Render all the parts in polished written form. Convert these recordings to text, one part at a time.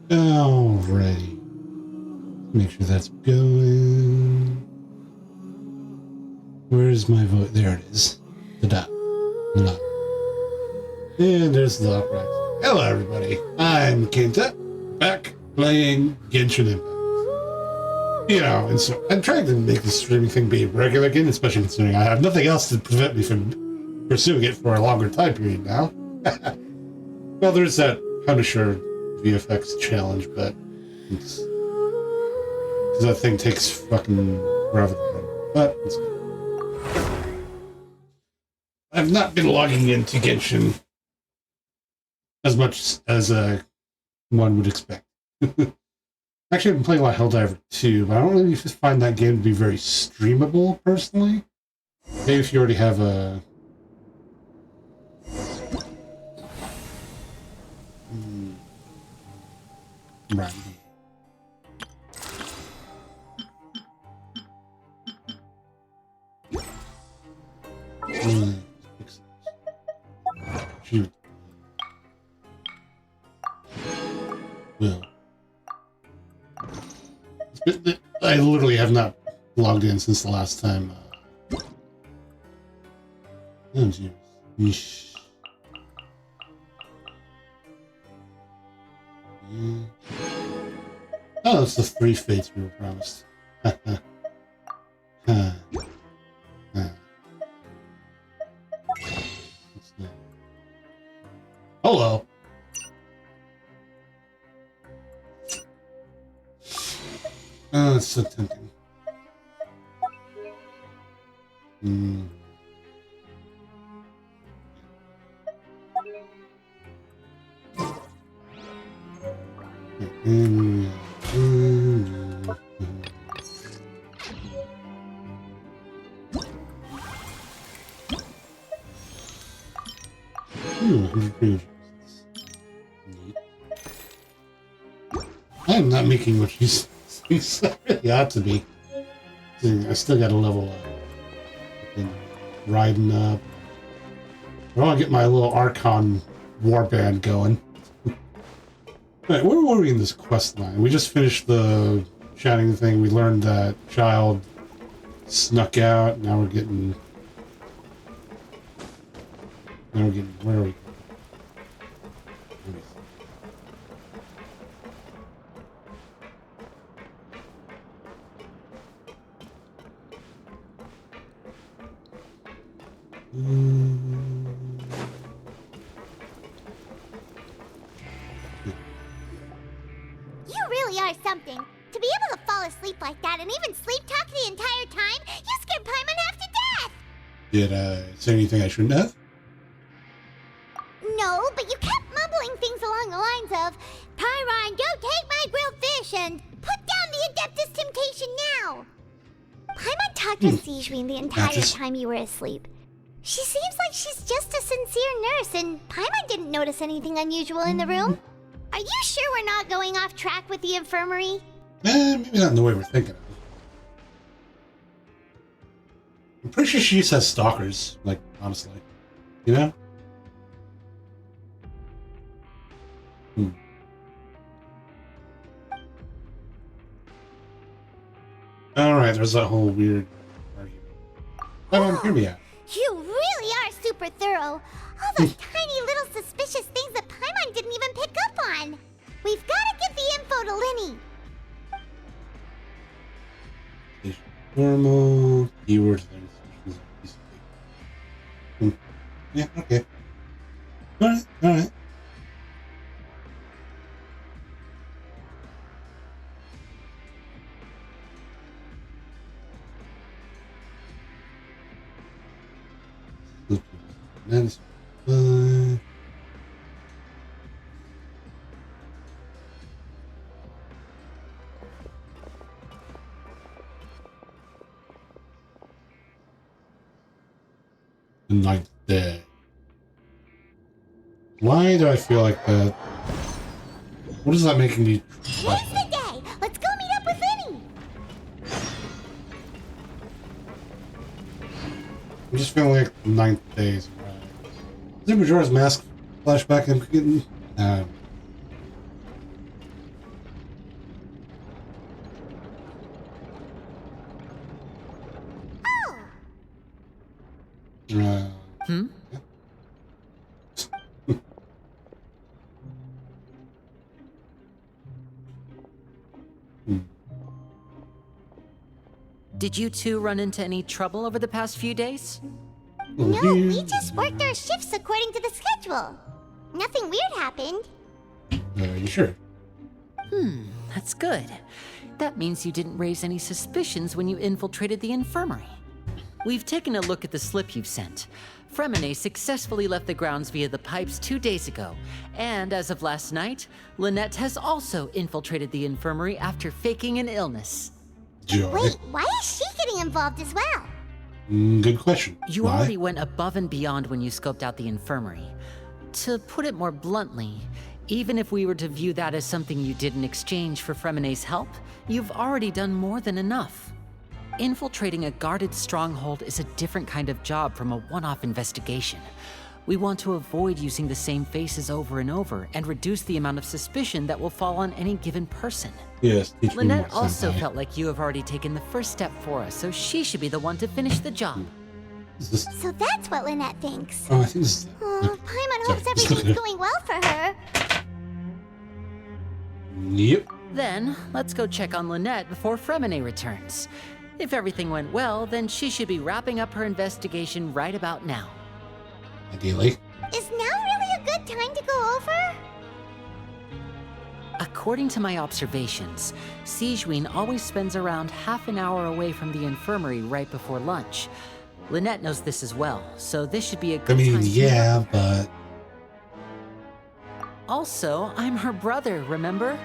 Alrighty. Make sure that's going. Where's my vote? There it is. The dot. No. And there's the upright. Hello, everybody. I'm Cánh Thép, back playing Genshin Impact. You know, and so I'm trying to make this streaming thing be regular again, especially considering I have nothing else to prevent me from pursuing it for a longer time period now. Well, there's that Punisher VFX challenge, but it's, that thing takes fucking forever. But it's good. I've not been logging into Genshin as much as one would expect. Actually, I've been playing a lot of Helldiver 2, but I don't really just find that game to be very streamable, personally. Maybe if you already have a... Right. Shoot. Well. I literally have not logged in since the last time. Oh, jeez. Yeesh. Yeah. Oh, it's the 3 fates we were promised. Hello. Oh, it's so tempting. I'm not making much use of these. I really ought to be. I still got a level up. Riding up. I want to get my little Archon warband going. Alright, where were we in this quest line? We just finished the chatting thing. We learned that Child snuck out. Now we're getting... Where are we? You really are something. To be able to fall asleep like that and even sleep talk the entire time, you scared Paimon half to death! Did I say anything I shouldn't have? No, but you kept mumbling things along the lines of, Pyron, go take my grilled fish and put down the Adeptus Temptation now! Paimon talked with Sijwin the entire time you were asleep. She seems like she's just a sincere nurse, and Paimon didn't notice anything unusual in the room. Are you sure we're not going off track with the infirmary? Maybe not in the way we're thinking of it. I'm pretty sure she just has stalkers, like, honestly. You know? Alright, there's that whole weird argument. Oh, hear me out. You really are super thorough. All those tiny little suspicious things that Paimon didn't even pick up on. We've got to get the info to Linny. Normal keyword things. Yeah, okay. Alright. That's fine. The 9th day. Why do I feel like that? What is that making me? Here's the day. Let's go meet up with Linny. I'm just feeling like the 9th day is right. Is it Majora's Mask flashback I'm getting? Hmm? Did you two run into any trouble over the past few days? No, we just worked our shifts according to the schedule. Nothing weird happened. You sure? That's good. That means you didn't raise any suspicions when you infiltrated the infirmary. We've taken a look at the slip you've sent. Fremine successfully left the grounds via the pipes 2 days ago, and as of last night, Lynette has also infiltrated the infirmary after faking an illness. Joy. Wait, why is she getting involved as well? Good question. You Why? already went above and beyond when you scoped out the infirmary. To put it more bluntly, even if we were to view that as something you did in exchange for Fremine's help, you've already done more than enough. Infiltrating a guarded stronghold is a different kind of job from a one-off investigation. We want to avoid using the same faces over and over and reduce the amount of suspicion that will fall on any given person. Yes, teach me Lynette more, also senpai. felt like you have already taken the first step for us, so she should be the one to finish the job. Is this? So that's what Lynette thinks. Oh, I think this is. Oh, Paimon Sorry, hopes just everything's looking. going well for her. Yep. Then, let's go check on Lynette before Fremine returns. If everything went well, then she should be wrapping up her investigation right about now. Ideally. Is now really a good time to go over? According to my observations, Sijuin always spends around half an hour away from the infirmary right before lunch. Lynette knows this as well, so this should be a I good mean, time to yeah, but Also, I'm her brother, remember?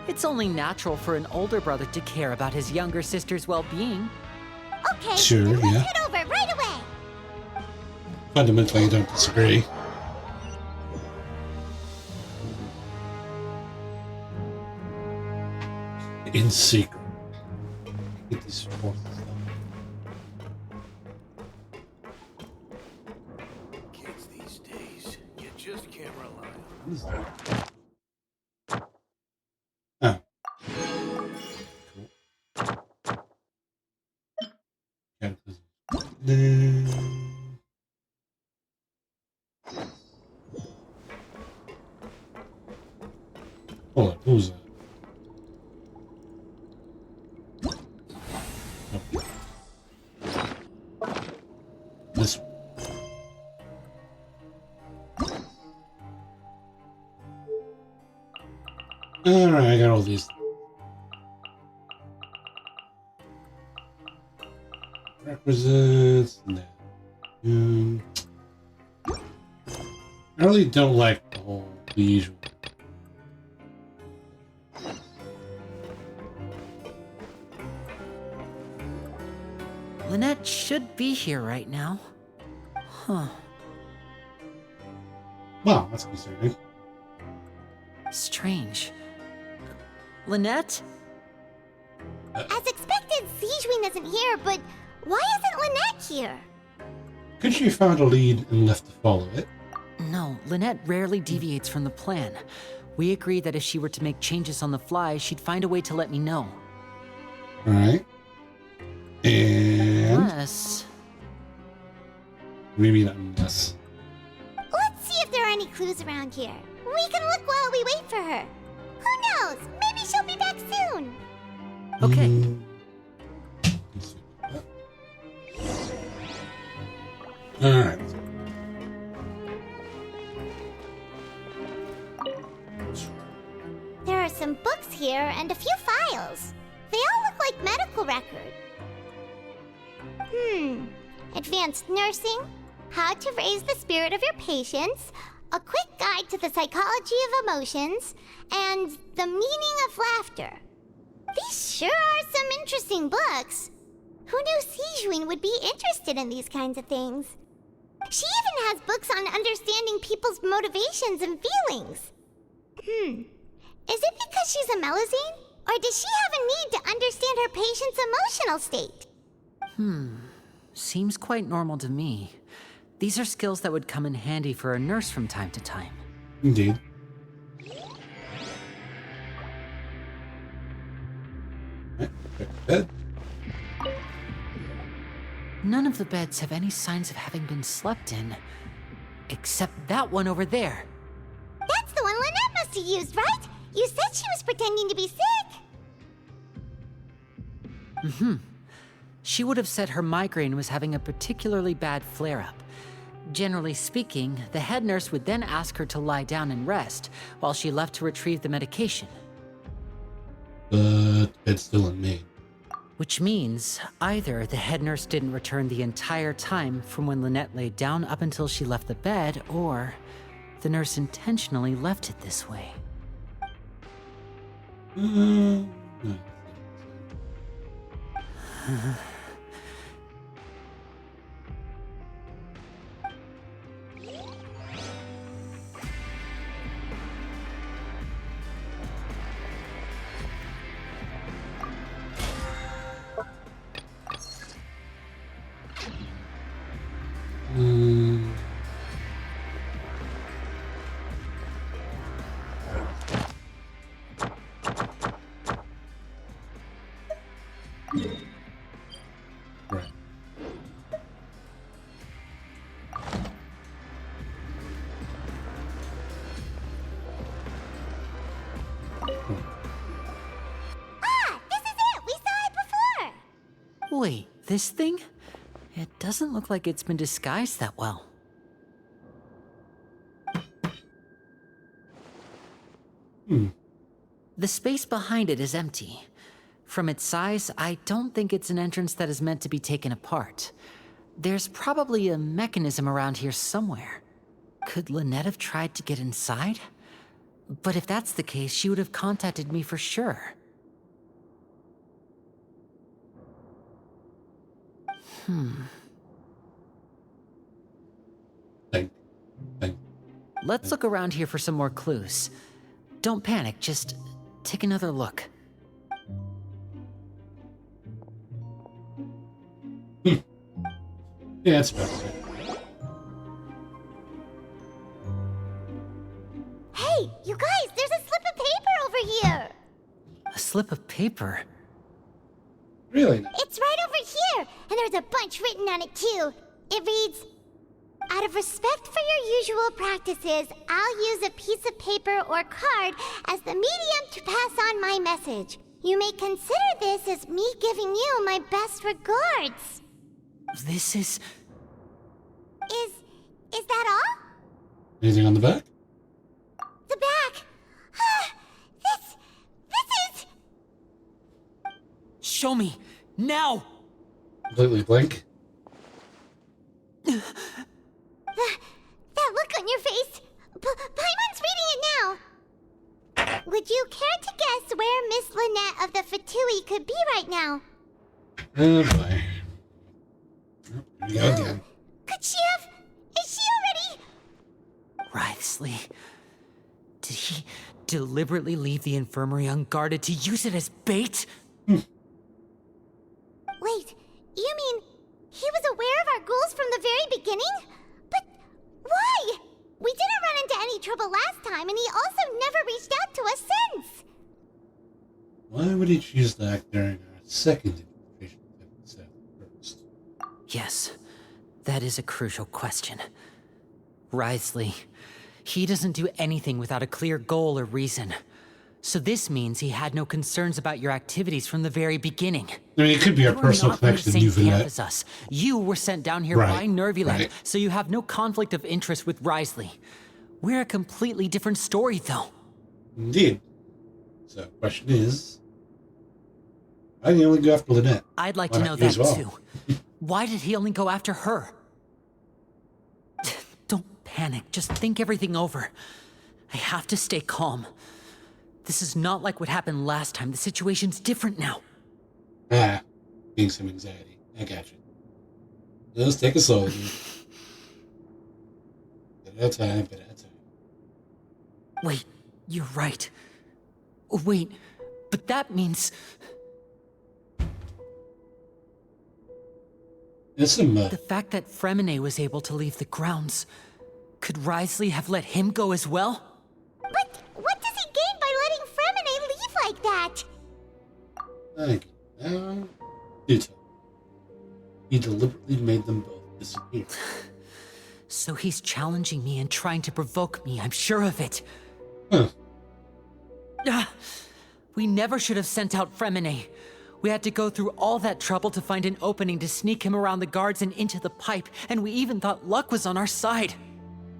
It's only natural for an older brother to care about his younger sister's well-being. Okay, Sure, then let's yeah. head over right away. fundamentally, I don't disagree. In secret. Get these forces Kids these days, you just can't rely on. What is that? Oh. Cool. Cataclysm. Hold on, who's that? Oh. This one. Alright, I got all these. Requisites. No. I really don't like the usual. Lynette should be here right now. Huh. Wow, that's concerning. Strange. Lynette? As expected, Sijuin isn't here, but why isn't Lynette here? Could she have found a lead and left to follow it? No, Lynette rarely deviates from the plan. We agreed that if she were to make changes on the fly, she'd find a way to let me know. Alright. And Unless... maybe not unless. Let's see if there are any clues around here. We can look while we wait for her. Who knows? Maybe she'll be back soon. Okay. Let's see. Alright. There are some books here and a few files. They all look like medical records. Advanced nursing, how to raise the spirit of your patients, a quick guide to the psychology of emotions, and the meaning of laughter. These sure are some interesting books. Who knew Sijuin would be interested in these kinds of things? She even has books on understanding people's motivations and feelings. Is it because she's a Melazine? Or does she have a need to understand her patient's emotional state? Seems quite normal to me. These are skills that would come in handy for a nurse from time to time. Indeed. Right, back to bed. None of the beds have any signs of having been slept in. Except that one over there. That's the one Lynette must have used, right? You said she was pretending to be sick. She would have said her migraine was having a particularly bad flare-up. Generally speaking, the head nurse would then ask her to lie down and rest while she left to retrieve the medication. But it's still in me. Which means either the head nurse didn't return the entire time from when Lynette laid down up until she left the bed, or the nurse intentionally left it this way. No. Right. Ah, this is it! We saw it before! Wait, this thing? It doesn't look like it's been disguised that well. The space behind it is empty. From its size, I don't think it's an entrance that is meant to be taken apart. There's probably a mechanism around here somewhere. Could Lynette have tried to get inside? But if that's the case, she would have contacted me for sure. Think. Let's look around here for some more clues. Don't panic, just take another look. Yeah, it's about it. Hey, you guys, there's a slip of paper over here! A slip of paper? Really? It's right over here, and there's a bunch written on it too. It reads, "Out of respect for your usual practices, I'll use a piece of paper or card as the medium to pass on my message. You may consider this as me giving you my best regards." This is... Is that all? Anything on the back? The back. This is... Show me! Now! Completely blank. That look on your face. Paimon's reading it now. Would you care to guess where Miss Lynette of the Fatui could be right now? Oh boy. Oh, here we go again. Could she have... Is she already... Writhely. Did he deliberately leave the infirmary unguarded to use it as bait? Wait, you mean he was aware of our goals from the very beginning? But why? We didn't run into any trouble last time, and he also never reached out to us since. Why would he choose to act during our second infiltration instead of the first? Yes, that is a crucial question. Writhely, he doesn't do anything without a clear goal or reason. So this means he had no concerns about your activities from the very beginning. I mean, it could be our You are personal not from the connection, same you camp Vanette. as us. You were sent down here Right, by Nerviland, right. so you have no conflict of interest with Writhely. We're a completely different story, though. Indeed. So, the question is, why did he only go after Lynette? I'd like Why to not know you that, as well? too. Why did he only go after her? Don't panic. Just think everything over. I have to stay calm. This is not like what happened last time. The situation's different now. Getting some anxiety. I got you. Just take it slowly. Bit at a time, bit at a time. Wait, you're right. Wait, but that means... There's some, The fact that Fremine was able to leave the grounds... Could Writhely have let him go as well? But what does he gain by letting Fremine leave like that? thank you. Do tell. he deliberately made them both disappear. So he's challenging me and trying to provoke me, I'm sure of it. Huh. We never should have sent out Fremine. We had to go through all that trouble to find an opening to sneak him around the guards and into the pipe, and we even thought luck was on our side.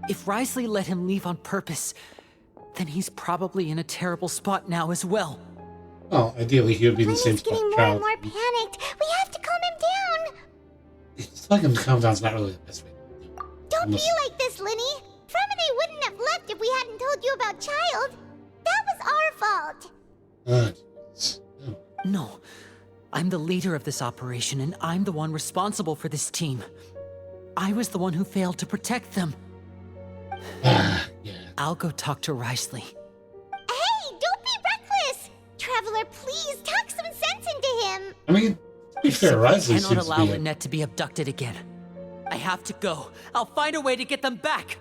If Wriothesley let him leave on purpose, then he's probably in a terrible spot now as well. Well, ideally he would be in the same Lenny's spot. getting more and more panicked. We have to calm him down. It's telling him to calm down is not really the best way. Don't be like this, Lenny. Fremine wouldn't have left if we hadn't told you about Child. That was our fault. Jeez. Oh. No, I'm the leader of this operation, and I'm the one responsible for this team. I was the one who failed to protect them. Yeah. I'll go talk to Wriothesley. Hey, don't be reckless. Traveler, please talk some sense into him. I mean, to be fair, Wriothesley cannot seems allow to be Lynette to be abducted again. I have to go. I'll find a way to get them back.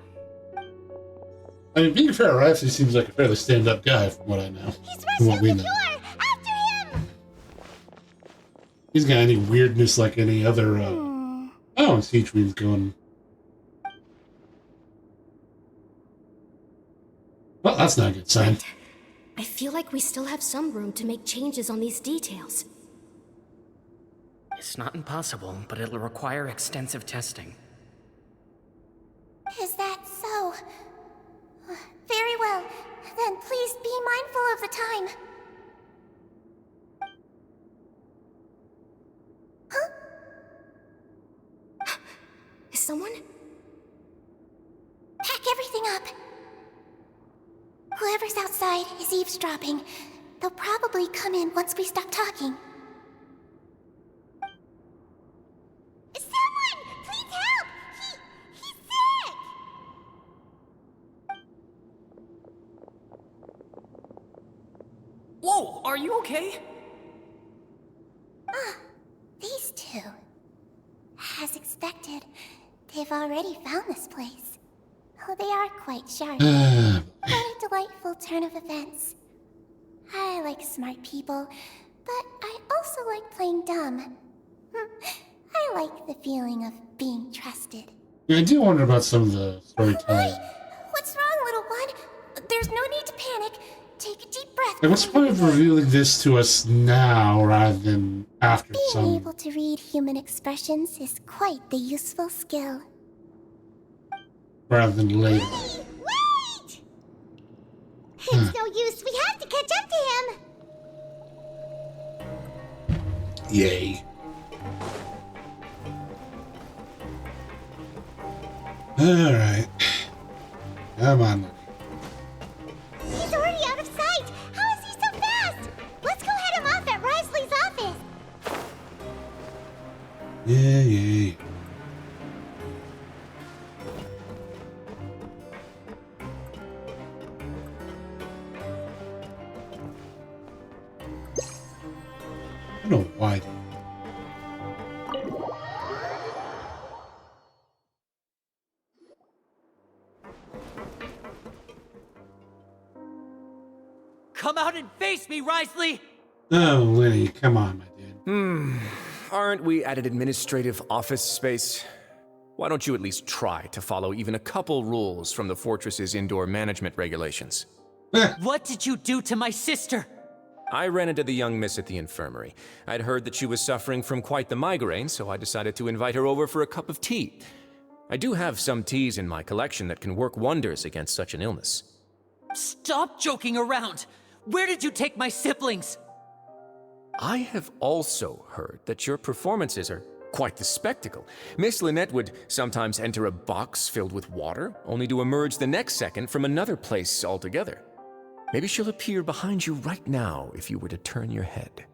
I mean, being fair, Wriothesley seems like a fairly stand-up guy from what I know. He's From what rushing we the know. door. After him. He's got any weirdness like any other, Oh, Siege Queen's going. Well, that's not a good sign. I feel like we still have some room to make changes on these details. It's not impossible, but it'll require extensive testing. Is that so? Very well. Then please be mindful of the time. Huh? Is someone? Pack everything up. Whoever's outside is eavesdropping. They'll probably come in once we stop talking. Someone! Please help! He's sick! Whoa, are you okay? These two. As expected, they've already found this place. Oh, they are quite sharp. What a delightful turn of events. I like smart people, but I also like playing dumb. I like the feeling of being trusted. Yeah, I do wonder about some of the storytelling. What's wrong, little one? There's no need to panic. Take a deep breath. Like, what's the point of revealing this to us now rather than after Being some... able to read human expressions is quite the useful skill. rather than later. Wait! It's no use. We have to catch up to him. Yay. Alright. Come on. He's already out of sight. How is he so fast? Let's go head him off at Wriothesley's office. Yeah. I don't know why. Come out and face me, Wriothesley! Oh, Lenny, come on, my dude. Aren't we at an administrative office space? Why don't you at least try to follow even a couple rules from the Fortress's indoor management regulations? What did you do to my sister? I ran into the young miss at the infirmary. I'd heard that she was suffering from quite the migraine, so I decided to invite her over for a cup of tea. I do have some teas in my collection that can work wonders against such an illness. Stop joking around! Where did you take my siblings? I have also heard that your performances are quite the spectacle. Miss Lynette would sometimes enter a box filled with water, only to emerge the next second from another place altogether. Maybe she'll appear behind you right now if you were to turn your head.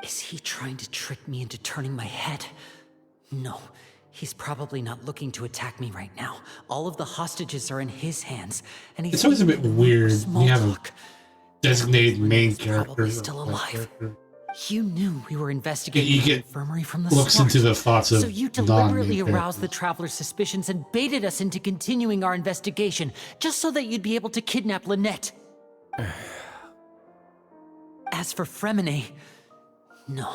Is he trying to trick me into turning my head? No, he's probably not looking to attack me right now. All of the hostages are in his hands, and he's It's always a bit weird. small You have a talk. designated main He's character. probably still alive. You knew we were investigating You the get infirmary from the looks start. into the thoughts of So you deliberately non-main aroused the characters. Traveler's suspicions and baited us into continuing our investigation, just so that you'd be able to kidnap Lynette. As for Fremine, no,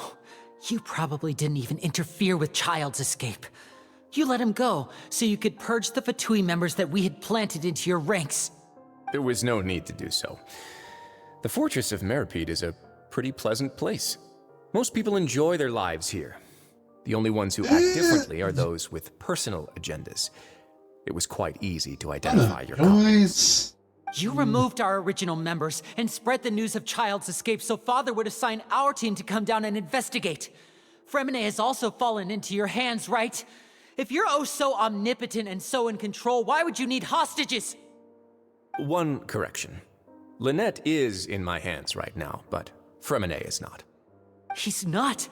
You probably didn't even interfere with Child's escape. You let him go so you could purge the Fatui members that we had planted into your ranks. There was no need to do so. The Fortress of Meropide is a pretty pleasant place. Most people enjoy their lives here. The only ones who act differently are those with personal agendas. It was quite easy to identify your Guys. You removed our original members and spread the news of Child's escape so Father would assign our team to come down and investigate. Fremine has also fallen into your hands, right? If you're oh so omnipotent and so in control, why would you need hostages? One correction. Lynette is in my hands right now, but Fremine is not. He's not.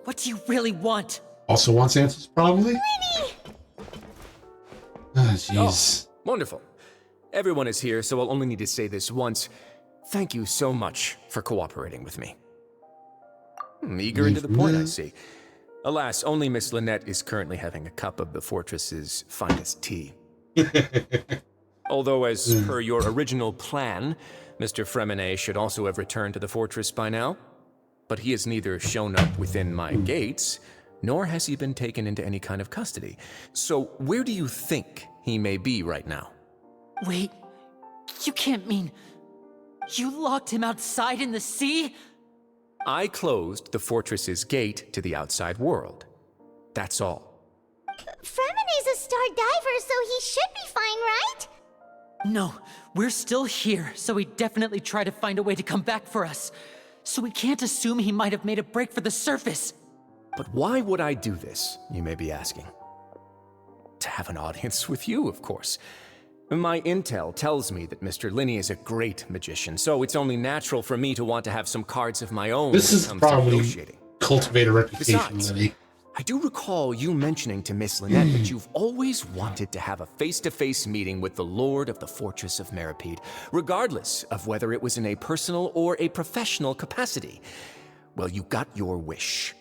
What do you really want? Also wants answers, probably? Ah, jeez. Oh, wonderful. Everyone is here, so I'll only need to say this once. Thank you so much for cooperating with me. Eager and to the point, I see. Alas, only Miss Lynette is currently having a cup of the fortress's finest tea. Although, as per your original plan, Mr. Fremine should also have returned to the fortress by now. But he has neither shown up within my gates, nor has he been taken into any kind of custody. So where do you think he may be right now? Wait, you can't mean... You locked him outside in the sea? I closed the fortress's gate to the outside world. That's all. Fremine's a star diver, so he should be fine, right? No, we're still here, so he definitely tried to find a way to come back for us. So we can't assume he might have made a break for the surface. But why would I do this, you may be asking? To have an audience with you, of course. My intel tells me that Mr. Linney is a great magician, so it's only natural for me to want to have some cards of my own This when it is comes to probably negotiating. cultivate a reputation, Besides, Liddy. I do recall you mentioning to Miss Lynette that you've always wanted to have a face-to-face meeting with the Lord of the Fortress of Meropide, regardless of whether it was in a personal or a professional capacity. Well, you got your wish.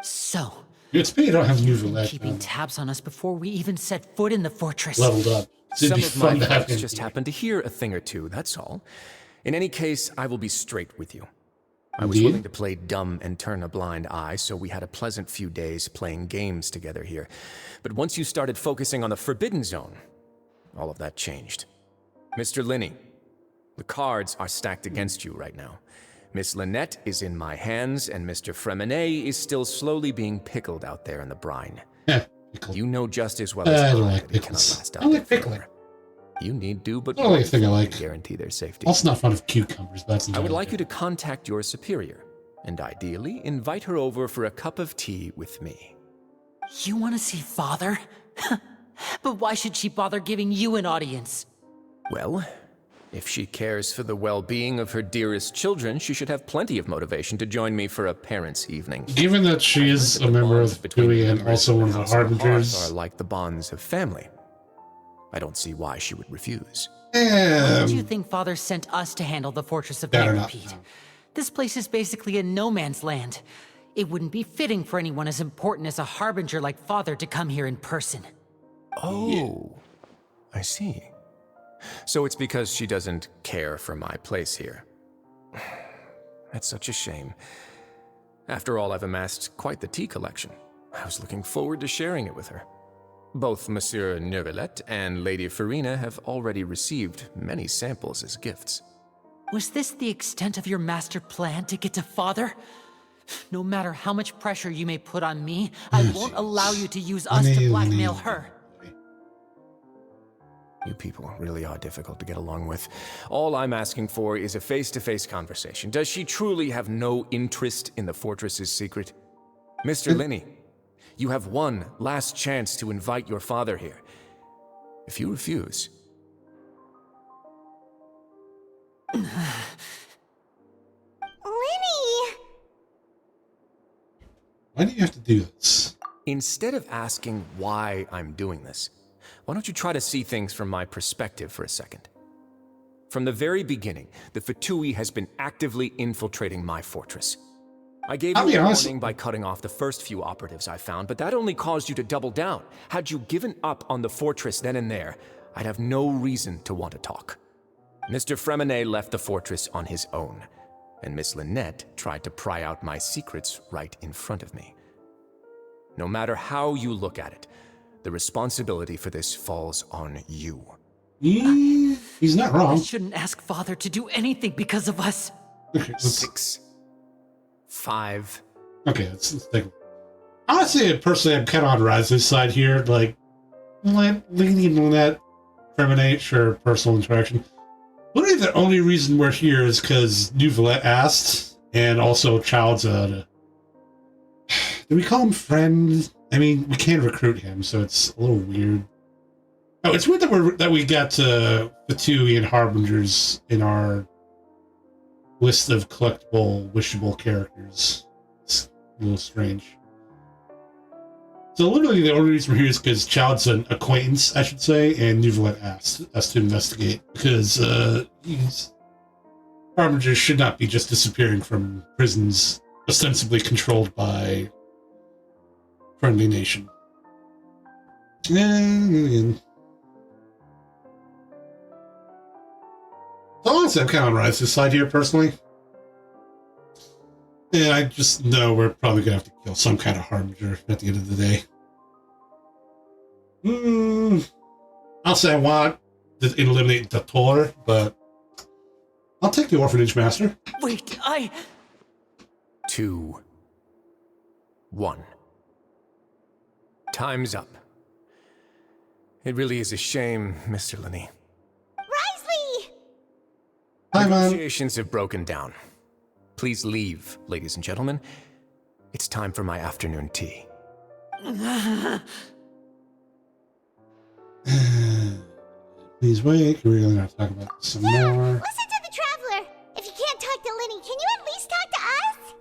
So, It's me, you don't have to use that. keeping tabs on us before we even set foot in the fortress. Leveled up. It'd Some be of my fun to have folks him just here. happened to hear a thing or two, that's all. In any case, I will be straight with you. I was Indeed. willing to play dumb and turn a blind eye, so we had a pleasant few days playing games together here. But once you started focusing on the Forbidden Zone, all of that changed. Mr. Linney, the cards are stacked against you right now. Miss Lynette is in my hands, and Mr. Fremine is still slowly being pickled out there in the brine. Pickle. You know just as well I as don't I like that it cannot pickles. last I out don't there like pickling. forever. You need do but The only thing I to like. guarantee their safety. Also not fun of cucumbers, but that's I would like you to contact your superior, and ideally invite her over for a cup of tea with me. You want to see Father? But why should she bother giving you an audience? Well, if she cares for the well-being of her dearest children, she should have plenty of motivation to join me for a parents' evening. Given that she is a member of Fatui and also one of the House and Harbingers, Hearth are like the bonds of family. I don't see why she would refuse. Why do you think Father sent us to handle the Fortress of That or not, Meropide? no. This place is basically a no man's land. It wouldn't be fitting for anyone as important as a Harbinger like Father to come here in person. Oh, I see. So it's because she doesn't care for my place here. That's such a shame. After all, I've amassed quite the tea collection. I was looking forward to sharing it with her. Both Monsieur Neuvillette and Lady Farina have already received many samples as gifts. Was this the extent of your master plan to get to Father? No matter how much pressure you may put on me, I won't allow you to use us to blackmail her. You people really are difficult to get along with. All I'm asking for is a face-to-face conversation. Does she truly have no interest in the fortress's secret? Mr. Linney, you have one last chance to invite your father here. If you refuse... Linny! why do you have to do this? Instead of asking why I'm doing this, why don't you try to see things from my perspective for a second? From the very beginning, the Fatui has been actively infiltrating my fortress. I gave I'll you be a honest. warning by cutting off the first few operatives I found, but that only caused you to double down. Had you given up on the fortress then and there, I'd have no reason to want to talk. Mr. Fremine left the fortress on his own, and Miss Lynette tried to pry out my secrets right in front of me. No matter how you look at it, the responsibility for this falls on you. He's not I wrong. shouldn't ask Father to do anything because of us. Okay, let's 6, 5. let's take. Honestly, personally, I'm kind of on Rise's side here. Like, leaning on that Fermenate, sure, personal interaction. Literally, the only reason we're here is because Nouvelette asked, and also Child's do we call him friend? I mean, we can recruit him, so it's a little weird. Oh, it's weird that we got Fatui and Harbingers in our list of collectible, wishable characters. It's a little strange. So literally the only reason we're here is because Child's an acquaintance, I should say, and Nouvelette asked us to investigate, because Harbingers should not be just disappearing from prisons ostensibly controlled by friendly nation. And so honestly, I'm kind of on Rise's side here, personally. And I just know we're probably going to have to kill some kind of Harbinger at the end of the day. I'll say I want to eliminate the Tor, but I'll take the Orphanage Master. Wait, 2, 1. Time's up. It really is a shame, Mr. Linney. Risley! Hi, man. Negotiations have broken down. Please leave, ladies and gentlemen. It's time for my afternoon tea. Please wait. We're going to talk about this some more. Listen to the Traveler! If you can't talk to Linny, can you at least talk to us?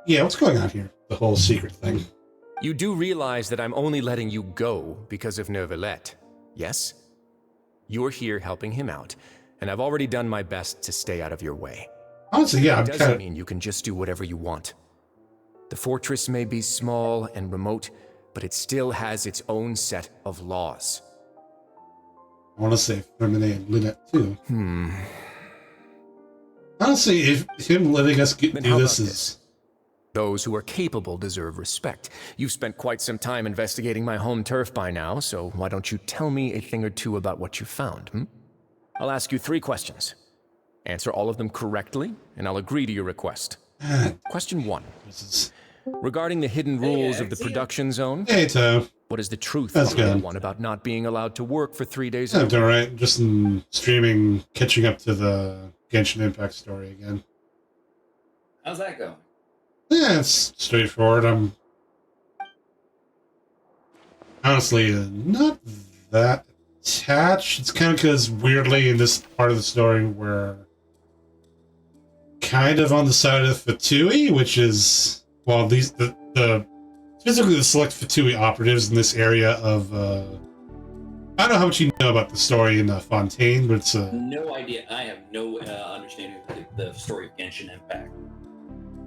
Yeah, what's going on here? The whole secret thing. You do realize that I'm only letting you go because of Nouvelette, yes? You're here helping him out, and I've already done my best to stay out of your way. Honestly, yeah, I'm It doesn't kind of... mean you can just do whatever you want. The fortress may be small and remote, but it still has its own set of laws. I want to say Fermenate and Lynette, too. Honestly, if him letting us do Then how this about is... this? Those who are capable deserve respect. You've spent quite some time investigating my home turf by now, so why don't you tell me a thing or two about what you found, I'll ask you 3 questions. Answer all of them correctly, and I'll agree to your request. Question 1. This is... Regarding the hidden rules of the production zone, Hey, Toe. what is the truth That's behind good. one about not being allowed to work for 3 days? I'm doing alright. Just in streaming, catching up to the Genshin Impact story again. How's that going? Yeah, it's straightforward. I'm honestly not that attached. It's kind of because weirdly in this part of the story we're kind of on the side of Fatui, which is, well, these the physically the select Fatui operatives in this area of I don't know how much you know about the story in Fontaine, but it's No idea. I have no understanding of the story of Genshin Impact.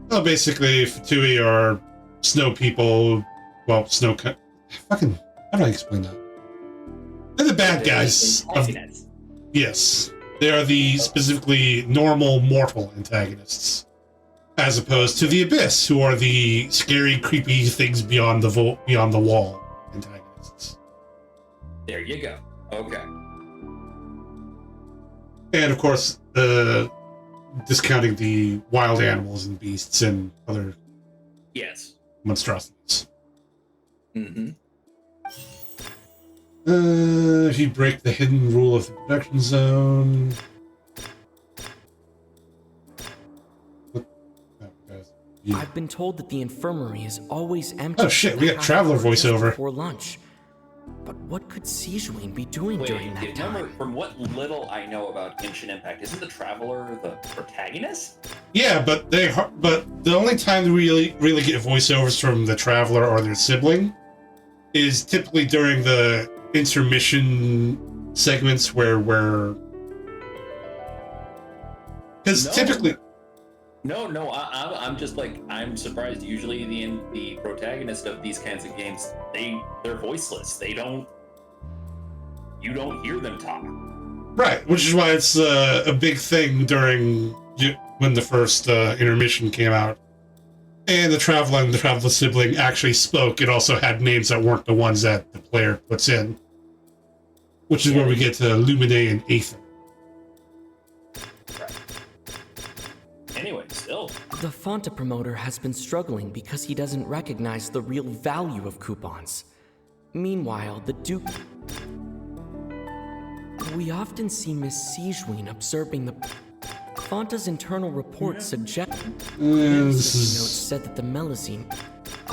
well, basically Fatui are snow people. Well, fucking, how do I explain that? They're the bad guys. Yes. They are the specifically normal mortal antagonists. As opposed to the Abyss, who are the scary, creepy things beyond the wall antagonists. There you go. Okay. And of course, discounting the wild animals and beasts and other Yes. monstrosities. Mm-hmm. If you break the hidden rule of the production zone... I've been told that the infirmary is always empty. Oh shit, we got Traveler voiceover. Before lunch. But what could Sijuin be doing during that remember, time? from what little I know about Genshin Impact, isn't the Traveler the protagonist? Yeah, but the only time we really get voiceovers from the Traveler or their sibling is typically during the intermission segments where we're... Because typically... No, I'm just like, I'm surprised. Usually the protagonist of these kinds of games, they're voiceless. You don't hear them talk. Right, which is why it's a big thing during when the first intermission came out. And the Traveler and the Traveler sibling actually spoke. It also had names that weren't the ones that the player puts in. Which is where we get to Lumine and Aether. Anyway, still. The Fonta promoter has been struggling because he doesn't recognize the real value of coupons. Meanwhile, the Duke... We often see Miss Sigewinne observing the... Fonta's internal report suggests... This is... notes said that the Melusine...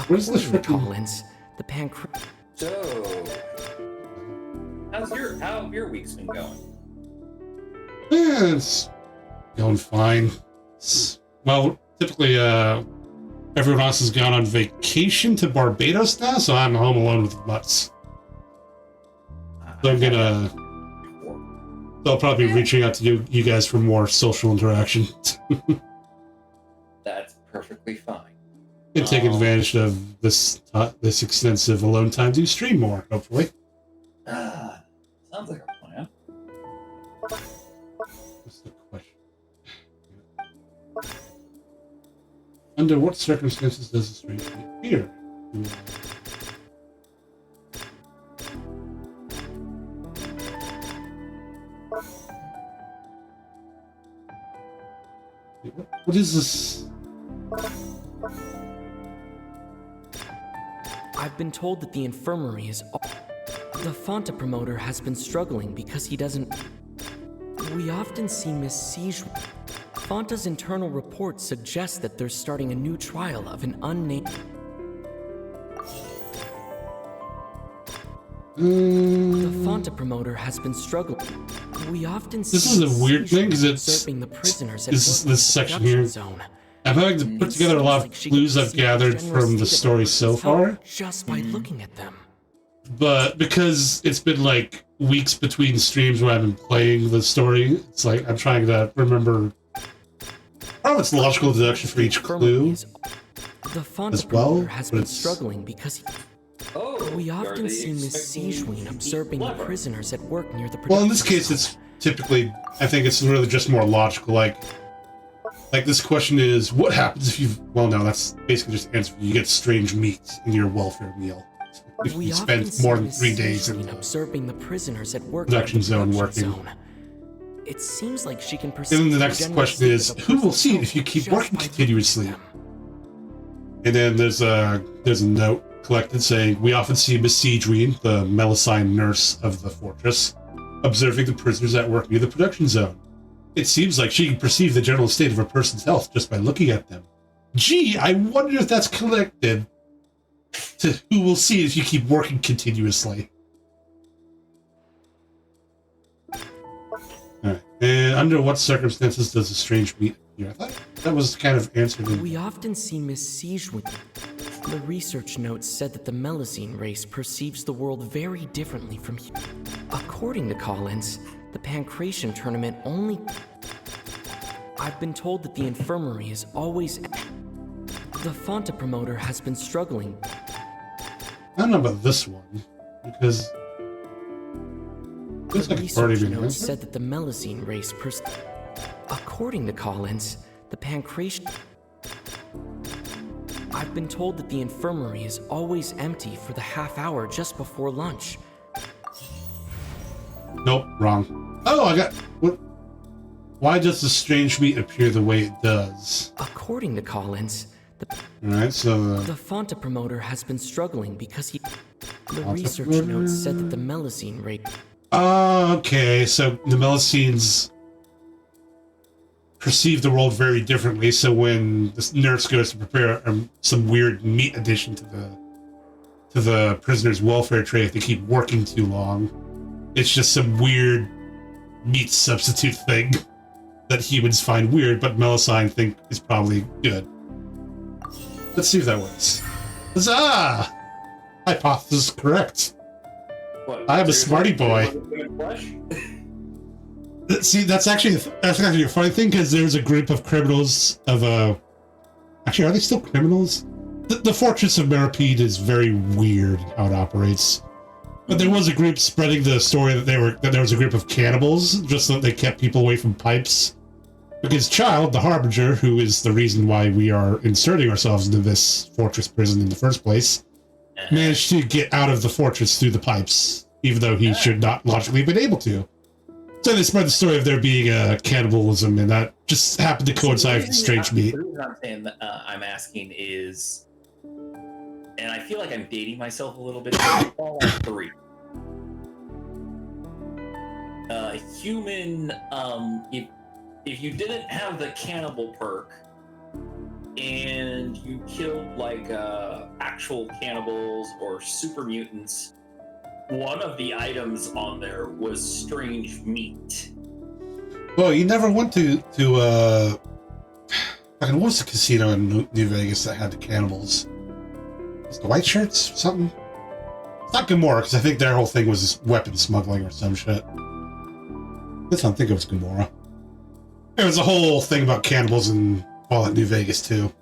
Where's the According to frickin'... Collins, the Pancreas... So, how have your weeks been going? Yeah, it's going fine. Well, typically, everyone else has gone on vacation to Barbados now, so I'm home alone with the mutts. So I'm gonna... I'll probably be reaching out to you guys for more social interaction. That's perfectly fine. And take advantage of this extensive alone time to stream more, hopefully. Sounds like a plan. What's the question? Under what circumstances does a strange appear? What is this? I've been told that the infirmary is... The Fonta promoter has been struggling because he doesn't... We often see Miss Sigewinne... Fonta's internal report suggests that they're starting a new trial of an unnamed... The Fonta promoter has been struggling. We often see... This is a weird thing, because it's... observing the prisoners at This section here. zone. I'm having to put together a lot of clues I've gathered from the story so far. Just by looking at them. But because it's been like weeks between streams where I've been playing the story, it's like I'm trying to remember it's logical deduction for each clue The Fonta as well. promoter has been struggling because we are often they see Miss expecting Sigewinne to be observing the clever? prisoners at work near the Well, in this production case, zone. it's typically, I think it's really just more logical. Like this question is, what happens if you? Well, no, that's basically just answer. You get strange meat in your welfare meal if We you often spend see more than Miss 3 days in Sigewinne the observing the prisoners at work production near the zone production working. zone. It seems like she can perceive And then the the next general question state is, of the who will person's see it health if you keep just working by looking at continuously? them. And then there's a note collected saying, we often see Miss Sigewinne, the Melusine nurse of the fortress, observing the prisoners at work near the production zone. It seems like she can perceive the general state of a person's health just by looking at them. Gee, I wonder if that's connected to who will see it if you keep working continuously. Alright, and under what circumstances does a strange meat appear? I thought that was kind of answered in... We often see Miss Sigewinne. The research notes said that the Melusine race perceives the world very differently from According to Collins, the Pancration tournament only... I've been told that the infirmary is always... The Fonta promoter has been struggling. I don't know about this one, because... Looks The like it's already research been notes answered. said that the Melusine race According to Collins, the Pancration... I've been told that the infirmary is always empty for the half hour just before lunch. Nope, wrong. Oh, I got... What? Why does the strange meat appear the way it does? According to Collins, Alright, so... the Fonta promoter has been struggling because he... The Fonta research promoter? notes said that the Melusine rate... Okay, so the Melusines perceive the world very differently, so when this nurse goes to prepare some weird meat addition to the prisoner's welfare tray, if they keep working too long, it's just some weird meat substitute thing that humans find weird, but Melusine think is probably good. Let's see if that works. Huzzah! Hypothesis correct. What, I'm a seriously? smarty boy. Flesh? See, that's actually a funny thing, because there's a group of criminals of actually, are they still criminals? The Fortress of Meropide is very weird how it operates. But there was a group spreading the story that there was a group of cannibals, just so that they kept people away from pipes. Because Child, the Harbinger, who is the reason why we are inserting ourselves into this fortress prison in the first place, managed to get out of the fortress through the pipes, even though he should not logically have been able to. So they spread the story of there being cannibalism, and that just happened to coincide with the strange meat. The reason I'm saying that, I'm asking is, and I feel like I'm dating myself a little bit. Fallout 3. Human, if you didn't have the cannibal perk and you killed like actual cannibals or super mutants, one of the items on there was strange meat. Well, you never went to what was the casino in New Vegas that had the cannibals? Was it the White Shirts or something? It's not Gamora, because I think their whole thing was weapon smuggling or some shit. I don't think it was Gamora. There was a whole thing about cannibals in Fallout New Vegas, too.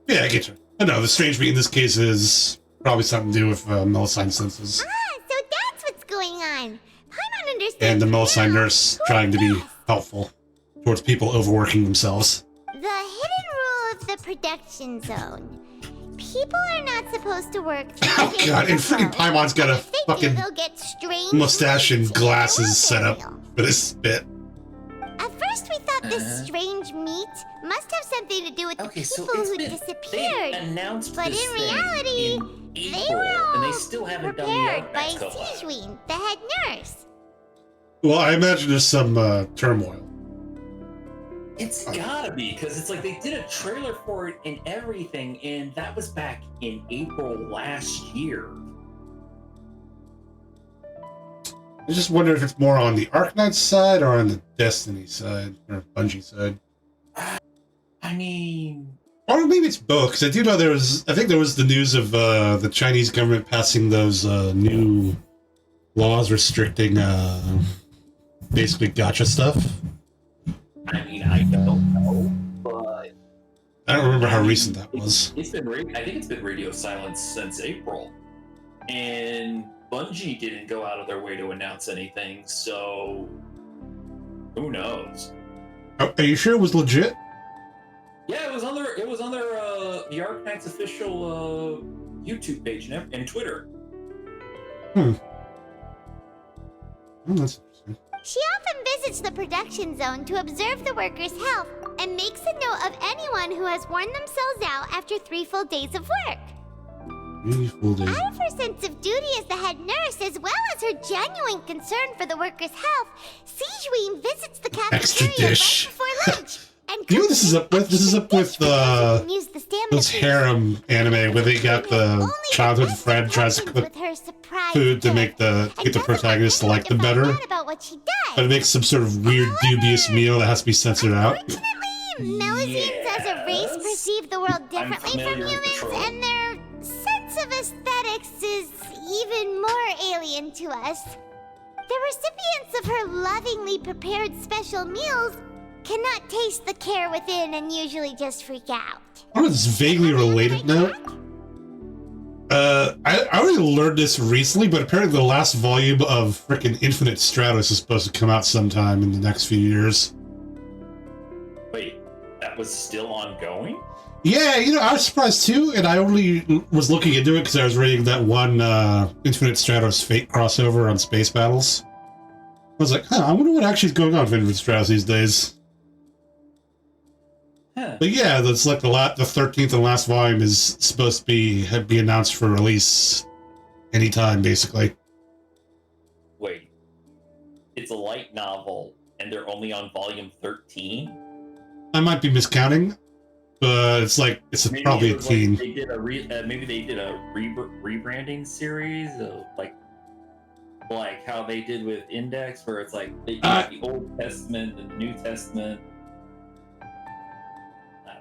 Yeah, I get you. I know, the strange meat in this case is probably something to do with Melusine senses. So that's what's going on. Paimon understands. And the Melusine now. nurse trying to be helpful towards people overworking themselves. The hidden rule of the production zone. People are not supposed to work. Oh god, and freaking Paimon's got a fucking mustache and glasses set up for this bit. At first we thought this strange meat must have something to do with the people who disappeared. But in reality, they were all and they still haven't done the prepared by Archimedes co-op. Sijween, the head nurse. Well, I imagine there's some turmoil. It's gotta be, because it's like they did a trailer for it and everything, and that was back in April last year. I just wonder if it's more on the Arknights side or on the Destiny side, or Bungie side. I mean... Or maybe it's both, because I do know I think there was the news of the Chinese government passing those new laws restricting basically gacha stuff. I mean, I don't know, but... I don't remember how recent that was. I think it's been radio silence since April. And Bungie didn't go out of their way to announce anything, so... Who knows? Are you sure it was legit? Yeah, it was on their the Arknights official YouTube page and Twitter. Oh, that's interesting. She often visits the production zone to observe the workers' health and makes a note of anyone who has worn themselves out after 3 full days of work. 3 full days. Out of her sense of duty as the head nurse, as well as her genuine concern for the workers' health, Sijween visits the Extra cafeteria dish. right before lunch. And You know what this is up with? This is up with use the stamina those boost. harem anime where they got the childhood friend tries to cook with her surprise food to gift. get the protagonist to like them Find better, out about what she does. but it makes some sort of weird, dubious meal that has to be censored out. Unfortunately, Melusines as a race perceive the world differently from familiar with the humans, trope. and their sense of aesthetics is even more alien to us. The recipients of her lovingly prepared special meals cannot taste the care within and usually just freak out. On this vaguely related note, I already learned this recently, but apparently the last volume of frickin' Infinite Stratos is supposed to come out sometime in the next few years. Wait, that was still ongoing? Yeah, I was surprised too, and I only was looking into it because I was reading that one Infinite Stratos Fate crossover on Space Battles. I was like, I wonder what actually is going on with Infinite Stratos these days. Huh. But yeah, that's like the 13th and last volume is supposed to be announced for release anytime, basically. Wait, it's a light novel, and they're only on volume 13? I might be miscounting, but it's probably a teen. They did maybe they did a rebranding series of like how they did with Index, where it's like they got the Old Testament and the New Testament.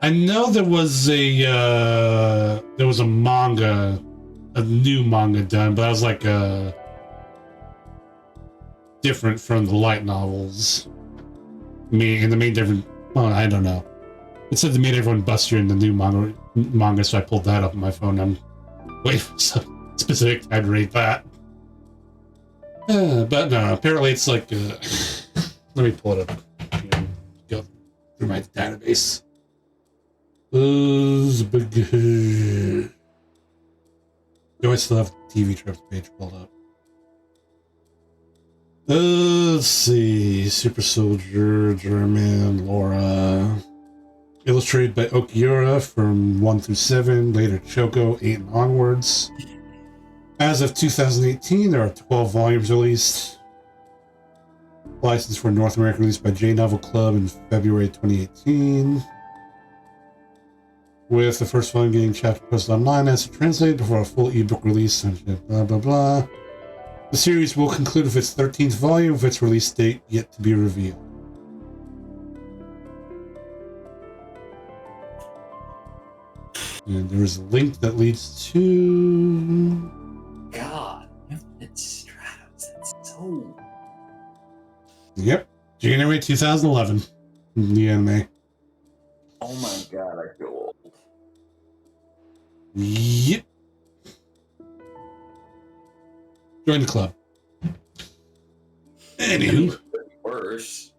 I know there was a manga, a new manga done, but that was like different from the light novels. And the main difference, well, I don't know. It said they made everyone bustier in the new manga, so I pulled that up on my phone. I'm waiting for some specific time to read that. But no, apparently it's like, let me pull it up. Go through my database. Do I still have the TV trips page pulled up? Let's see. Super Soldier, German, Laura. Illustrated by Okiura from 1 through 7, later Choco 8 and onwards. As of 2018, there are 12 volumes released. Licensed for North America, released by J Novel Club in February 2018. With the first volume getting chapter posted online as translated before a full ebook release, and blah blah blah. The series will conclude with its 13th volume, with its release date yet to be revealed. And there is a link that leads to... God, Infinite Stratos. That's so... Yep. January 2011. The anime. Oh my god, I feel old. Yep. Join the club. Anywho. Worse.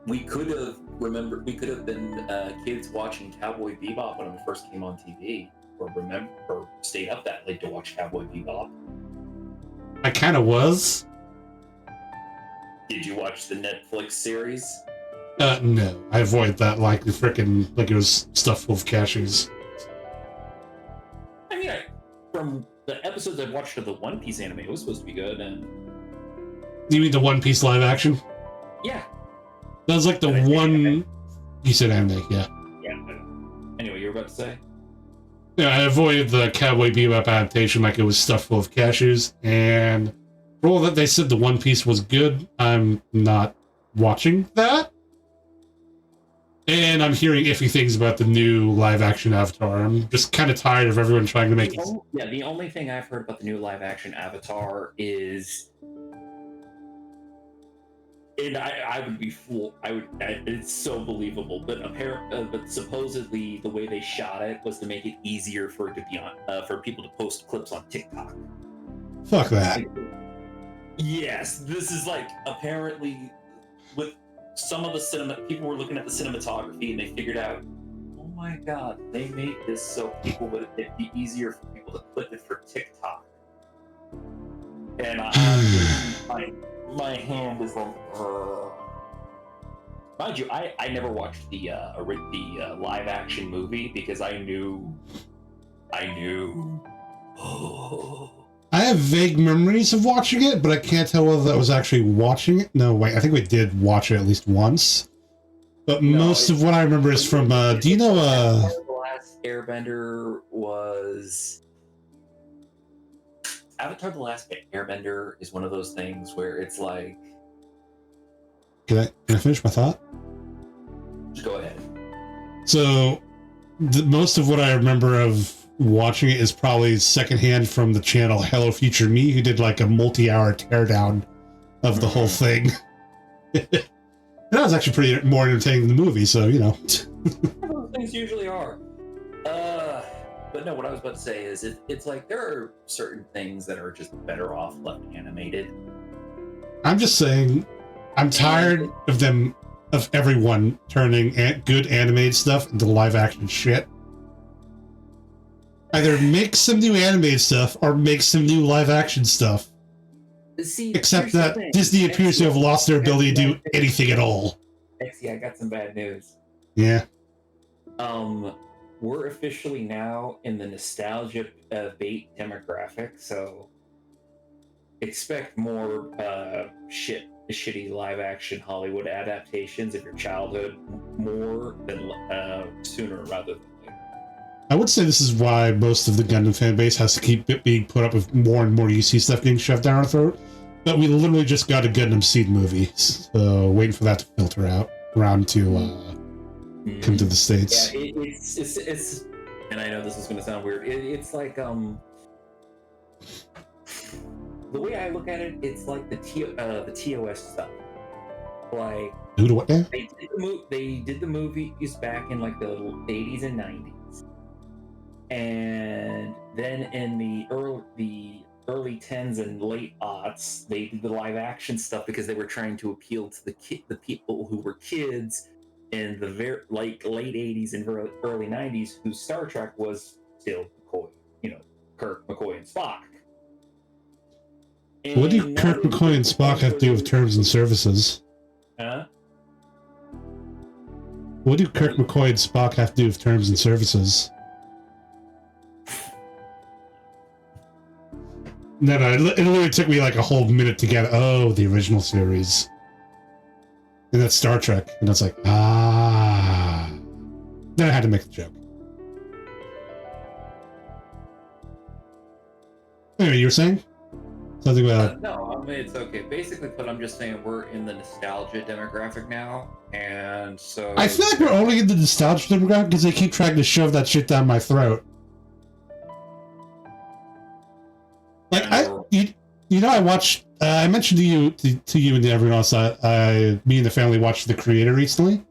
We could have been kids watching Cowboy Bebop when it first came on TV, or stayed up that late to watch Cowboy Bebop. I kind of was. Did you watch the Netflix series? No. I avoid that like the frickin' like it was stuff full of cashews. I mean, from the episodes I've watched of the One Piece anime, it was supposed to be good, and... You mean the One Piece live action? Yeah. That was like the one... You said anime, yeah. Yeah. Anyway, you were about to say? Yeah, I avoided the Cowboy Bebop adaptation like it was stuff full of cashews, and for all that they said the One Piece was good, I'm not watching that. And I'm hearing iffy things about the new live-action Avatar. I'm just kind of tired of everyone trying to make it... Yeah, the only thing I've heard about the new live-action Avatar is... And I would be fooled. It's so believable, but but supposedly the way they shot it was to make it easier for it to be on, for people to post clips on TikTok. Fuck that. Yes, this is like apparently with some of the people were looking at the cinematography and they figured out, oh my god, they made this so it'd be easier for people to clip it for TikTok. And my hand is like, mind you, I never watched the live action movie because I knew. I have vague memories of watching it, but I can't tell whether that was actually watching it. No, wait, I think we did watch it at least once. But no, most of what I remember is from, do you know, The Last Airbender was... Avatar: The Last Airbender is one of those things where it's like... Can I finish my thought? Just go ahead. So, most of what I remember of watching it is probably secondhand from the channel Hello Future Me, who did like a multi-hour teardown of the whole thing. That was actually pretty more entertaining than the movie, so, you know. Those things usually are. But no, what I was about to say is it's like there are certain things that are just better off left animated. I'm just saying, I'm tired of everyone turning good animated stuff into live action shit. Either make some new animated stuff or make some new live action stuff. See, except that Disney appears to have lost their ability to do anything at all. Exy, I got some bad news. Yeah. We're officially now in the nostalgia bait demographic, so expect more shitty live action Hollywood adaptations of your childhood more than sooner rather than later. I would say this is why most of the Gundam fan base has to keep being put up with more and more UC stuff getting shoved down our throat. But we literally just got a Gundam Seed movie, so waiting for that to filter out around to come to the States. Yeah, it's and I know this is going to sound weird. It's like the way I look at it, it's like the TOS stuff. Like Who do what now? They did the movies back in like the 80s and 90s, And then in the early tens and late aughts, they did the live action stuff because they were trying to appeal to the people who were kids in the late 80s and early 90s, whose Star Trek was still McCoy, Kirk, McCoy, and Spock. And what do Kirk, McCoy, and Spock have to do with terms and services? Huh? What do Kirk, McCoy, and Spock have to do with terms and services? No, it literally took me like a whole minute to get, the original series. And that's Star Trek. And I was like, Then I had to make the joke. Anyway, you were saying? Something about... No, I mean, it's okay. Basically, but I'm just saying we're in the nostalgia demographic now. And so... I feel like we're only in the nostalgia demographic because they keep trying to shove that shit down my throat. Like, I watched, I mentioned to you and to everyone else, me and the family watched The Creator recently.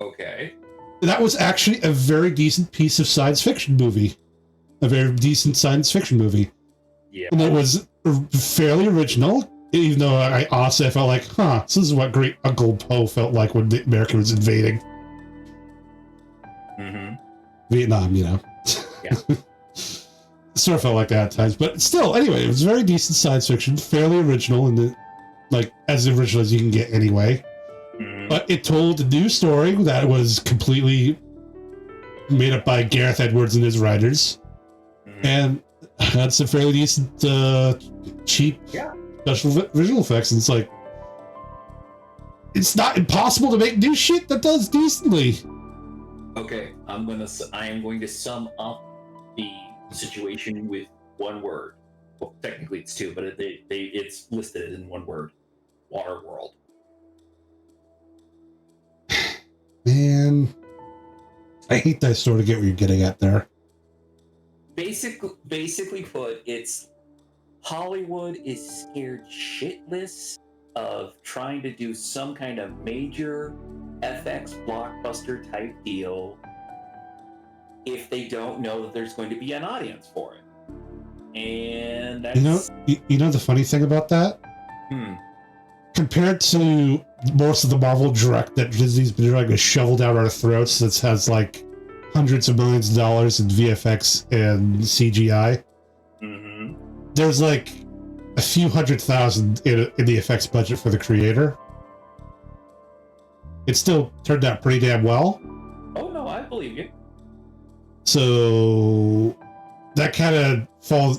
Okay. That was actually a very decent piece of science fiction movie. A very decent science fiction movie. Yeah. And it was fairly original, even though I also felt like, this is what Great Uncle Poe felt like when America was invading. Mm-hmm. Vietnam, Yeah. Sort of felt like that at times, but still, anyway, it was very decent science fiction, fairly original, and like as original as you can get anyway. Mm-hmm. But it told a new story that was completely made up by Gareth Edwards and his writers, and had some fairly decent, cheap special visual effects. And it's like, it's not impossible to make new shit that does decently. Okay, I am going to sum up the situation with one word. Well, technically it's two, but it's listed in one word: Waterworld. Man, I hate that sort of get what you're getting at there. Basically put, it's Hollywood is scared shitless of trying to do some kind of major FX blockbuster type deal if they don't know that there's going to be an audience for it. And that's... You know the funny thing about that? Compared to most of the Marvel Direct that Disney's been trying to shovel down our throats, that has like hundreds of millions of dollars in VFX and CGI, there's like a few $100,000 in the effects budget for The Creator. It still turned out pretty damn well. Oh no, I believe you. So that kind of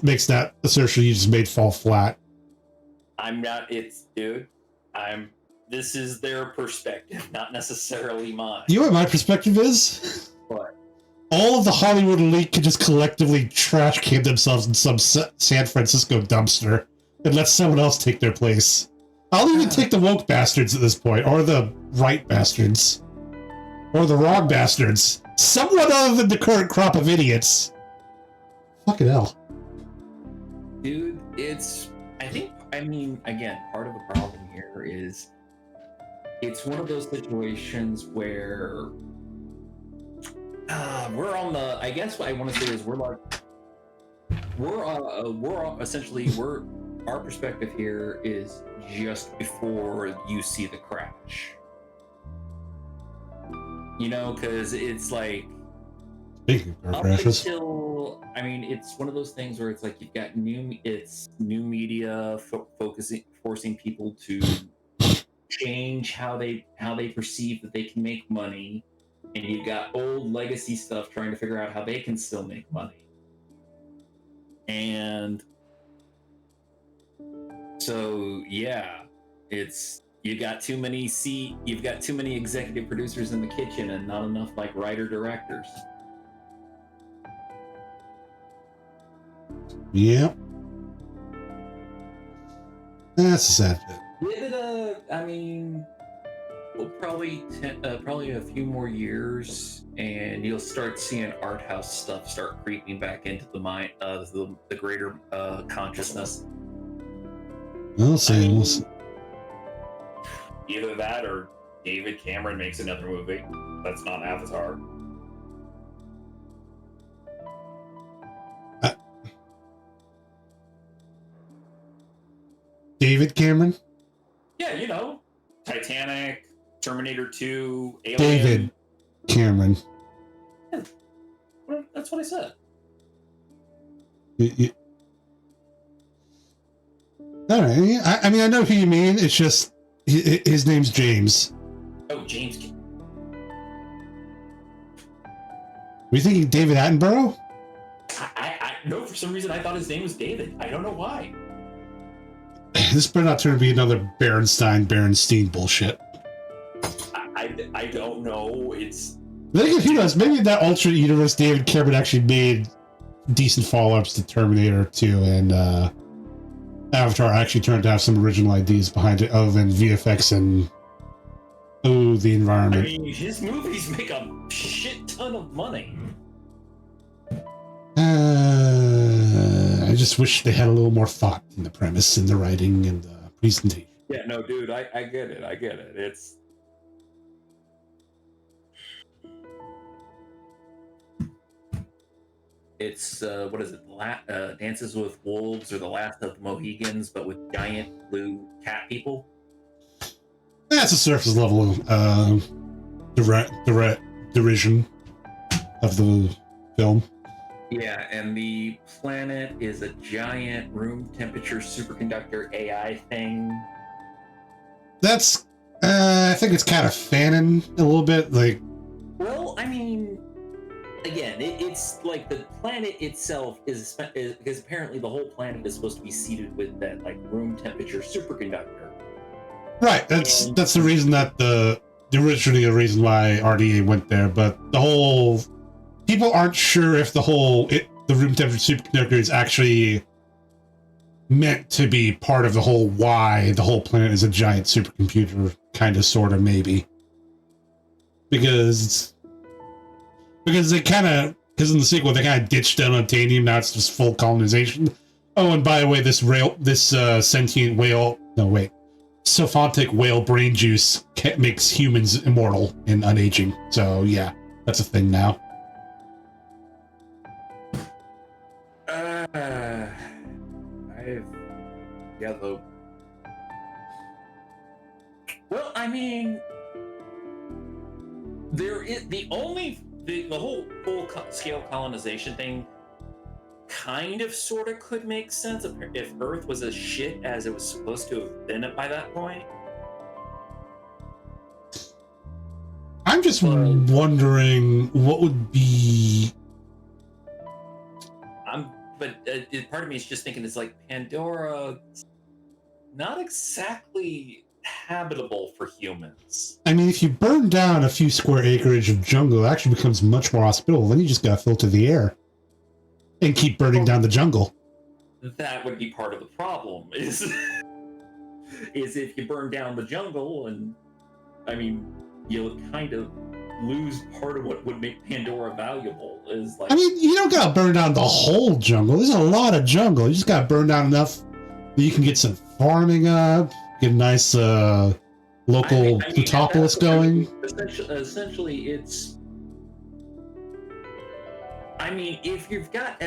makes that assertion you just made fall flat. This is their perspective, not necessarily mine. You know what my perspective is? What? All of the Hollywood elite could just collectively trash can themselves in some San Francisco dumpster and let someone else take their place. I'll even take the woke bastards at this point, or the right bastards, or the wrong bastards. Someone other than the current crop of idiots. Fucking hell. Dude, again, part of the problem here is it's one of those situations where we're on the, I guess what I want to say is our perspective here is just before you see the crash. Because it's like, speaking of up crashes, until, it's one of those things where it's like you've got new media forcing people to change how they perceive that they can make money, and you've got old legacy stuff trying to figure out how they can still make money. And so you've got too many executive producers in the kitchen and not enough like writer directors. Yep. That's a sad bit. Give it probably a few more years, and you'll start seeing art house stuff start creeping back into the mind, the greater consciousness. We'll see. Either that, or David Cameron makes another movie that's not Avatar. David Cameron? Yeah, you know, Titanic, Terminator 2, Alien. David Cameron. Yeah, that's what I said. All right. I mean, I know who you mean. It's just his name's James. Oh, James. Were you thinking David Attenborough? I no, for some reason I thought his name was David. I don't know why. This better not turn to be another Berenstein bullshit. I don't know. It's. Who knows? Maybe in that alternate universe, David Cameron actually made decent follow-ups to Terminator 2 and Avatar actually turned to have some original ideas behind it other than VFX and the environment. I mean, his movies make a shit ton of money. I just wish they had a little more thought in the premise and the writing and the presentation. Yeah, no, dude, I get it. I get it. It's what is it? Dances with Wolves or The Last of the Mohegans, but with giant blue cat people. That's a surface level direct derision of the film. Yeah, and the planet is a giant room temperature superconductor AI thing. That's I think it's kind of fanning a little bit. Like, well, I mean, again, it's like the planet itself is because apparently the whole planet is supposed to be seeded with that like room temperature superconductor. Right. That's the reason that the originally the reason why RDA went there, but the whole people aren't sure if the room temperature superconductor is actually meant to be part of the whole why the whole planet is a giant supercomputer, kind of, sort of, maybe. Because in the sequel they kind of ditched down unobtainium, now it's just full colonization. Oh, and by the way, this sentient whale, sophantic whale brain juice makes humans immortal and unaging. So yeah, that's a thing now. Well, I mean, there is the whole full-scale colonization thing kind of sort of could make sense if Earth was as shit as it was supposed to have been by that point. I'm just wondering what would be. Part of me is just thinking it's like Pandora, not exactly habitable for humans. I mean, if you burn down a few square acreage of jungle, it actually becomes much more hospitable. Then you just gotta filter the air and keep burning down the jungle. That would be part of the problem. Is if you burn down the jungle, and I mean, you'll kind of lose part of what would make Pandora valuable. Is like, I mean, you don't gotta burn down the whole jungle. There's a lot of jungle. You just gotta burn down enough that you can get some farming up, get a nice local plutopoulos going. Essentially, it's. I mean, if you've got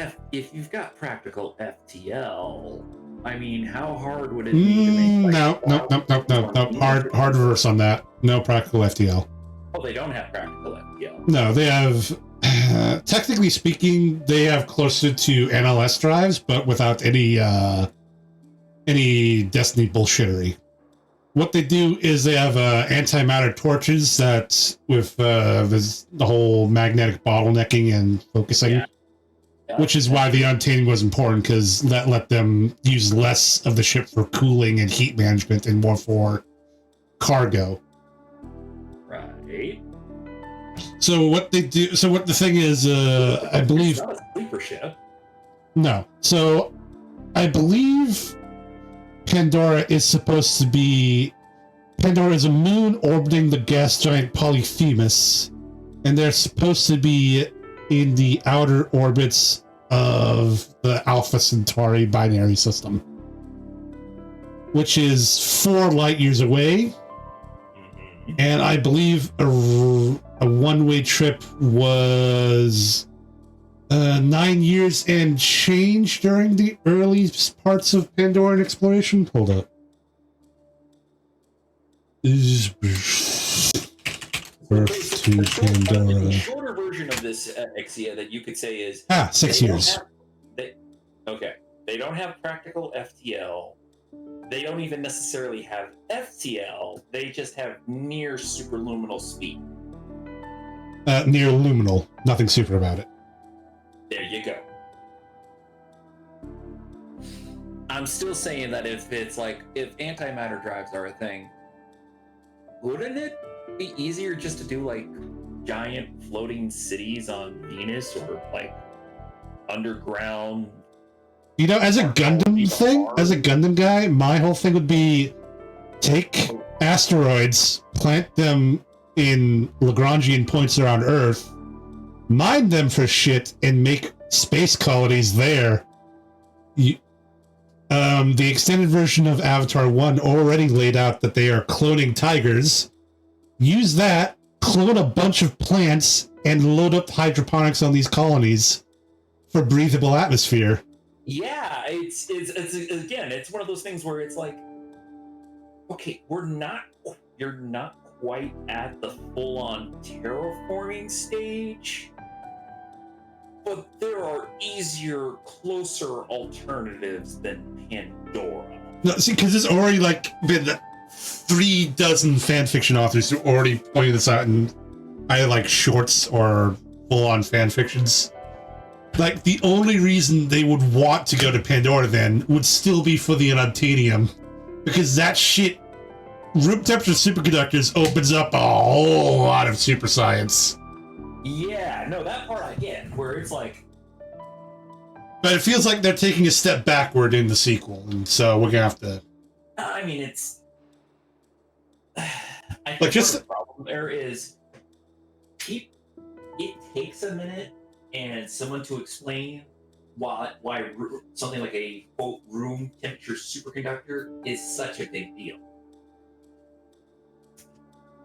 practical FTL, I mean, how hard would it be to make? No. Hard reverse on that. No practical FTL. Oh, they don't have practical FTL. No, they have. Technically speaking, they have closer to NLS drives, but without any Destiny bullshittery. What they do is they have antimatter torches that, with the whole magnetic bottlenecking and focusing, which is why the untamed was important, because that let them use less of the ship for cooling and heat management and more for cargo. Right. So what they do? So what the thing is? I believe. It's not a sleeper ship. No. So I believe Pandora is supposed to be. Pandora is a moon orbiting the gas giant Polyphemus, and they're supposed to be in the outer orbits of the Alpha Centauri binary system, which is 4 light years away. And I believe a one-way trip was 9 years and change during the early parts of Pandoran exploration. Hold up. Birth to Pandora. The shorter version of this Exia that you could say is 6 years. They don't have practical FTL. They don't even necessarily have FTL. They just have near superluminal speed. Near luminal. Nothing super about it. There you go. I'm still saying that if antimatter drives are a thing, wouldn't it be easier just to do like giant floating cities on Venus or like underground? You know, as a Gundam guy, my whole thing would be take asteroids, plant them in Lagrangian points around Earth, mine them for shit, and make space colonies there. The extended version of Avatar 1 already laid out that they are cloning tigers. Use that, clone a bunch of plants, and load up hydroponics on these colonies for breathable atmosphere. Yeah, it's again, it's one of those things where it's like, okay, you're not quite at the full-on terraforming stage, but there are easier, closer alternatives than Pandora. No, see, because there's already like been 36 fan fiction authors who already pointed this out in either like shorts or full-on fan fictions. Like, the only reason they would want to go to Pandora then would still be for the unobtainium, because that shit, room temperature superconductors, opens up a whole lot of super science. Yeah, no, that part I get, where it's like... But it feels like they're taking a step backward in the sequel, and so we're gonna have to... I mean, it's... I think like just the problem there is... It takes a minute and someone to explain why something like a, quote, room temperature superconductor is such a big deal.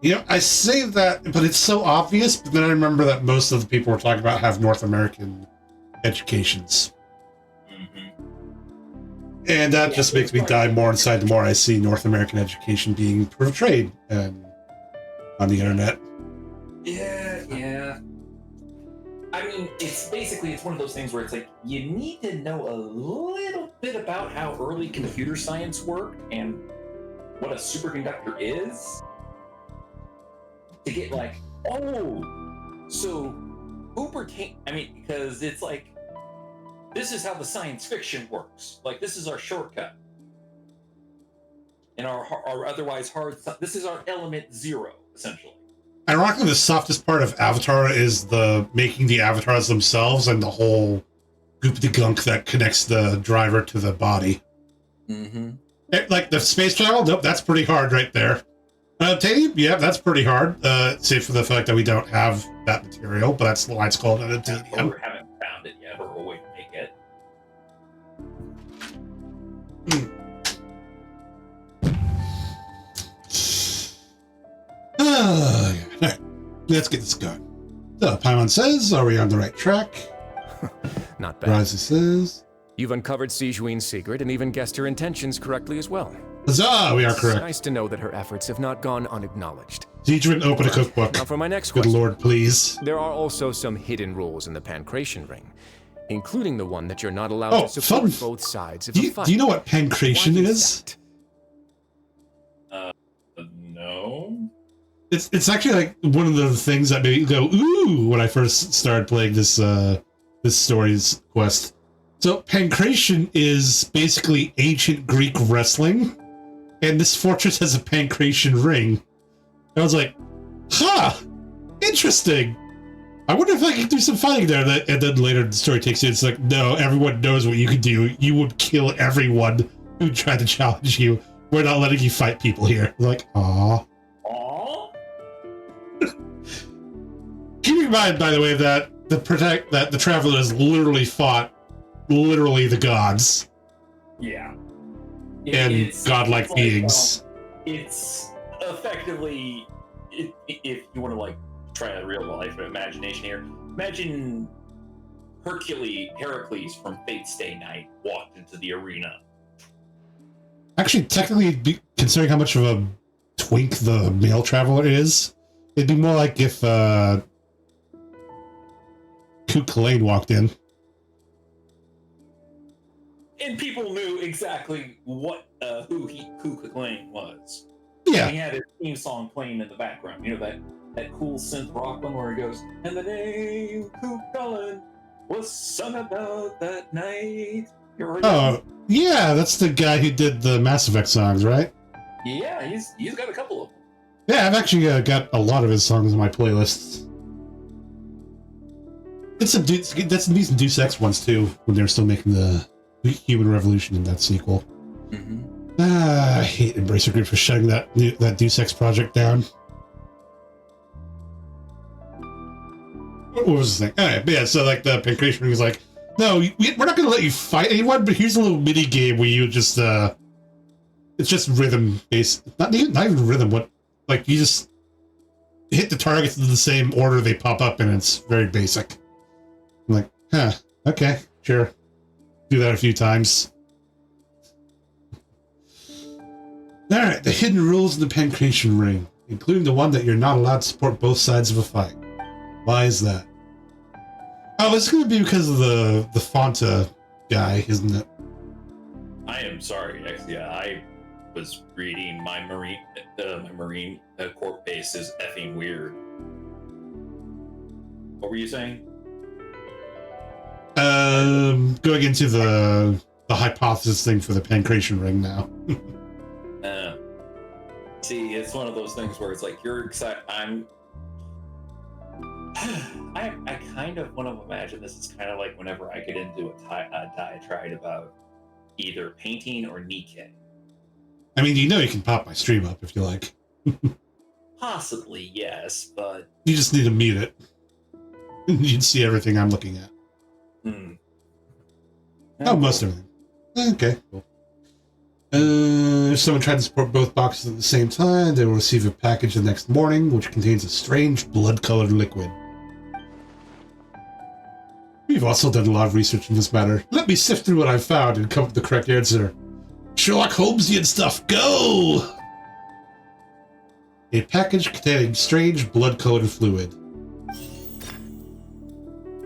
You know, I say that, but it's so obvious, but then I remember that most of the people we're talking about have North American educations. Mm-hmm. And that just makes me die more inside the more I see North American education being portrayed on the internet. Yeah. I mean, it's one of those things where it's like, you need to know a little bit about how early computer science worked and what a superconductor is to get like, oh, so Uber came, I mean, because it's like, this is how the science fiction works. Like, this is our shortcut. And our otherwise hard, this is our element 0, essentially. Ironically, the softest part of Avatar is the making the avatars themselves and the whole goop-de-gunk that connects the driver to the body. Mm-hmm. Like the space travel, nope, that's pretty hard right there. Teddy, yeah, that's pretty hard. Save for the fact that we don't have that material, but that's why it's called an unobtainium. Or haven't found it yet, or a way to make it. Right, let's get this going. So, Paimon says, are we on the right track? Not bad. Ryza says, You've uncovered Sijuin's secret and even guessed her intentions correctly as well. huzzah, we are It's correct. nice to know that her efforts have not gone unacknowledged. Sijuin, open a cookbook. Now for my next Good question. lord, please. There are also some hidden rules in the Pancration Ring, including the one that you're not allowed to support fun. both sides of Do a you, fight. do you know what pancration Why is? that? No. It's actually like one of the things that made me go ooh when I first started playing this story's quest. So pancration is basically ancient Greek wrestling, and this fortress has a pancration ring. I was like, huh, interesting. I wonder if I could do some fighting there. And then later the story takes you. It's like, no, everyone knows what you can do. You would kill everyone who tried to challenge you. We're not letting you fight people here. Like, aw. Keep in mind, by the way, that the travelers literally fought the gods Yeah. and godlike beings. It's effectively, if you want to like try a real life imagination here, imagine Heracles from Fate's Day Night walked into the arena. Actually, technically, considering how much of a twink the male traveler is. It'd be more like if Kook Lane walked in. And people knew exactly what who Kook Lane was. Yeah. He had his theme song playing in the background. You know that cool synth rock one where he goes, "And the name Kook Cullen was sung about that night." Oh, yeah, that's the guy who did the Mass Effect songs, right? Yeah, he's got a couple of them. Yeah, I've actually got a lot of his songs in my playlists. It's some that's decent Deus Ex ones too, when they're still making the Human Revolution in that sequel. Mm-hmm. I hate Embracer Group for shutting that Deus Ex project down. What was the thing? Alright, but yeah, so like the Pancration Ring was like, no, we're not going to let you fight anyone, but here's a little mini game where you just, it's just rhythm based. Not even rhythm, what, like you just hit the targets in the same order they pop up, and it's very basic. I'm like, huh, okay, sure. Do that a few times. Alright, the hidden rules in the Pancration Ring, including the one that you're not allowed to support both sides of a fight. Why is that? Oh, it's going to be because of the Fonta guy, isn't it? I am sorry, actually, I was reading my Marine Corps base is effing weird. What were you saying? Going into the hypothesis thing for the Pancration Ring now. See, it's one of those things where it's like you're excited. I kind of want to imagine this is kind of like whenever I get into a diatribe about either painting or Nikkei. I mean, you know you can pop my stream up if you like. Possibly, yes, but... You just need to mute it. You'd see everything I'm looking at. Oh, most everything. Okay, cool. If someone tried to support both boxes at the same time, they will receive a package the next morning, which contains a strange blood-colored liquid. We've also done a lot of research in this matter. Let me sift through what I've found and come up with the correct answer. Sherlock Holmesian stuff, go! A package containing strange blood-colored fluid.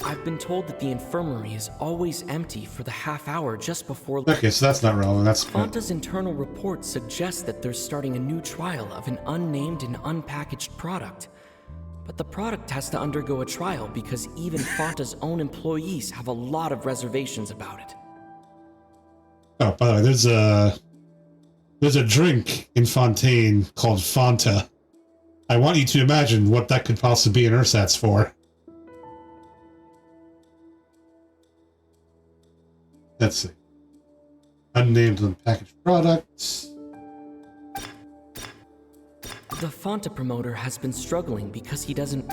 I've been told that the infirmary is always empty for the half hour just before... Okay, so that's not relevant. That's... Fonta's internal report suggests that they're starting a new trial of an unnamed and unpackaged product. But the product has to undergo a trial because even Fonta's own employees have a lot of reservations about it. Oh, by the way, there's a drink in Fontaine called Fanta. I want you to imagine what that could possibly be an ersatz for. Let's see. Unnamed unpackaged products. The Fonta promoter has been struggling because he doesn't...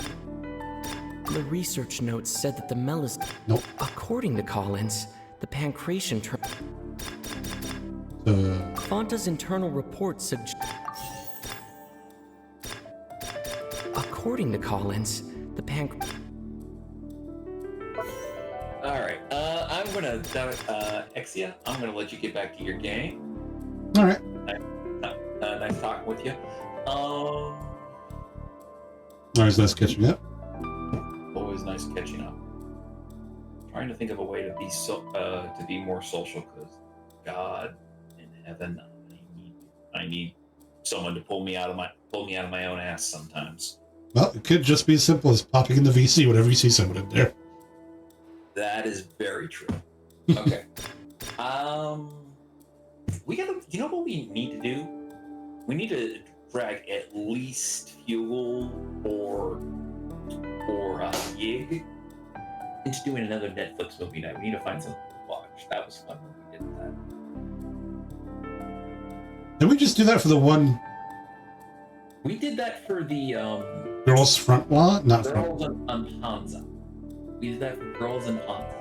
The research notes said that the melis... Nope. According to Collins, the pancreation... Fonta's internal report suggests... According to Collins, the Alright, I'm gonna... Exia, I'm gonna let you get back to your game. Alright. Nice talking with you. Always nice catching up. Always nice catching up. Trying to think of a way to be more social, because God in heaven, I need someone to pull me out of my own ass sometimes. Well, it could just be as simple as popping in the VC whenever you see someone in there. That is very true. Okay. We gotta. You know what we need to do? We need to drag at least Fuel or Yig into doing another Netflix movie night. We need to find something to watch. That was fun when we did that. Did we just do that for the one? We did that for the Girls Front Law? Not Girls Front. on Hansa. We did that for Girls in Hansa.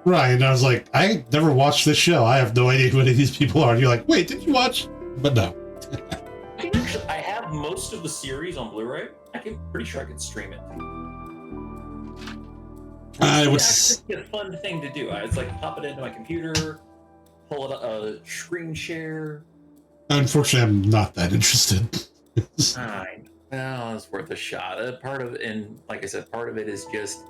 Right, and I was like, I never watched this show. I have no idea who any of these people are. And you're like, wait, did you watch? But no. I have most of the series on Blu-ray. Pretty sure I can stream it. It's actually a fun thing to do. It's like pop it into my computer, pull it up, screen share, Unfortunately, I'm not that interested. Well, it's worth a shot. Part of it, and like I said, part of it is just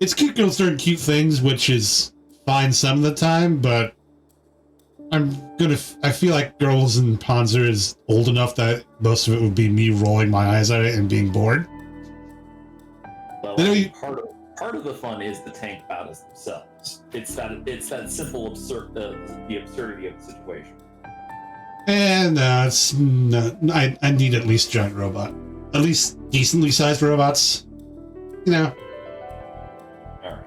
It's cute girls doing cute things, which is fine some of the time, but I feel like Girls in Panzer is old enough that most of it would be me rolling my eyes at it and being bored. well, part of the fun is the tank battles themselves. It's that simple the absurdity of the situation. And I need at least giant robot, at least decently sized robots. You know. All right.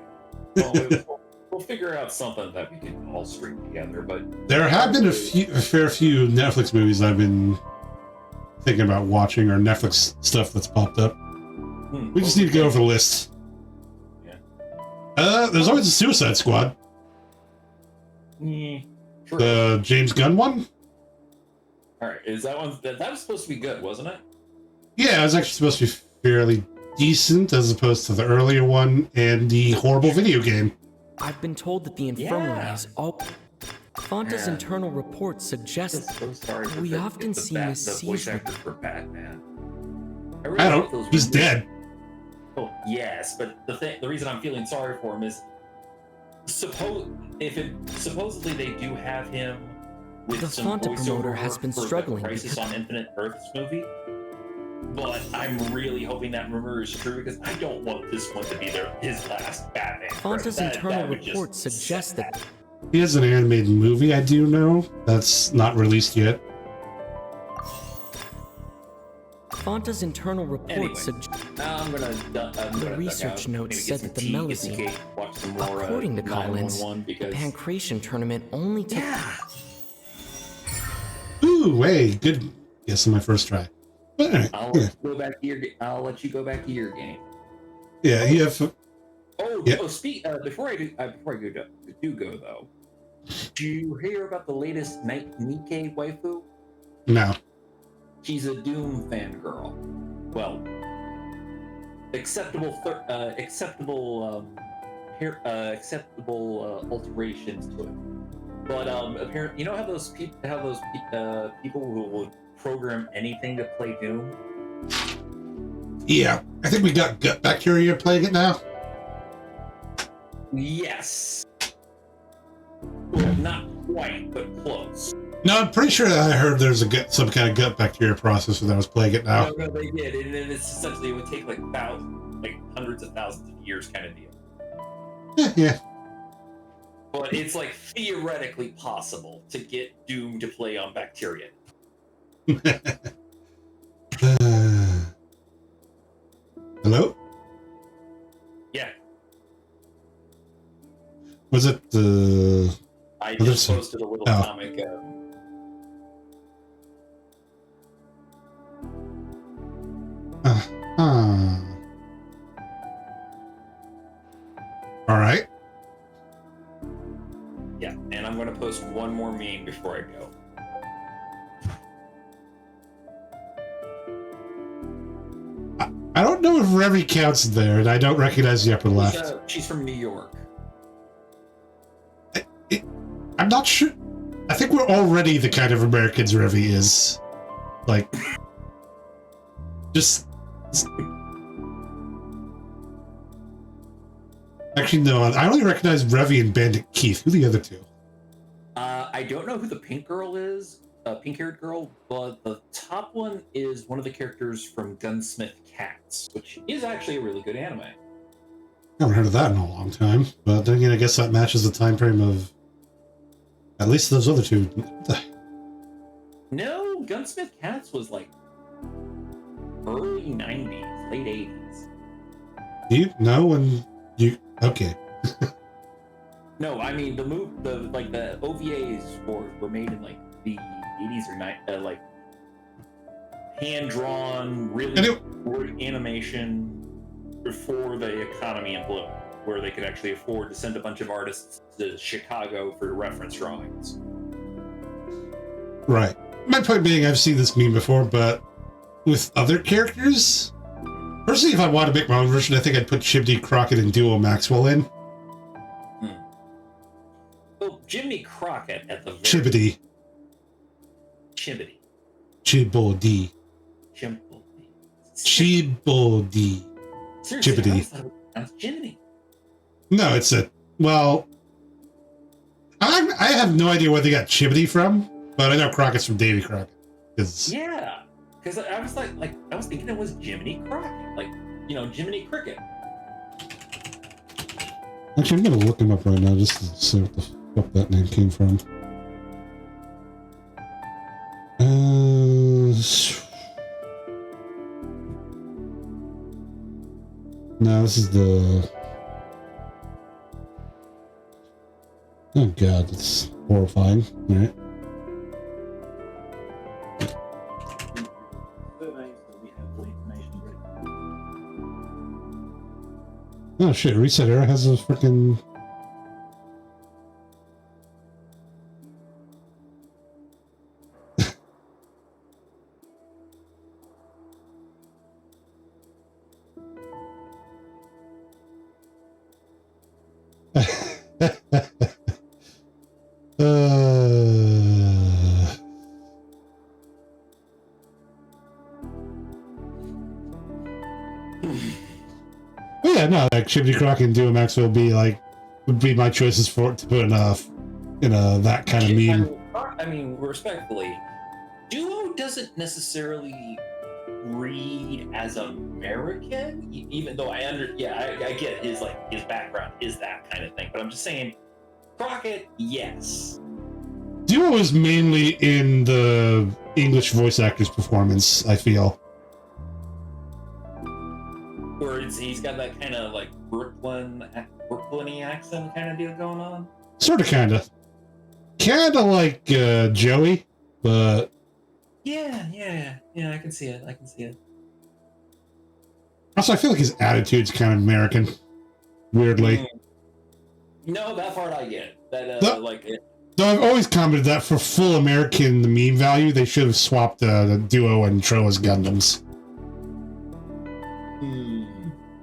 Well, we'll figure out something that we can all string together. But There have been a fair few Netflix movies I've been thinking about watching, or Netflix stuff that's popped up. We just need to go over the list. Yeah. There's always a Suicide Squad. Sure. The James Gunn one. All right. Is that one that was supposed to be good, wasn't it? Yeah, it was actually supposed to be fairly decent as opposed to the earlier one and the horrible video game. I've been told that the infirmary is all. Fonta's Yeah. internal report suggests I'm so sorry. we often see Miss the voice Siege. actor for Batman. I hope those don't. He's were- dead. Oh yes, but the reason I'm feeling sorry for him is supposedly they do have him with The some Fonta voiceover promoter has work been for struggling the Crisis because- on Infinite Earths movie. But I'm really hoping that rumor is true because I don't want this one to be his last Batman. Fonta's That internal would just report suggests set that He has an animated movie, I do know. That's not released yet. Fonta's internal report Anyway. suggests. I'm gonna The research notes maybe said get that some the tea, get some Melusine, cake, watch some more, according to Collins, 911 the because Pancration tournament only took. yeah. Ooh, hey, good guess on my first try. But anyway, I'll yeah, go back to your. I'll let you go back to your game. yeah, you have. Oh, Yeah. before I go though, do you hear about the latest Nike waifu? No. She's a Doom fangirl. Well, acceptable alterations to it. But apparently, you know how those people who would program anything to play Doom? Yeah, I think we got gut bacteria playing it now. Yes. Well, not quite, but close. No, I'm pretty sure that I heard there's some kind of gut bacteria processor that was playing it now. No, they did, and then it's essentially it would take like hundreds of thousands of years kind of deal. Yeah. But it's like theoretically possible to get Doom to play on bacteria. Hello? Yeah, Was it the... I Well, just there's- posted a little oh. comic. Alright. Yeah, and I'm going to post one more meme before I go. I don't know if Revy counts there, and I don't recognize the upper left. She's from New York. I'm not sure. I think we're already the kind of Americans Revy is. Like, just... Actually, no, I only recognize Revy and Bandit Keith. Who are the other two? I don't know who the pink girl is, pink-haired girl, but the top one is one of the characters from Gunsmith Cats, which is actually a really good anime. I haven't heard of that in a long time. But then again, I guess that matches the time frame of at least those other two. No, Gunsmith Cats was like early 90s, late 80s. Do you know when you... Okay. No, I mean the OVAs were made in like the 80s or 90s, like hand-drawn, really good animation before the economy imploded, where they could actually afford to send a bunch of artists to Chicago for reference drawings. Right. My point being, I've seen this meme before, but with other characters? Personally, if I wanted to make my own version, I think I'd put Chimney, Crockett, and Duo Maxwell in. Well, Jiminy Crockett at the very Chibbity. Chibody. Chibodi. Chibodi. Seriously, Chibody. I always thought it was Jiminy. No, it's a, well, I have no idea where they got Chibody from, but I know Crockett's from Davy Crockett. Yeah, because I was like I was thinking it was Jiminy Crockett, like, you know, Jiminy Cricket. Actually, I'm gonna look him up right now just to see what the fuck that name came from. No, this is the... Oh god, that's horrifying. Alright. Oh shit, Reset Era has a freaking... Yeah, no, like Chibney Crockett and Duo Max would be my choices for to put in a that kind of meme. I mean, respectfully, Duo doesn't necessarily read as American, even though I get his background is that kind of thing. But I'm just saying, Crockett, yes. Duo is mainly in the English voice actor's performance, I feel. Where he's got that kind of like Brooklyn-y accent kind of deal going on. Sort of, kind of like Joey, but yeah, I can see it. Also, I feel like his attitude's kind of American, weirdly. No, that part I get. That Though I've always commented that for full American meme value, they should have swapped the Duo and Troa's Gundams.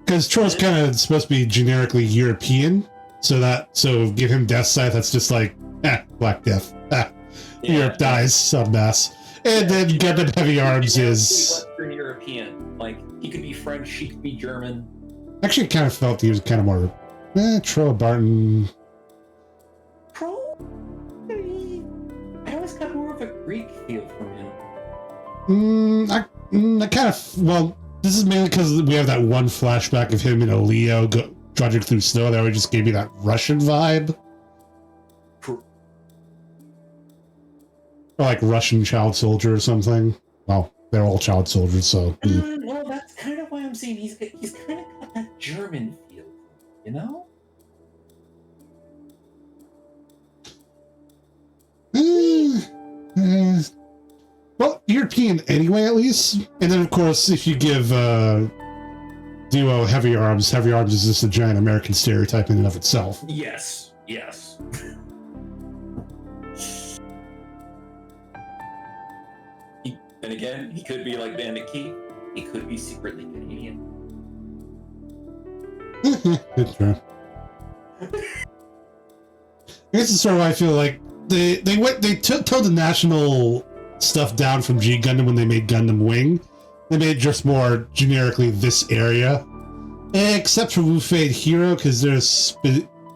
Because Troy's kind of supposed to be generically European, so give him Death Scythe, that's just like, Black Death. Europe dies, submass. And then Gundam Heavy Arms is... Western European. Like, he could be French, she could be German. Actually, I kind of felt he was kind of more... Troa Barton... I always got more of a Greek feel from him. I kind of... Well... This is mainly because we have that one flashback of him in a Leo trudging through snow that always just gave me that Russian vibe. Or like Russian child soldier or something. Well, they're all child soldiers, so... Well, that's kind of why I'm saying he's kind of got that German feel, you know? Well, European anyway, at least. And then, of course, if you give Duo Heavy Arms is just a giant American stereotype in and of itself. Yes. And again, he could be like Bandit Keith. He could be secretly Canadian. It's true. I guess it's sort of why I feel like they toned the national stuff down from G Gundam when they made Gundam Wing. They made it just more generically this area, except for Wu Fei Hero, because there's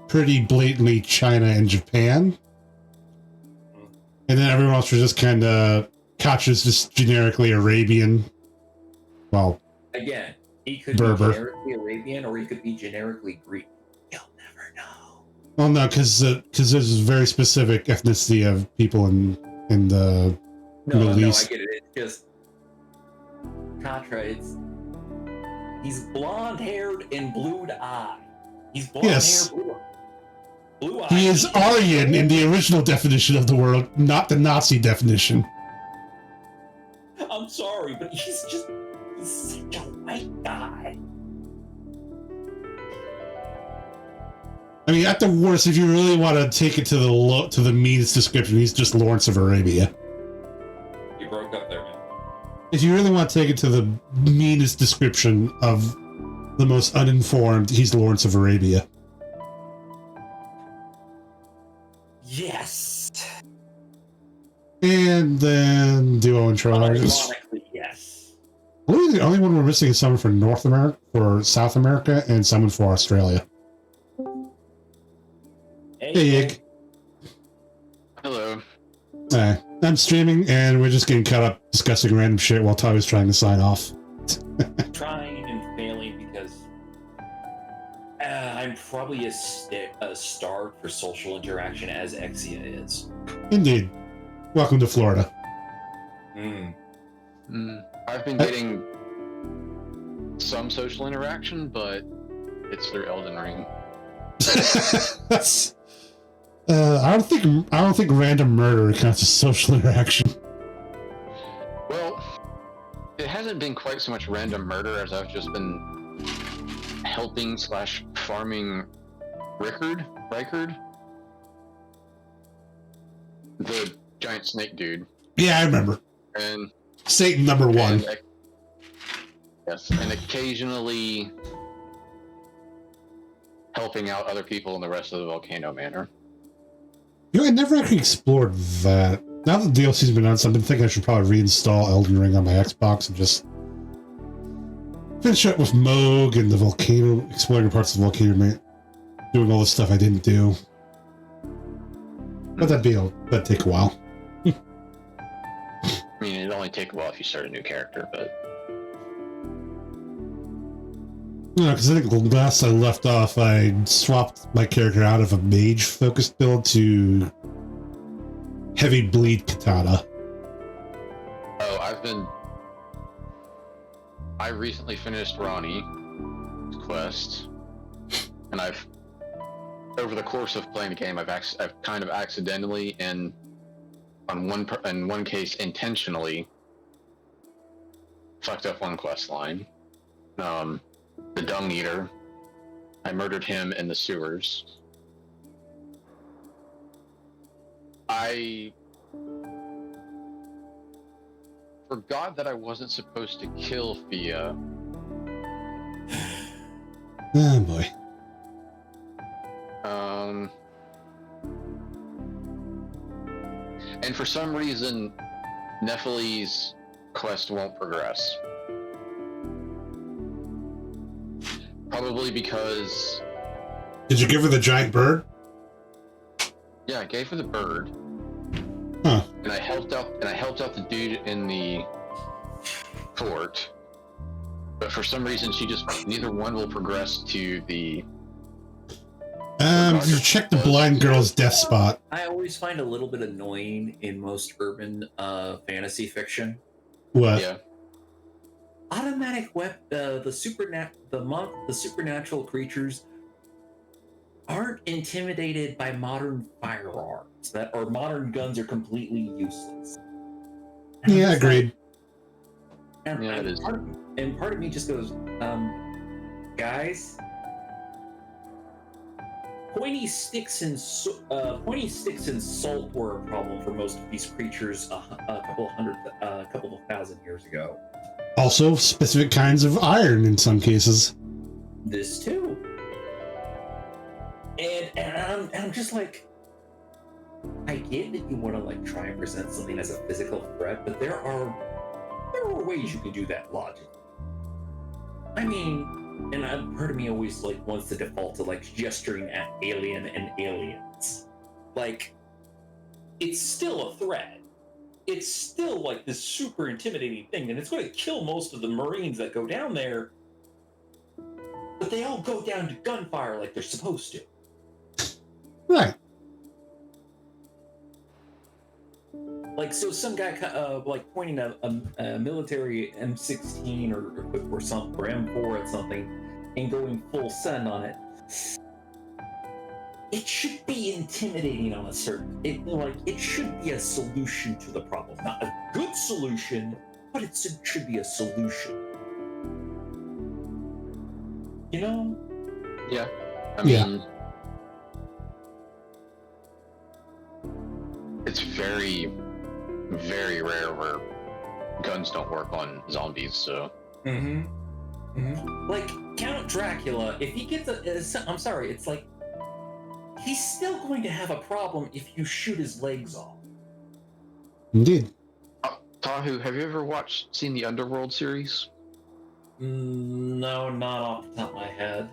pretty blatantly China and Japan, and then everyone else was just kind of Kacha's just generically Arabian. Well, again, he could Berber. be generically Arabian, or he could be generically Greek. You'll never know. Well, no, because there's a very specific ethnicity of people in the Middle East. I get it. It's just Katra. He's blonde-haired and blue-eyed. He's blonde-haired, blue-eyed. He is Aryan in the original definition of the word, not the Nazi definition. I'm sorry, but he's such a white guy. I mean, at the worst, if you really want to take it to the meanest description, he's just Lawrence of Arabia. You broke up there, man. If you really want to take it to the meanest description of the most uninformed, he's Lawrence of Arabia. Yes. And then duo and charges. Ironically, yes. We're the only one we're missing is someone for North America, for South America, and someone for Australia. Hey, Ig. Hello. I'm streaming, and we're just getting caught up discussing random shit while Tommy's trying to sign off. Trying and failing because I'm probably as starved for social interaction as Exia is. Indeed. Welcome to Florida. I've been getting some social interaction, but it's through Elden Ring. That's. I don't think random murder counts as social interaction. Well, it hasn't been quite so much random murder as I've just been helping / farming Rykard, the giant snake dude. Yeah, I remember. And Satan number 1. Yes, and occasionally helping out other people in the rest of the Volcano Manor. You know, I never actually explored that. Now that the DLC's been announced, I've been thinking I should probably reinstall Elden Ring on my Xbox and just finish up with Moog and the volcano, exploring parts of the volcano, doing all the stuff I didn't do. But that'd take a while. I mean, it'd only take a while if you start a new character, but... No, because I think the last I left off, I swapped my character out of a mage-focused build to heavy bleed katana. Oh, I recently finished Ronnie's quest, and over the course of playing the game, I've kind of accidentally and in one case intentionally fucked up one quest line. The Dung Eater, I murdered him in the sewers. I forgot that I wasn't supposed to kill Fia. Oh boy. And for some reason, Nephili's quest won't progress. Probably because... Did you give her the giant bird? Yeah, I gave her the bird. Huh. And I helped out the dude in the fort. But for some reason, neither one will progress to the... You check the blind girl's death spot. I always find a little bit annoying in most urban fantasy fiction. What? Yeah. Automatic the supernatural creatures aren't intimidated by modern firearms or modern guns are completely useless. Yeah, agreed. And yeah, it is. Part of me just goes, guys, pointy sticks and salt were a problem for most of these creatures a couple of thousand years ago. Also, specific kinds of iron in some cases. This too. And I'm just like, I get that you want to like try and present something as a physical threat, but there are ways you can do that logically. I mean, and part of me always like wants to default to like gesturing at Alien and aliens. Like, it's still a threat. It's still like this super intimidating thing, and it's going to kill most of the Marines that go down there, but they all go down to gunfire like they're supposed to. Right. Like, so some guy like pointing a military M16 or something, or M4 at something, and going full send on it. It should be intimidating on a certain. It should be a solution to the problem, not a good solution, but it should be a solution. You know? Yeah. I mean, it's very, very rare where guns don't work on zombies, so. Like, Count Dracula, if he gets I'm sorry, it's like, he's still going to have a problem if you shoot his legs off. Indeed. Tahu, have you ever seen the Underworld series? No, not off the top of my head.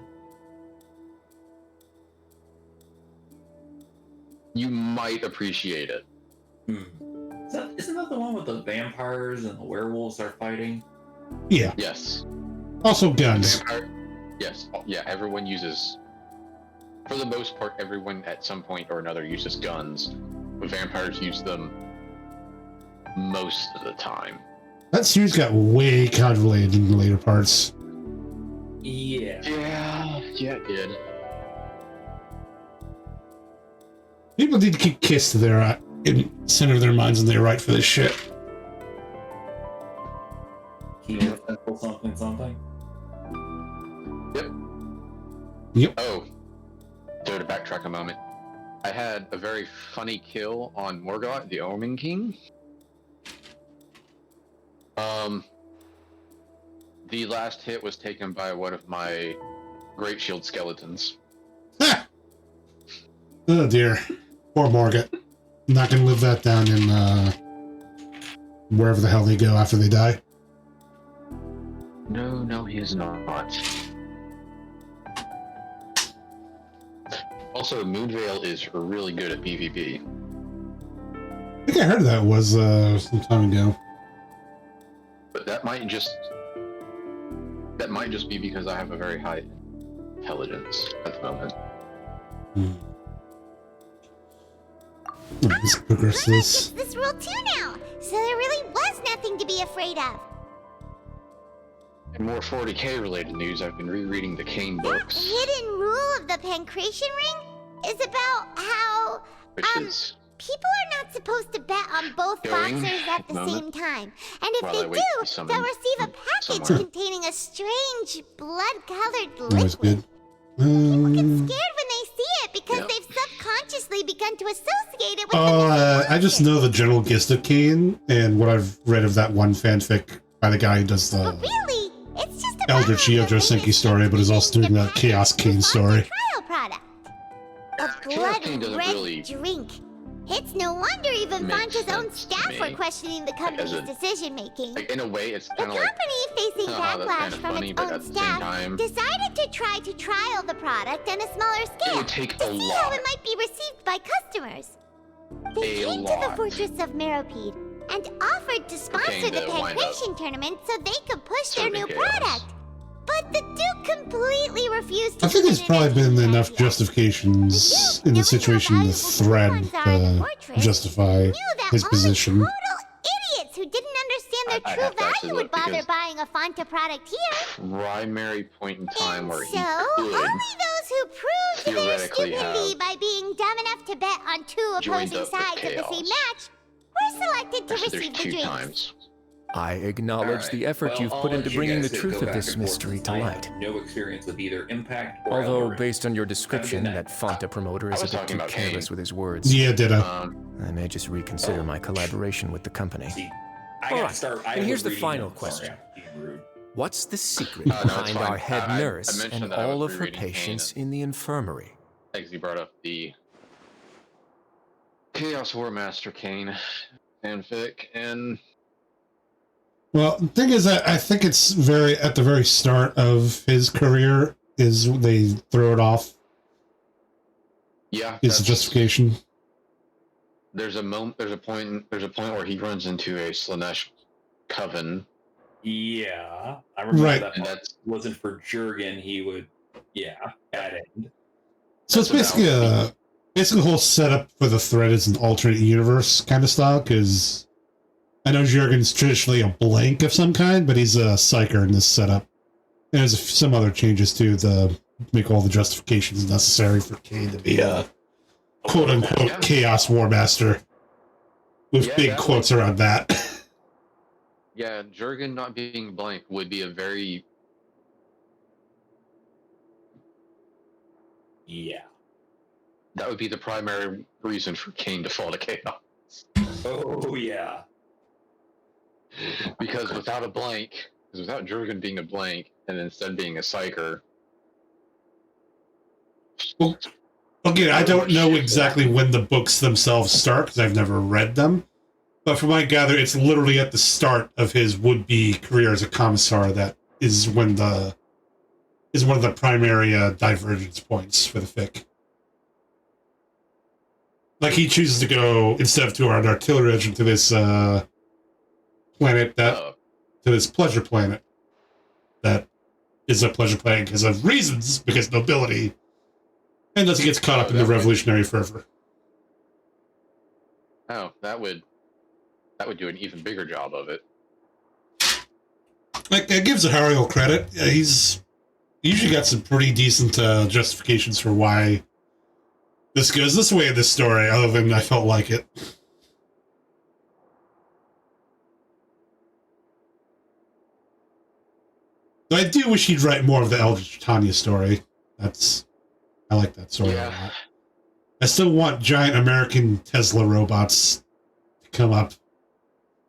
You might appreciate it. Isn't that the one with the vampires and the werewolves are fighting? Yeah. Yes. Also guns. Yes. Yeah, everyone uses... For the most part, everyone at some point or another uses guns. But vampires use them most of the time. That series got way convoluted in the later parts. Yeah. Yeah, it did. People need to keep Kiss to their in center of their minds when they write for this shit. Keep it simple, something. Yep. Oh, so to backtrack a moment, I had a very funny kill on Morgoth, the Omen King. The last hit was taken by one of my Great Shield skeletons. Ah! Oh dear. Poor Morgoth. Not gonna live that down in wherever the hell they go after they die. No, he is not. Also, Moonveil is really good at PvP. I think I heard that was some time ago. But that might just be because I have a very high intelligence at the moment. Let's progress this. This rule too now, so there really was nothing to be afraid of. In more 40k related news, I've been rereading the Kane books. The hidden rule of the Pancration Ring is about how people are not supposed to bet on both boxers at the same time. And if they do, they'll receive a package containing a strange blood-colored liquid. That's good. People get scared when they see it because they've subconsciously begun to associate it with I just know the general gist of Kane and what I've read of that one fanfic by the guy who does the really, it's just a Eldritch Yojosenki story, but is also doing that Chaos Kane story. Trial product. A blood-red drink. It's no wonder even Fonta's own staff were questioning the company's decision-making. Like, in a way, it's The kind of like... company, facing backlash from its own staff, decided to try to trial the product on a smaller scale It would take to a see lot. how it might be received by customers. They came to the Fortress of Meropide and offered to sponsor the Pancration tournament so they could push their new product. But the Duke completely refused to. I think there's probably been enough justifications in the situation in the thread to justify his position. Total idiots who didn't understand their true value would bother buying a Fonta product here. Primary point in time where he could Only those who proved their theoretically stupidity have by being dumb enough to bet on two joined opposing up with sides of the same match were selected to Actually, receive there's the 2 drinks. times. I acknowledge the effort you've put into bringing the truth of this mystery to light. No experience with either Impact or Although, Eldritch. based on your description, that Fonta promoter is I was a bit talking too about careless Kane. with his words. Yeah, ditto. I may just reconsider my collaboration with the company. See, Alright, and here's the final question. What's the secret No, it's behind fine. our head I nurse mentioned and that I all was of her rereading patients Kane. in the infirmary? Thanks, you brought up the Chaos War Master Kane fanfic, and Well, the thing is that I think it's at the very start of his career is they throw it off. yeah, It's a justification. There's a point where he runs into a Slanesh coven. Yeah, I remember Right. that. And Part. that's Wasn't for Jurgen. He would, that end. So it's basically a whole setup for the thread is an alternate universe kind of style, because I know Jurgen's traditionally a blank of some kind, but he's a psyker in this setup. And there's some other changes too to make all the justifications necessary for Kane to be a quote-unquote Chaos War Master. With big quotes around that. Yeah, Jurgen not being blank would be a very... Yeah. That would be the primary reason for Kane to fall to chaos. Oh yeah. Because without Jurgen being a blank, and instead being a psyker... Well, again, I don't know exactly when the books themselves start, because I've never read them. But from what I gather, it's literally at the start of his would-be career as a commissar that is when one of the primary divergence points for the fic. Like, he chooses to go, instead of to an artillery engine, to this planet to this pleasure planet that is a pleasure planet because of reasons, because nobility, and thus he gets caught up in the revolutionary fervor. Oh, that would do an even bigger job of it. Like, it gives Hario credit. He's usually got some pretty decent justifications for why this goes this way in this story, other than I felt like it. I do wish he'd write more of the Eldritch Tanya story. I like that story a lot. I still want giant American Tesla robots to come up.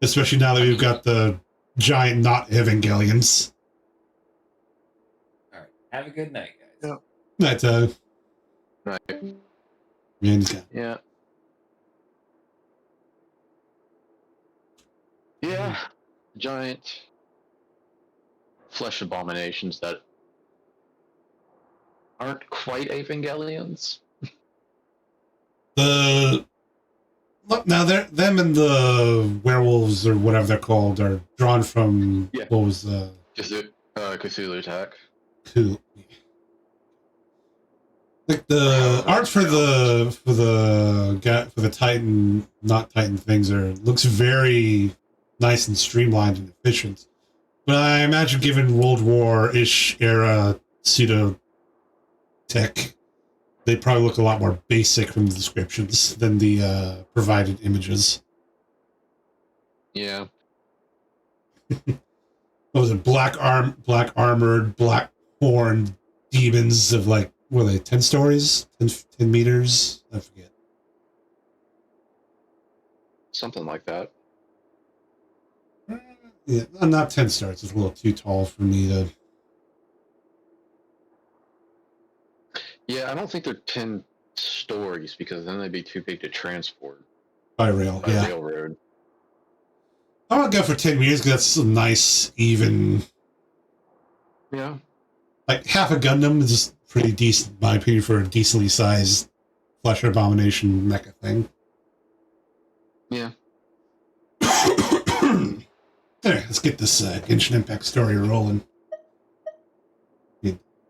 Especially now that we've got the giant not Evangelions. Alright. Have a good night, guys. Night, Right. Yeah. Yeah. Giant flesh abominations that aren't quite Evangelions. Now, them and the werewolves, or whatever they're called, are drawn from, what was the... Cthulhu Attack. Cool. Like, the art for the Titan, not Titan things looks very nice and streamlined and efficient. But I imagine given World War-ish era pseudo-tech, they probably look a lot more basic from the descriptions than the provided images. Yeah. What was it? Black armored, black horned demons of, like, what are they, 10 stories? 10 meters? I forget. Something like that. Yeah, not 10 stories. It's a little too tall for me to... Yeah, I don't think they're 10 stories, because then they'd be too big to transport. By rail, by yeah. railroad. I would go for 10 meters because that's a nice, even... Yeah. Like, half a Gundam is just pretty decent, in my opinion, for a decently sized Flesh Abomination mecha thing. Yeah. Anyway, let's get this Genshin Impact story rolling.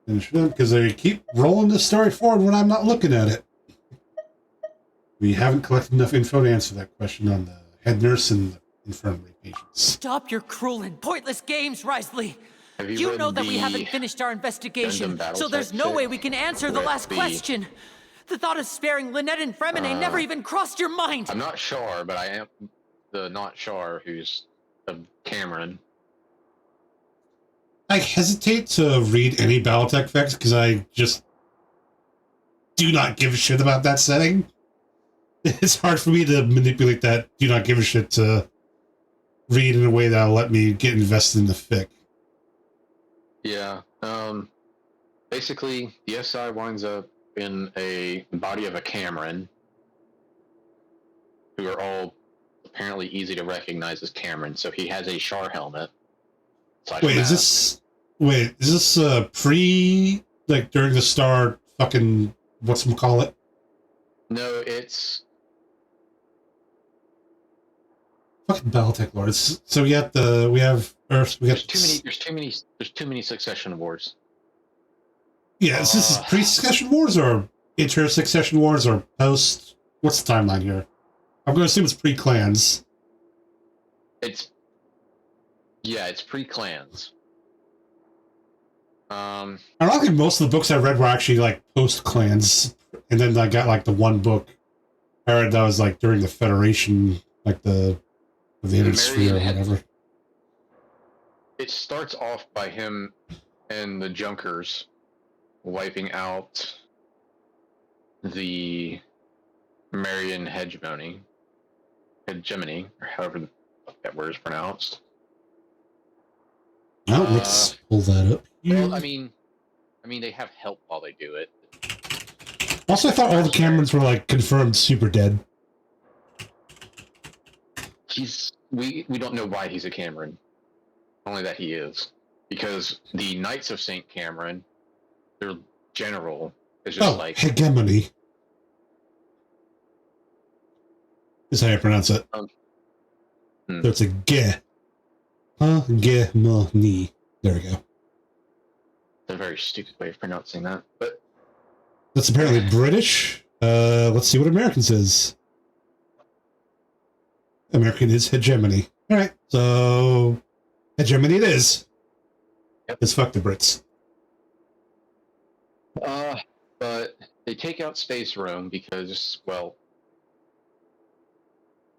Finish it up, because they keep rolling the story forward when I'm not looking at it. We haven't collected enough info to answer that question on the head nurse and the infirmary patients. Stop your cruel and pointless games, Risley! You know that we haven't finished our investigation, so there's no way we can answer the last question. The thought of sparing Lynette and Fremine never even crossed your mind! I'm not Char, but I am the not Char who's Cameron. I hesitate to read any Battletech facts because I just do not give a shit about that setting. It's hard for me to manipulate that do not give a shit to read in a way that'll let me get invested in the fic. Yeah. Basically, the SI winds up in a body of a Cameron, who are all apparently easy to recognize as Cameron. So he has a Char helmet. Wait, is this pre, like, during the Star fucking, whatchamacallit? No, it's... Fucking Battletech lore. So we have Earth, There's too many Succession Wars. Yeah, is this pre-Succession Wars, or inter-Succession Wars, or post? What's the timeline here? I'm going to assume it's pre-clans. It's pre-clans. Ironically, most of the books I read were actually, like, post-clans, and then I got, like, the one book I read that was, like, during the Federation, like, the Sphere or whatever. It starts off by him and the Junkers wiping out the Marian hegemony, or however the fuck that word is pronounced. Oh, let's pull that up. Well, I mean, they have help while they do it. Also, I thought all the Camerons were, like, confirmed super dead. we don't know why he's a Cameron. Only that he is. Because the Knights of St. Cameron, their general is just hegemony. Is how you pronounce it. So it's a hegemony. There we go. It's a very stupid way of pronouncing that, but that's apparently British. Let's see what American says. American is hegemony. All right, so hegemony it is. Yep. Let's fuck the Brits. But they take out Space Rome because, well,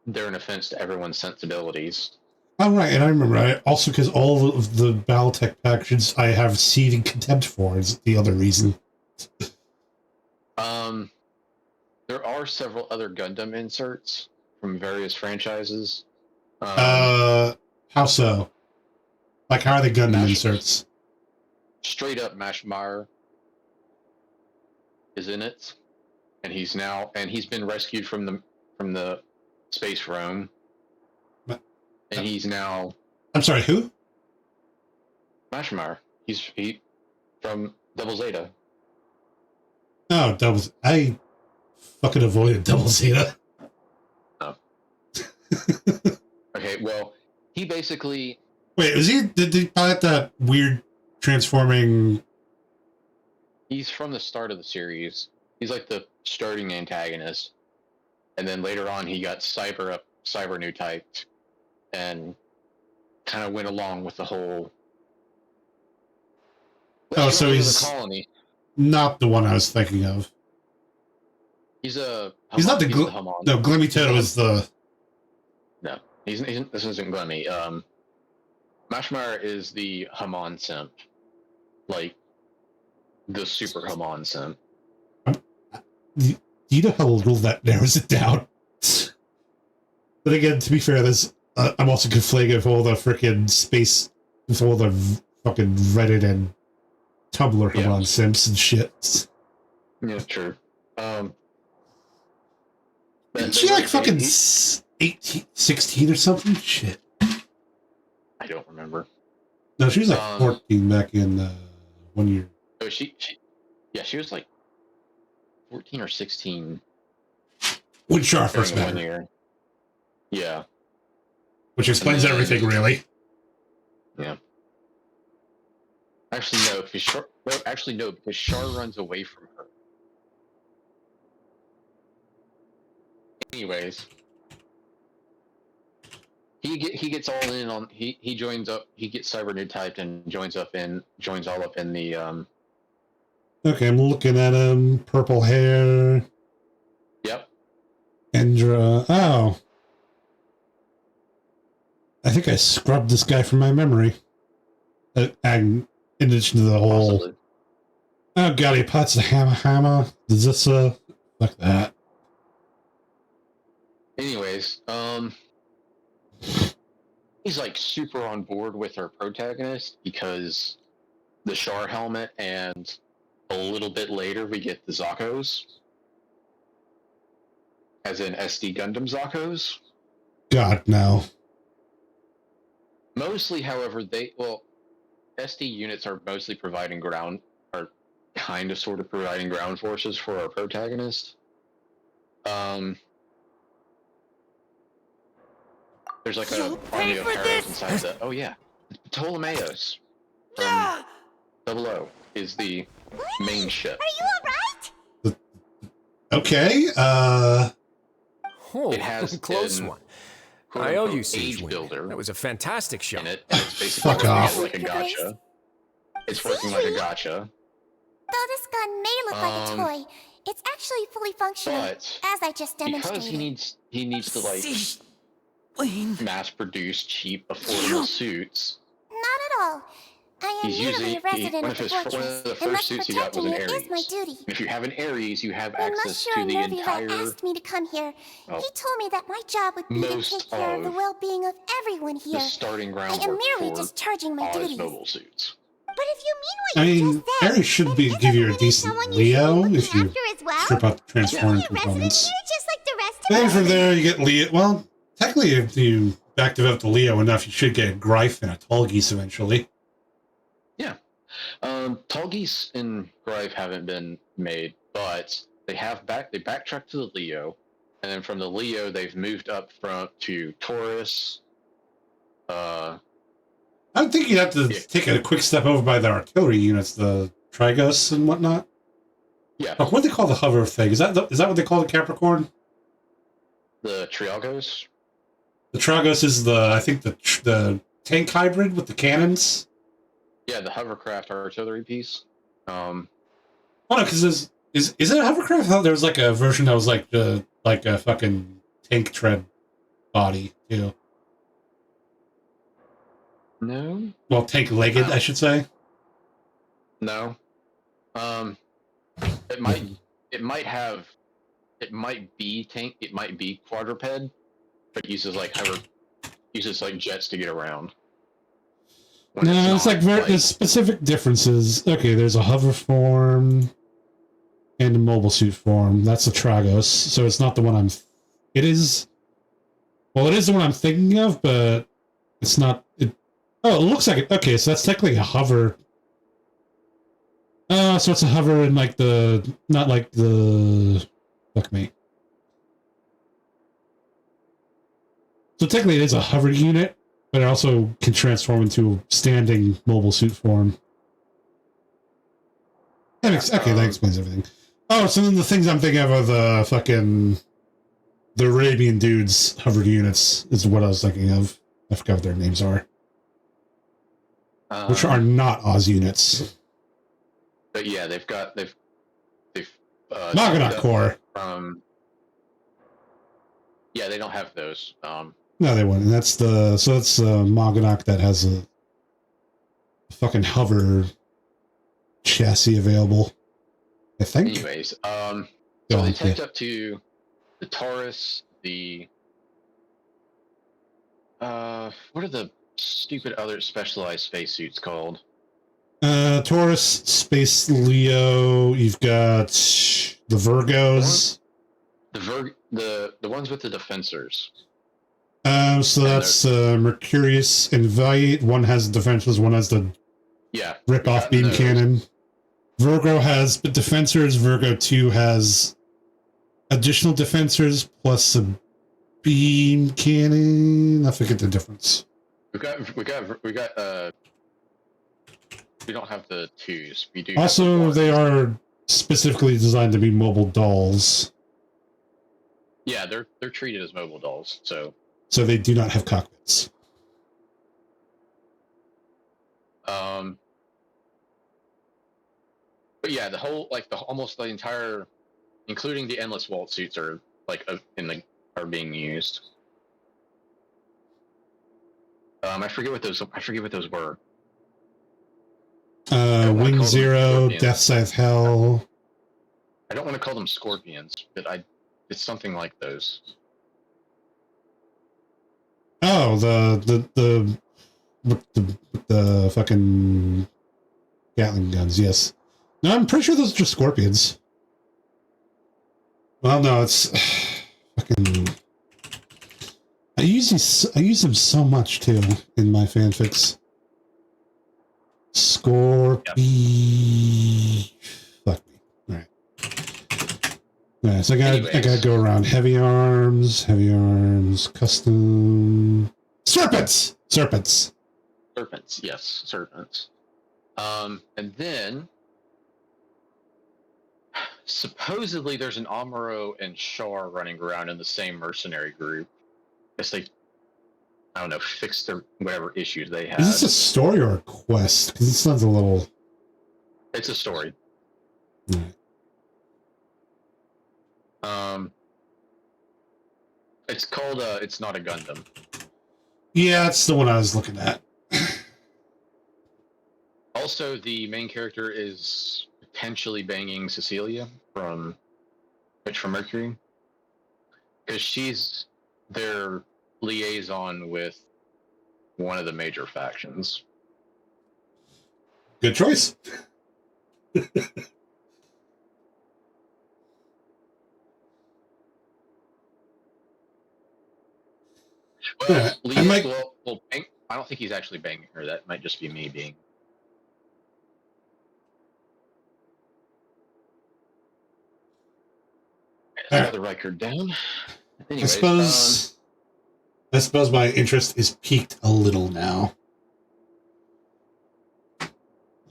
they're an offense to everyone's sensibilities. Oh, right, and I remember, also because all of the Battletech packages I have seething contempt for is the other reason. There are several other Gundam inserts from various franchises. How so? Like, how are the Gundam inserts? Straight up, Mashmar is in it, and he's been rescued from the Space Rome. And he's now... I'm sorry, who? Mashmar. He's from Double Zeta. Oh, I fucking avoided Double Zeta. Oh. Okay, well, he basically... Wait, did he pilot that weird transforming... He's from the start of the series. He's like the starting antagonist. And then later on, he got cyber new typed. And kind of went along with the whole... so he's colony. Not the one I was thinking of. He's not the Hamon. No, Glemmy Toto is the... No, this isn't Glemmy. Mashmar is the Hamon simp. Like, the super Hamon simp. Do you know how little that narrows it down? But again, to be fair, I'm also conflating with all the frickin' space, with all the fucking Reddit and Tumblr Hamon simps and shit. Yeah, true. Isn't she like fucking 18, 16 or something? Shit. I don't remember. No, she was like 14 back in 1 year. Oh, she was like 14 or 16. When Char first met her. Year. Yeah. Which explains everything, really. Yeah. Actually, no, because Char runs away from her. Anyways, he gets all in on he joins up. He gets cyber new typed and joins all up in the. Okay, I'm looking at him. Purple hair. Yep. Endra. Oh. I think I scrubbed this guy from my memory. In addition to the whole... Possibly. Oh god, he puts the hammer. Does this, fuck that. Anyways, he's like super on board with our protagonist because the Char helmet, and a little bit later we get the Zakos. As in SD Gundam Zakos. God, no. Mostly, however, SD units are mostly providing sort of providing ground forces for our protagonist. There's like an army of terrorists inside the... Oh, yeah. Ptolemaeus from 00 is the main ship. Are you alright? Okay, Oh, it has a close one. I owe you, Siege Builder. That was a fantastic show. In it, and it's basically Fuck off. like a gacha. It's working like a gacha. Though this gun may look like a toy, it's actually fully functional, But as I just demonstrated. because he needs to like mass produce cheap, affordable suits. Not at all. I am merely a resident of the fortress, one of the and first thus suits he got was protecting an it Ares. is my duty. And if you have an Ares, you have When access Monsieur to the entire... asked me to come here, well, he told me that my job would be to most take care of the of well-being of everyone the here. starting I groundwork am merely for discharging my Oz duties. mobile suits. But if you mean what I you mean, just said, Ares should then give isn't you a Winnie decent someone you should be Leo looking if you after as well? strip out the transforming Isn't he a resident components. here just like the rest of Then us? from there you get Leo. Well, technically, if you activate the Leo enough, you should get a Greif and a Tall Geese eventually. Yeah. Tall Geese and Greif haven't been made, but they backtracked to the Leo, and then from the Leo they've moved up to Taurus. I think you'd have to take a quick step over by the artillery units, the Trigos and whatnot. Yeah. Like, what do they call the hover thing? Is that what they call the Capricorn? The Triagos? The Trigos is I think the tank hybrid with the cannons. Yeah, the hovercraft artillery piece. Oh no, because is it a hovercraft? I thought there was like a version that was like a fucking tank tread body too. No. Well, tank legged, I should say. No. It might be quadruped, but uses like jets to get around. No, it's like there's specific differences. Okay, there's a hover form and a mobile suit form. That's the Tragos, so it's not the one it is. Well, it is the one I'm thinking of, but it's not. Oh, it looks like it. Okay, so that's technically a hover. So it's a hover in like not like the. Fuck me. So technically it is a hover unit, but it also can transform into standing mobile suit form. Okay, that explains everything. Oh, so then the things I'm thinking of are the Arabian dudes hovered units is what I was thinking of. I forgot what their names are. Which are not Oz units. But yeah, they've Magnat Corps. Yeah, they don't have those. No, they wouldn't. That's Magnat that has a fucking hover chassis available, I think. Anyways, so they take up to the Taurus, what are the stupid other specialized spacesuits called? Taurus, Space Leo, you've got the Virgos. The ones with the defensors. So that's Mercurius and Valiant. One has defensors, one has the rip-off beam cannon. Virgo has defensors. Virgo 2 has additional defensors plus a beam cannon. I forget the difference. We don't have the 2s. We do. Also, they are specifically designed to be mobile dolls. Yeah, they're treated as mobile dolls, so they do not have cockpits. But yeah, the whole almost the entire, including the endless vault suits, are are being used. I forget what those were. Wing Zero, Death Scythe Hell. I don't want to call them scorpions, but it's something like those. Oh, the fucking Gatling guns, yes. No, I'm pretty sure those are just scorpions. Well, no, it's fucking. I use them so much too in my fanfics. Scorpion. Fuck me. All right. All right. So I gotta go around heavy arms, custom serpents. Yes, serpents. And then supposedly there's an Amuro and Shar running around in the same mercenary group. Guess they, I don't know, fixed their whatever issues they had. Is this a story or a quest? Because it sounds a little. It's a story. Right. It's called It's Not a Gundam. Yeah, that's the one I was looking at. Also, the main character is potentially banging Cecilia from Mercury, because she's their liaison with one of the major factions. Good choice. Well, I might. I don't think he's actually banging her. That might just be me being. Another record down. Anyways, I suppose my interest is piqued a little now. I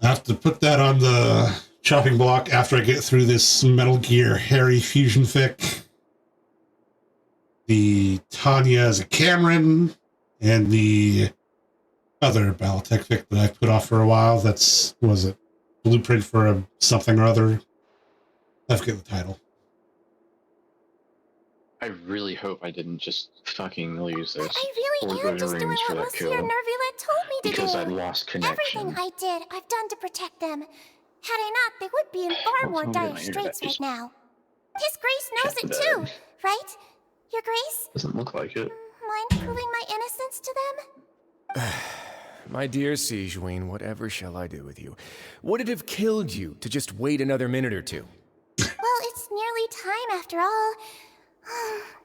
have to put that on the chopping block after I get through this Metal Gear Harry fusion fic, the Tanya as a Cameron, and the other Battletech fic that I put off for a while. That's, what was it? Blueprint for a something or other. I forget the title. I really hope I didn't just fucking lose this. I really am just doing what Monsieur Nervula told me to do. Because I lost connection. Everything I did, I've done to protect them. Had I not, they would be in far more dire straits right now. His Grace knows it too, right? Your Grace? Doesn't look like it. Mind proving my innocence to them? My dear Sigewinne, whatever shall I do with you? Would it have killed you to just wait another minute or two? Well, it's nearly time after all.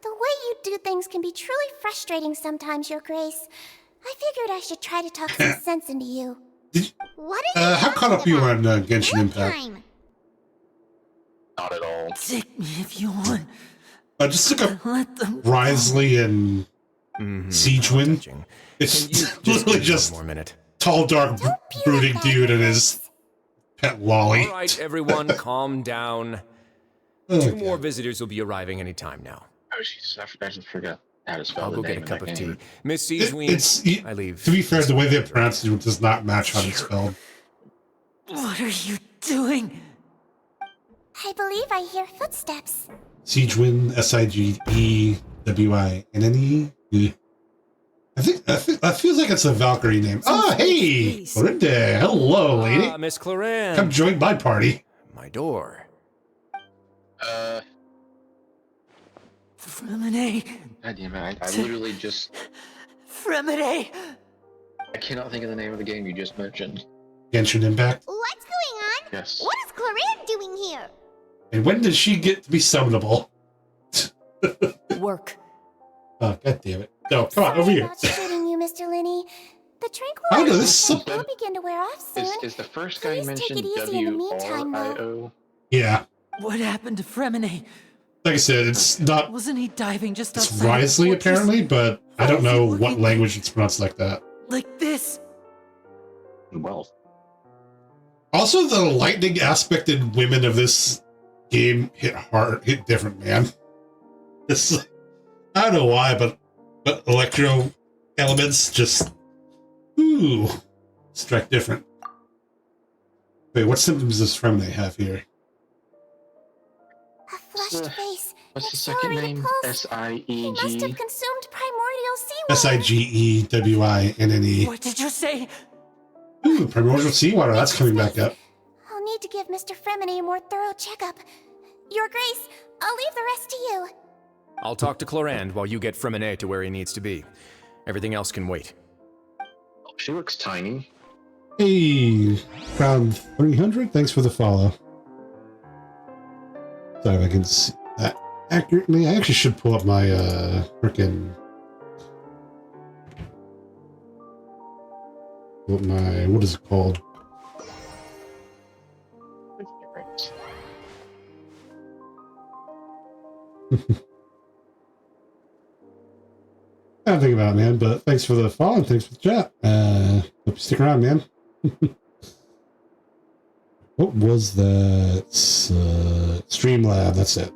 The way you do things can be truly frustrating sometimes, Your Grace. I figured I should try to talk some sense into you. What are you how caught up you on Genshin Impact? Not at all. Take me if you want. Just look up Let them Wriothesley and Sigewinne. Touching. It's literally just one more minute. tall, dark, brooding dude and his pet lolly. All right, everyone, calm down. Two more visitors will be arriving any time now. Oh, Jesus, I forgot how to spell I'll the go name get a cup of tea. game. Miss Sigewinne, I leave. To be fair, the way they pronounce it does not match how it's spelled. What are you doing? I believe I hear footsteps. Sigewinne, Sigewinne. I think that feels like it's a Valkyrie name. Oh, hey, Clorinda. Hello, lady. Miss Clorinda. Come join my party. My door. Fremine. God damn it, I literally just... Fremine. I cannot think of the name of the game you just mentioned. Genshin Impact. What's going on? Yes. What is Clorinda doing here? And when does she get to be summonable? Work. Oh, god damn it. No, come on, over here. About shooting you, Mr. Linney. The How does tranquilizer this will begin to wear off soon. Is the first guy Please take mentioned it easy in the meantime, though. W-R-I-O? Yeah. What happened to Fremine? Like I said, it's not... Wasn't he diving just It's outside? Wriothesley, the fortress? apparently, but I don't know what language it's pronounced like that. Like this. Well, Also, the lightning-aspected women of this game hit different, man. It's, I don't know why, but electro elements just, strike different. Wait, what symptoms does Fremine have here? A flushed face. what's the second Accelerated name? pulse. He S-I-E-G? must have consumed primordial seawater. Sigewinne. What did you say? Ooh, primordial seawater, that's coming back up. I'll need to give Mr. Fremine a more thorough checkup. Your Grace, I'll leave the rest to you. I'll talk to Clorinde while you get Fremine to where he needs to be. Everything else can wait. She looks tiny. Hey, Crown 300, thanks for the follow. Sorry if I can see that accurately. I actually should pull up my, frickin'... what is it called? I'm thinking about it, man, but thanks for the follow and thanks for the chat. Hope you stick around, man. What was that? Streamlab, that's it.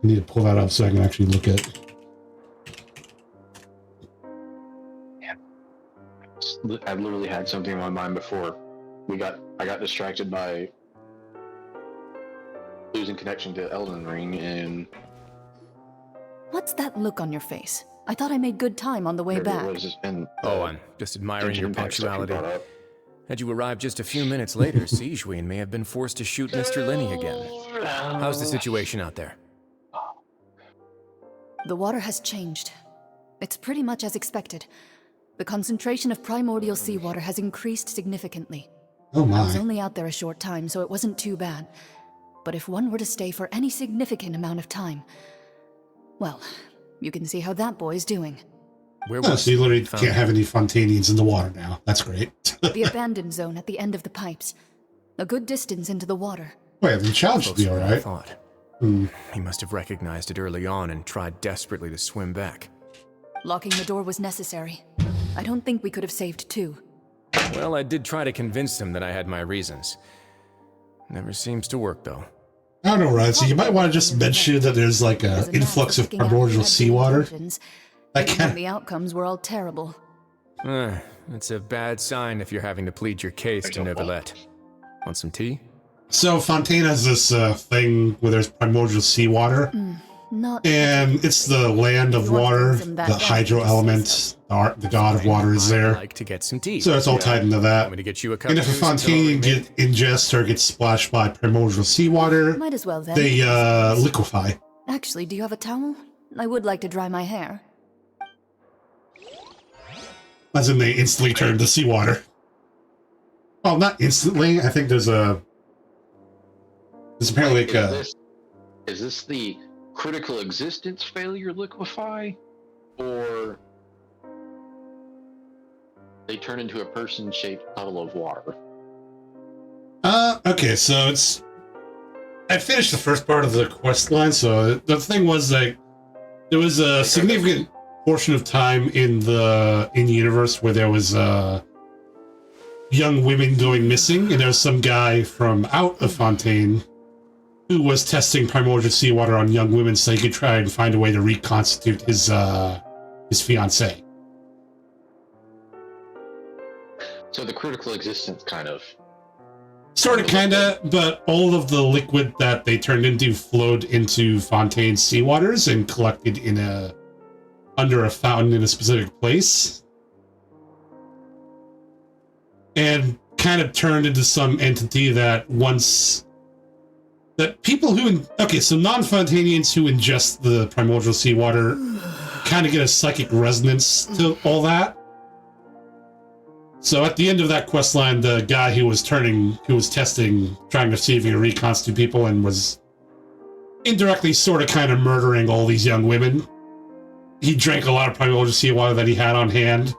I need to pull that up so I can actually look at it. I literally had something on my mind before. I got distracted by losing connection to Elden Ring, and What's that look on your face? I thought I made good time on the way back. Oh, I'm just admiring your punctuality. Had you arrived just a few minutes later, Sigewinne may have been forced to shoot Mr. Linney again. How's the situation out there? The water has changed. It's pretty much as expected. The concentration of primordial seawater has increased significantly. Oh I was my. only out there a short time, so it wasn't too bad. But if one were to stay for any significant amount of time, well, you can see how that boy's doing. Where Oh, was so you literally found can't have any Fontanians in the water now. That's great. The abandoned zone at the end of the pipes. A good distance into the water. Wait, the challenge should be Closer than I alright. thought. He must have recognized it early on and tried desperately to swim back. Locking the door was necessary. I don't think we could have saved two. Well, I did try to convince him that I had my reasons. Never seems to work, though. I don't know, right? So you might want to just mention that there's like an influx of primordial seawater. The outcomes were all terrible. It's a bad sign if you're having to plead your case to Neuvillette. Want some tea? So Fontaine has this thing where there's primordial seawater. And it's the land of water, the hydro element, the god of water is there. I'd like to get some tea. So it's all tied into that. Want me to get you a cup And of if a juice until Fontaine we make- ingests or gets splashed by primordial seawater, Might as well then. they liquefy. Actually, do you have a towel? I would like to dry my hair. As in they instantly turn to seawater. Well, not instantly. I think there's apparently like a... Is this the critical existence failure liquefy? Or they turn into a person-shaped puddle of water? Okay, so it's... I finished the first part of the quest line, so the thing was like... There was a significant portion of time in the universe where there was young women going missing, and there was some guy from out of Fontaine who was testing primordial seawater on young women so he could try and find a way to reconstitute his fiancée. So the critical existence kind of... Sort of, kinda, but all of the liquid that they turned into flowed into Fontaine's seawaters and collected in under a fountain in a specific place. And kind of turned into some entity that people who... Okay, so non-Fontanians who ingest the primordial seawater kind of get a psychic resonance to all that. So at the end of that quest line, the guy who was testing, trying to see if he could reconstitute people and was indirectly sort of kind of murdering all these young women. He drank a lot of primordial seawater that he had on hand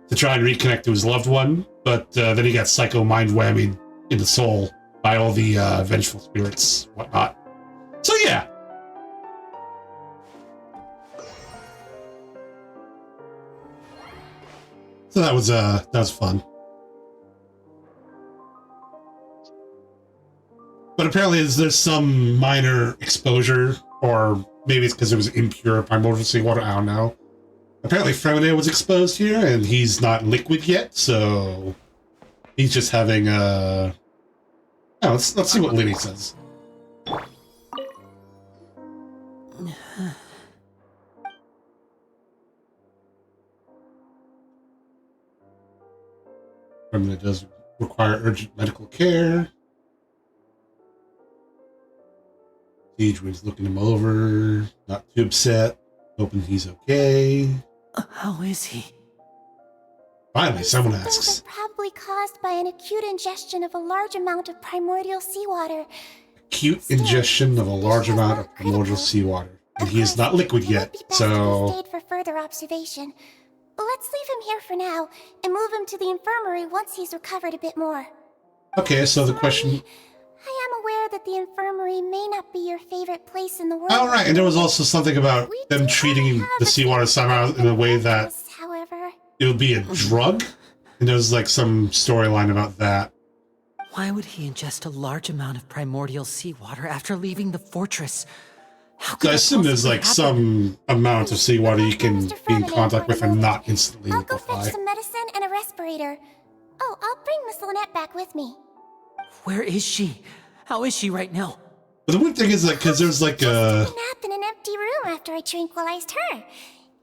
to try and reconnect to his loved one, but then he got psycho mind whammied in the soul by all the vengeful spirits, whatnot. So yeah. So that was fun. But apparently there's some minor exposure, or maybe it's because it was impure primordial seawater, I don't know. Apparently Ferocious was exposed here, and he's not liquid yet, so he's just having a... Oh, let's see what Liddy says. That does require urgent medical care. Siegewind's looking him over, not too upset, hoping he's okay. How is he? Finally, someone Symptoms asks. are probably caused by an acute ingestion of a large amount of primordial seawater. Acute ingestion of a large amount of primordial seawater. And he is not liquid yet, so... Stayed for further observation. Let's leave him here for now, and move him to the infirmary once he's recovered a bit more. Okay, so the question... I am aware that the infirmary may not be your favorite place in the world. Oh, right, and there was also something about them treating the seawater somehow in a way that however, it would be a drug? And there was like some storyline about that. Why would he ingest a large amount of primordial seawater after leaving the fortress? How could So I that assume there's like possibly happen? some amount of seawater you can be in contact with and not instantly I'll go fetch liquefy. some medicine and a respirator. Oh, I'll bring Miss Lynette back with me. Where is she? How is she right now? But the weird thing is that because there's like a... Took a nap in an empty room after I tranquilized her.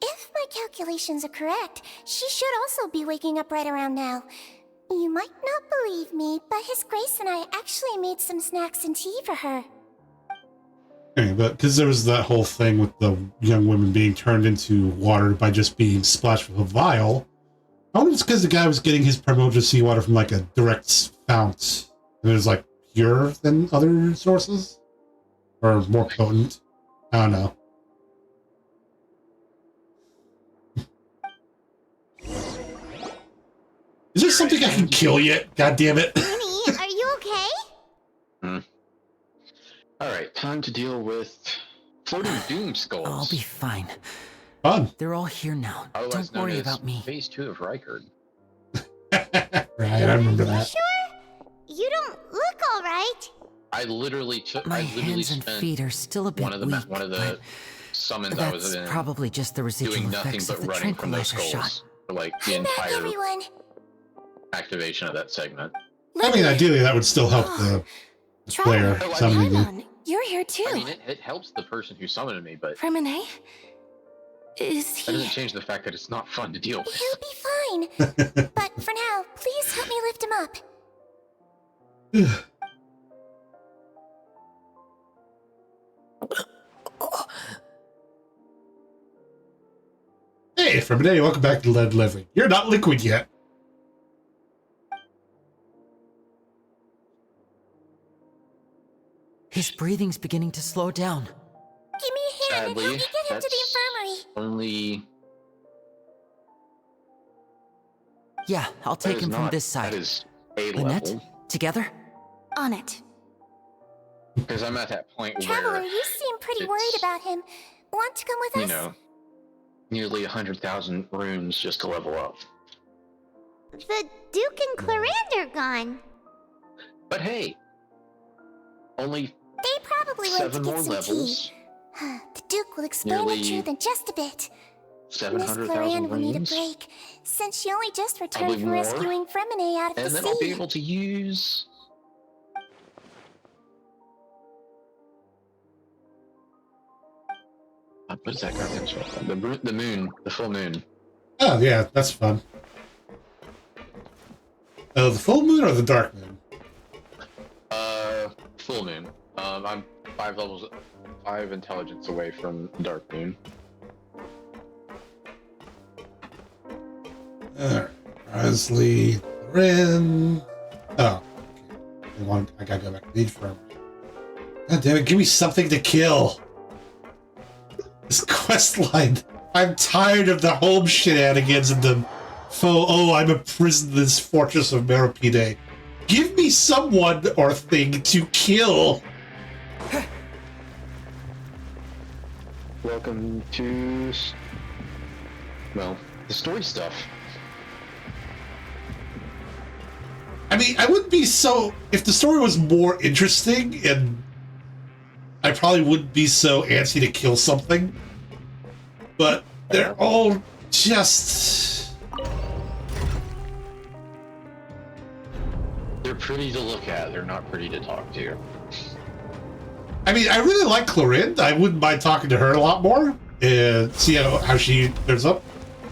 If my calculations are correct, she should also be waking up right around now. You might not believe me, but His Grace and I actually made some snacks and tea for her. Okay, but because there was that whole thing with the young women being turned into water by just being splashed with a vial. I wonder if it's because the guy was getting his primordial seawater from like a direct fount. And it was like purer than other sources? Or more potent? I don't know. something I can kill yet? God damn it. Minnie, are you okay? Alright, time to deal with floating doom skulls. I'll be fine. Fun. They're all here now. Otherwise Don't worry known as about me. Phase 2 of Reichard. Right, I remember You that. sure? You don't look all right. I literally took. My I literally hands and spent feet are still a bit one of the weak, summons but I was that's in probably just the residual doing nothing effects but of the running from those tranquilizer skulls shot. for like the I'm back, entire everyone. activation of that segment. I mean, ideally, that would still help the player Traveler, summoning you. Paimon, you're here too. I mean, it helps the person who summoned me, but Fremine? Is that doesn't he... change the fact that it's not fun to deal with. He'll be fine. But for now, please help me lift him up. Hey, from today, welcome back to Lead Living. You're not liquid yet. His breathing's beginning to slow down. Give me a hand and help me get him to the infirmary. Only Yeah, I'll that take is him from not- this side. That is A Lynette, level. together? On it. Because I'm at that point Traveler, where, you seem pretty it's, worried about him. Want to come with you us? know, nearly 100,000 runes just to level up. The Duke and Clarande are gone. But hey, only They probably went to 7 get more some levels, tea. The Duke will explain the Nearly truth in just a bit. Miss 700,000 Clarande will need a runes, break, since she only just returned Probably from more. rescuing Fremine out of and the then sea. I'll be able to use. What is that goddamn spell called? The moon, the full moon. Oh, yeah, that's fun. Oh, the full moon or the dark moon? Full moon. I'm 5 intelligence away from dark moon. Alright. Presley, Rin. Oh, okay. I gotta go back to the infirmary. God damn it, give me something to kill. This quest line. I'm tired of the home shenanigans and the I'm imprisoned in this Fortress of Meropide. Give me someone or thing to kill. Welcome to, well, the story stuff. I mean, I wouldn't be so... If the story was more interesting, and I probably wouldn't be so antsy to kill something. But they're all just... They're pretty to look at, they're not pretty to talk to. I mean, I really like Clarinde. I wouldn't mind talking to her a lot more. And see how she turns up.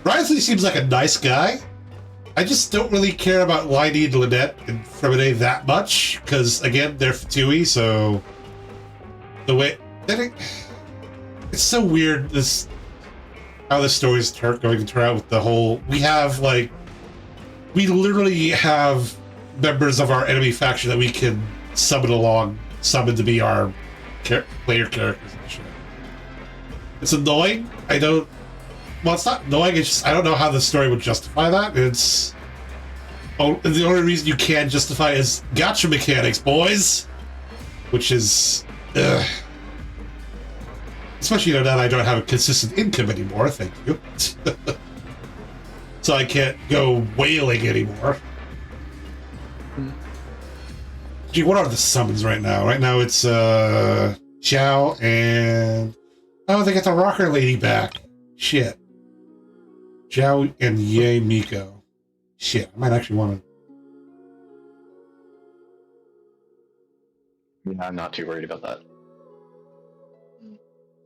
Risley seems like a nice guy. I just don't really care about Lydie and Lynette and Fremine that much. Because, again, they're Fatui, so... The way... It's so weird, how this story's going to turn out with the whole... We literally have members of our enemy faction that we can summon to be our player characters and shit. It's annoying. Well, it's not annoying, it's just, I don't know how the story would justify that. The only reason you can justify it is gotcha mechanics, boys! Which is... Especially, now that I don't have a consistent income anymore, thank you. So I can't go whaling anymore. Gee, what are the summons right now? Right now it's, Xiao and... Oh, they got the rocker lady back. Shit. Xiao and Ye Miko. Shit, I might actually want to... Yeah, I'm not too worried about that.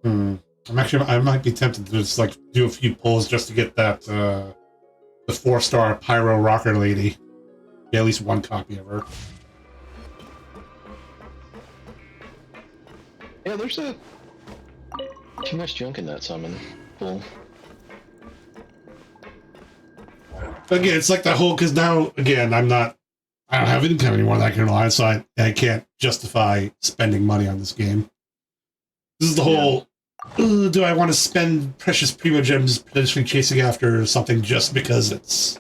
I might be tempted to just, do a few pulls just to get that, the 4-star Pyro Rocker Lady. Yeah, at least one copy of her. Yeah, there's too much junk in that summon. Cool. Again, it's like the whole, because now, again, I don't have income anymore that I can rely on, so I can't justify spending money on this game. This is the whole, do I want to spend precious Primo Gems potentially chasing after something just because it's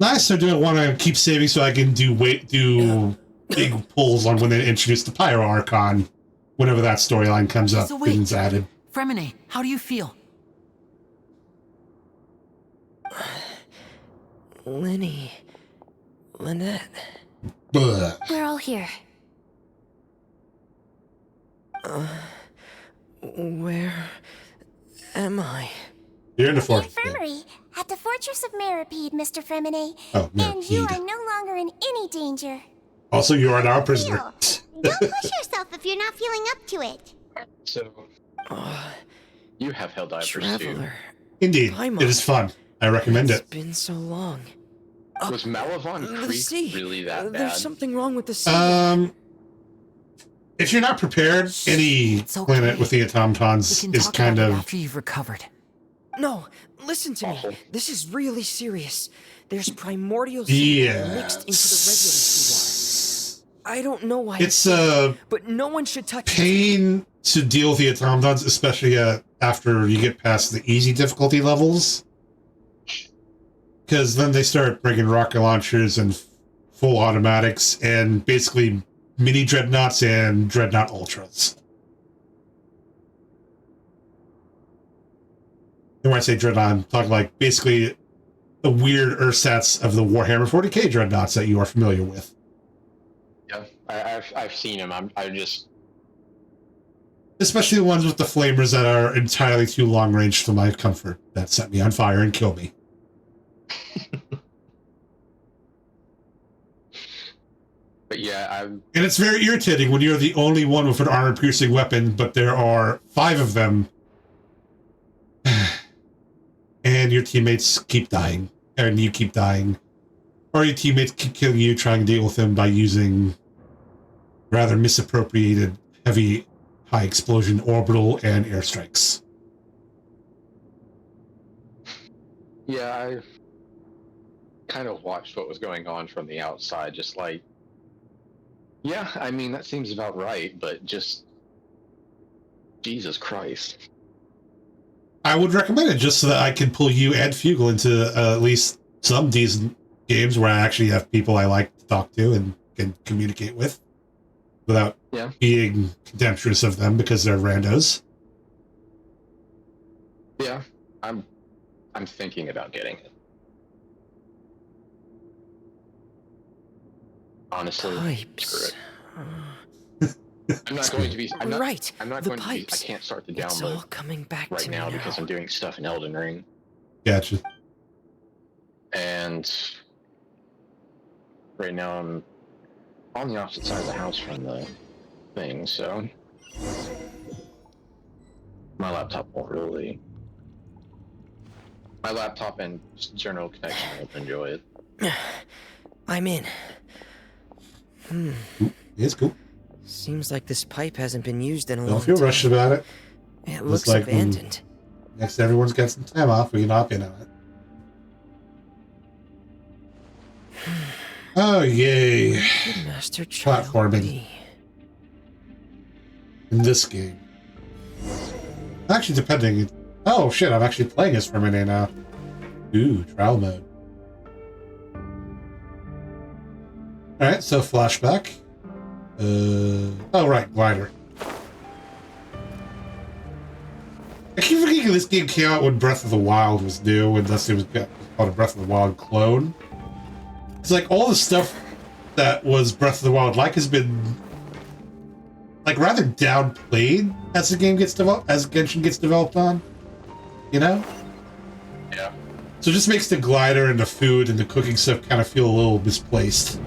Nice. I do want to keep saving so I can do big pulls on when they introduce the Pyro Archon, whenever that storyline comes up So wait, and is added. Fremine, how do you feel? Lynette. Blah. We're all here. Where am I? You're in the The fortress. infirmary at the Fortress of Meropide, Mr. Fremine. Oh, And you Meropide. are no longer in any danger. Also, you are now a prisoner. Don't push yourself if you're not feeling up to it. So, you have hell divers too. Traveler. Indeed, Paimon. it is fun. I recommend It's it. been so long. Was Malavon The Creek sea. really that bad? There's something wrong with the sea. If you're not prepared, any It's okay. planet with the We automatons can is talk kind about it of... after you've recovered. No, listen to Awful. me. This is really serious. There's primordial seawater mixed into the regular seawater. I don't know why. It's a but no one should touch it. pain to deal with the automatons, especially after you get past the easy difficulty levels. Because then they start bringing rocket launchers and full automatics and basically mini dreadnoughts and dreadnought ultras. And when I say dreadnought, I'm talking like basically the weird ersatz of the Warhammer 40k dreadnoughts that you are familiar with. Yeah, I've seen him. I just Especially the ones with the flamers that are entirely too long range for my comfort, that set me on fire and kill me. But yeah, And it's very irritating when you're the only one with an armor-piercing weapon, but there are 5 of them, and your teammates keep dying, and you keep dying, or your teammates keep killing you, trying to deal with them by using rather misappropriated heavy high-explosion orbital and airstrikes. yeah, I kind of watched what was going on from the outside, just like, yeah, I mean, that seems about right, but just, Jesus Christ. I would recommend it just so that I can pull you and Fugel into at least some decent games where I actually have people I like to talk to and can communicate with without being contemptuous of them because they're randos. Yeah, I'm thinking about getting it. Honestly, screw Pipes. it. I'm not going to be. I'm not, Right, I'm not the going pipes. to be. I can't start the It's all download coming back right to now me because I'm doing stuff in Elden Ring, Gotcha. and right now I'm on the opposite side of the house from the thing, so my laptop won't really. My laptop and just general connection won't enjoy it. I'm in. It's cool. Seems like this pipe hasn't been used in a Don't long feel time. rushed about it. It looks like abandoned. Next, everyone's got some time off. We can hop in on it. Oh, yay. The Master Child Platforming be. in this game. Actually, depending. Oh, shit, I'm actually playing as Fermine now. Ooh, trial mode. Alright, so flashback. Oh, right, glider. I keep forgetting this game came out when Breath of the Wild was new, unless it was called a Breath of the Wild clone. It's like all the stuff that was Breath of the Wild like has been like rather downplayed as the game gets developed, as Genshin gets developed on. You know? Yeah. So it just makes the glider and the food and the cooking stuff kind of feel a little misplaced.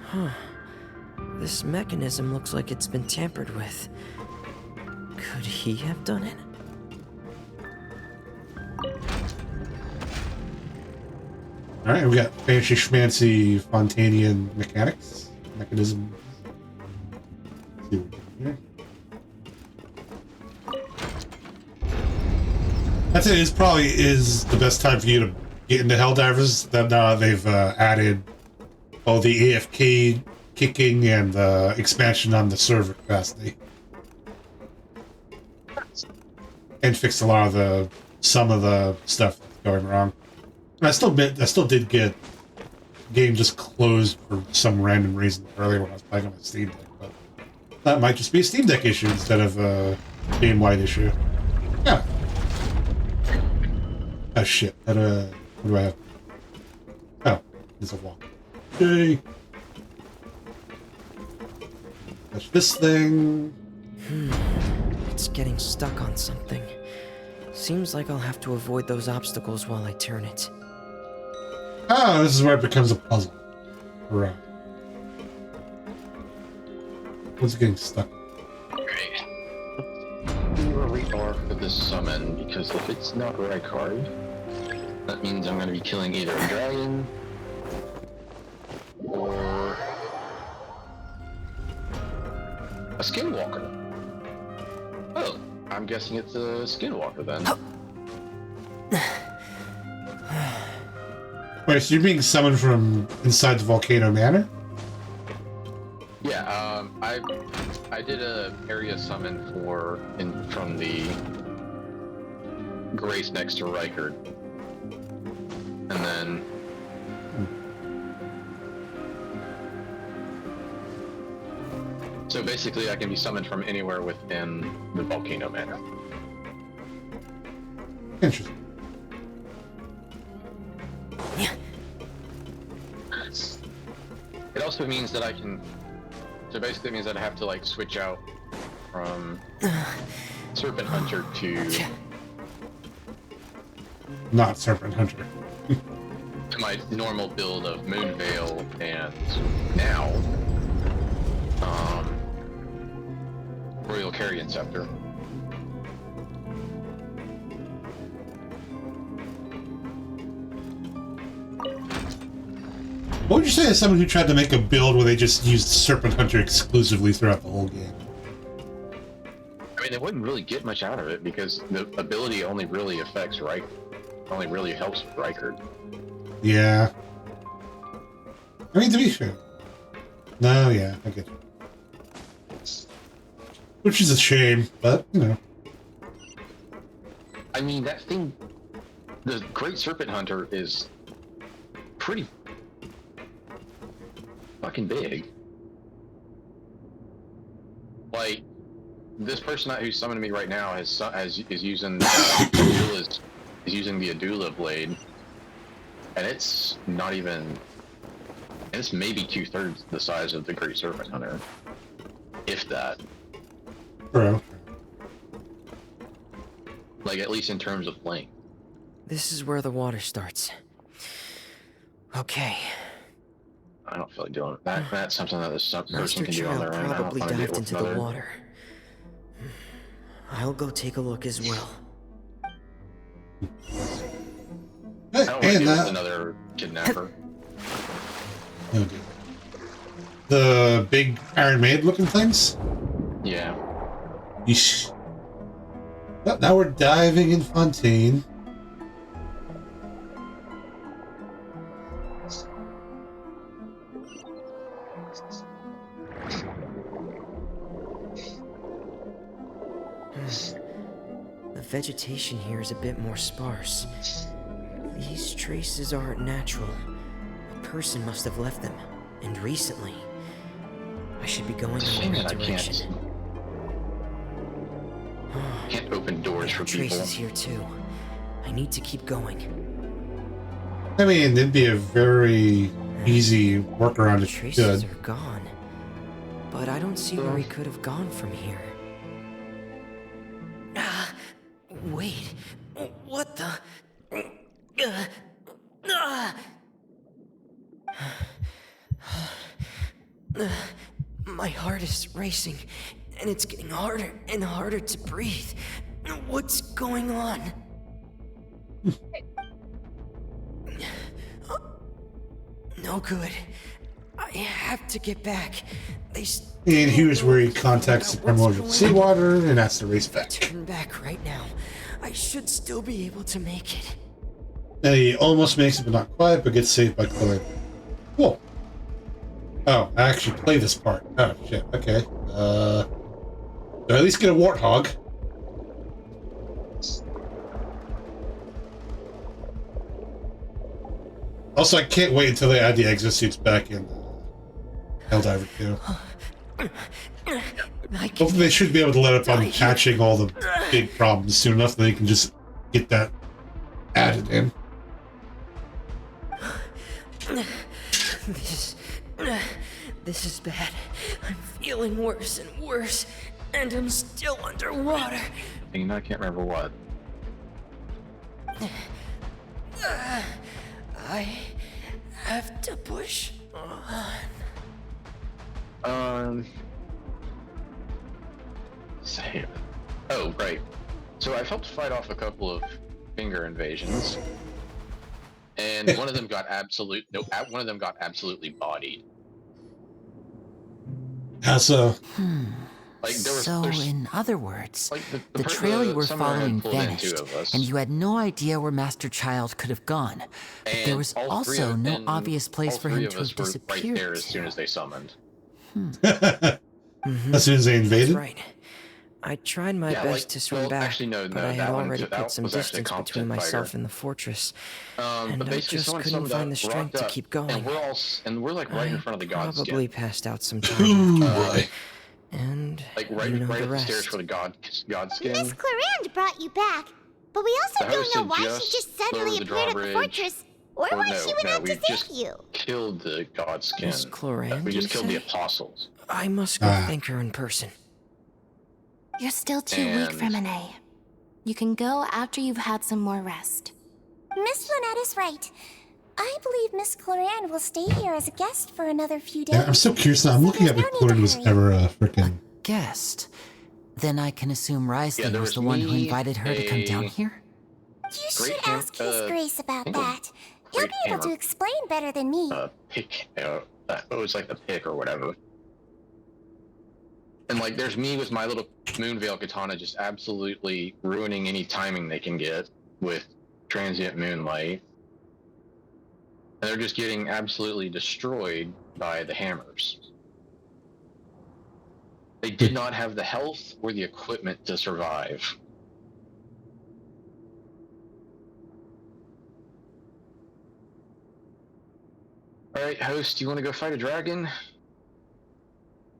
Huh. This mechanism looks like it's been tampered with. Could he have done it? Alright, we got fancy schmancy Fontainian mechanics. Mechanism. Let's see what we got here. I'd say this probably is the best time for you to get into Helldivers. That now they've added all the AFK kicking and the expansion on the server capacity. And fixed a lot of the some of the stuff that's going wrong. I still did get the game just closed for some random reason earlier when I was playing on my Steam Deck, but that might just be a Steam Deck issue instead of a game-wide issue. Yeah. Oh shit. What do I have? Oh, there's a wall. Okay. Touch this thing. It's getting stuck on something. Seems like I'll have to avoid those obstacles while I turn it. Oh, this is where it becomes a puzzle. Right. What's getting stuck? Okay. Do a rebar for this summon, because if it's not the right card, that means I'm going to be killing either a dragon or a skinwalker. Oh, I'm guessing it's a skinwalker then. Wait, so you're being summoned from inside the Volcano Manor? Yeah, I did a area summon from the Grace next to Rykard. And then so basically I can be summoned from anywhere within the Volcano Manor. Interesting. It also means that I can, so basically it means that I have to like switch out from Serpent Hunter to Not Serpent Hunter. my normal build of Moonveil and now Royal Carrion Scepter. What would you say to someone who tried to make a build where they just used Serpent Hunter exclusively throughout the whole game? I mean, they wouldn't really get much out of it because the ability only really affects Rykard. Only really helps with Rykard. Yeah. I mean, to be fair. No, yeah, I get it. Which is a shame, but, you know. I mean, that thing, the Great Serpent Hunter is pretty fucking big. Like, this person who's summoning me right now is using is using the Adula blade, and it's not even. It's maybe 2/3 the size of the Great Serpent Hunter, if that. Bro. Like, at least in terms of length. This is where the water starts. Okay. I don't feel like doing it. That's something that this person Master can do on Child their own. I don't probably want to deal dived with into the another. water. I'll go take a look as well. I don't want to And deal with that. another kidnapper. Okay. The big Iron Maid looking things? Yeah. Yeesh. Well, now we're diving in Fontaine. The vegetation here is a bit more sparse. These traces aren't natural. A person must have left them, and recently. I should be going in the right direction. Can't open doors for people. Traces here too. I need to keep going. I mean, it'd be a very easy workaround if you Traces could. are gone, but I don't see where he could have gone from here. Wait, what the? My heart is racing, and it's getting harder and harder to breathe. What's going on? No good. I have to get back. They And here's where he contacts the primordial seawater and has to race back. turn back right now. I should still be able to make it. And he almost makes it, but not quite, but gets saved by Chloe. Cool. Oh, I actually play this part. Oh, shit. Okay. Do I at least get a warthog? Also, I can't wait until they add the exosuits back in Helldiver 2. Hopefully they should be able to let up on patching all the big problems soon enough that they can just get that added in. This is bad. I'm feeling worse and worse, and I'm still underwater. You know, I can't remember what. I have to push on. Save. Oh, right. So I've helped fight off a couple of finger invasions, and one of them got absolutely bodied. How so? Like In other words, like the trail you were Summer had following pulled in vanished, 2 of us, and you had no idea where Master Child could have gone. But there was also no obvious place for him to have disappeared. Right there as soon as they summoned. As soon as they invaded? That's right. I tried my best to swim back, but I had already put some distance between myself and the fortress, and I just couldn't find the strength to keep going. And we're like right in front of the god skin. Probably passed out sometime. And like right you know at the the rest. stairs for the god skin. Miss Clarande brought you back, but we also The host don't know had why she just suddenly lowered the appeared at the drawbridge. fortress, or Or why she went out we to save just you. killed the god skin. Miss Clarande, We just you killed the say? apostles. I must go thank her in person. You're still too weak, Fremine. You can go after you've had some more rest. Miss Lynette is right. I believe Miss Clarande will stay here as a guest for another few days. Yeah, I'm so curious now. I'm looking at if Clarande was ever a freaking Guest? Then I can assume Risley there was was the one who me, invited her to come down here? You Great should ham- ask His Grace about I think that. He'll Great be able to hammer. explain better than me. Pick. It was like the pick or whatever. And like, there's me with my little Moonveil katana just absolutely ruining any timing they can get with transient moonlight. And they're just getting absolutely destroyed by the hammers. They did not have the health or the equipment to survive. Alright, host, do you want to go fight a dragon?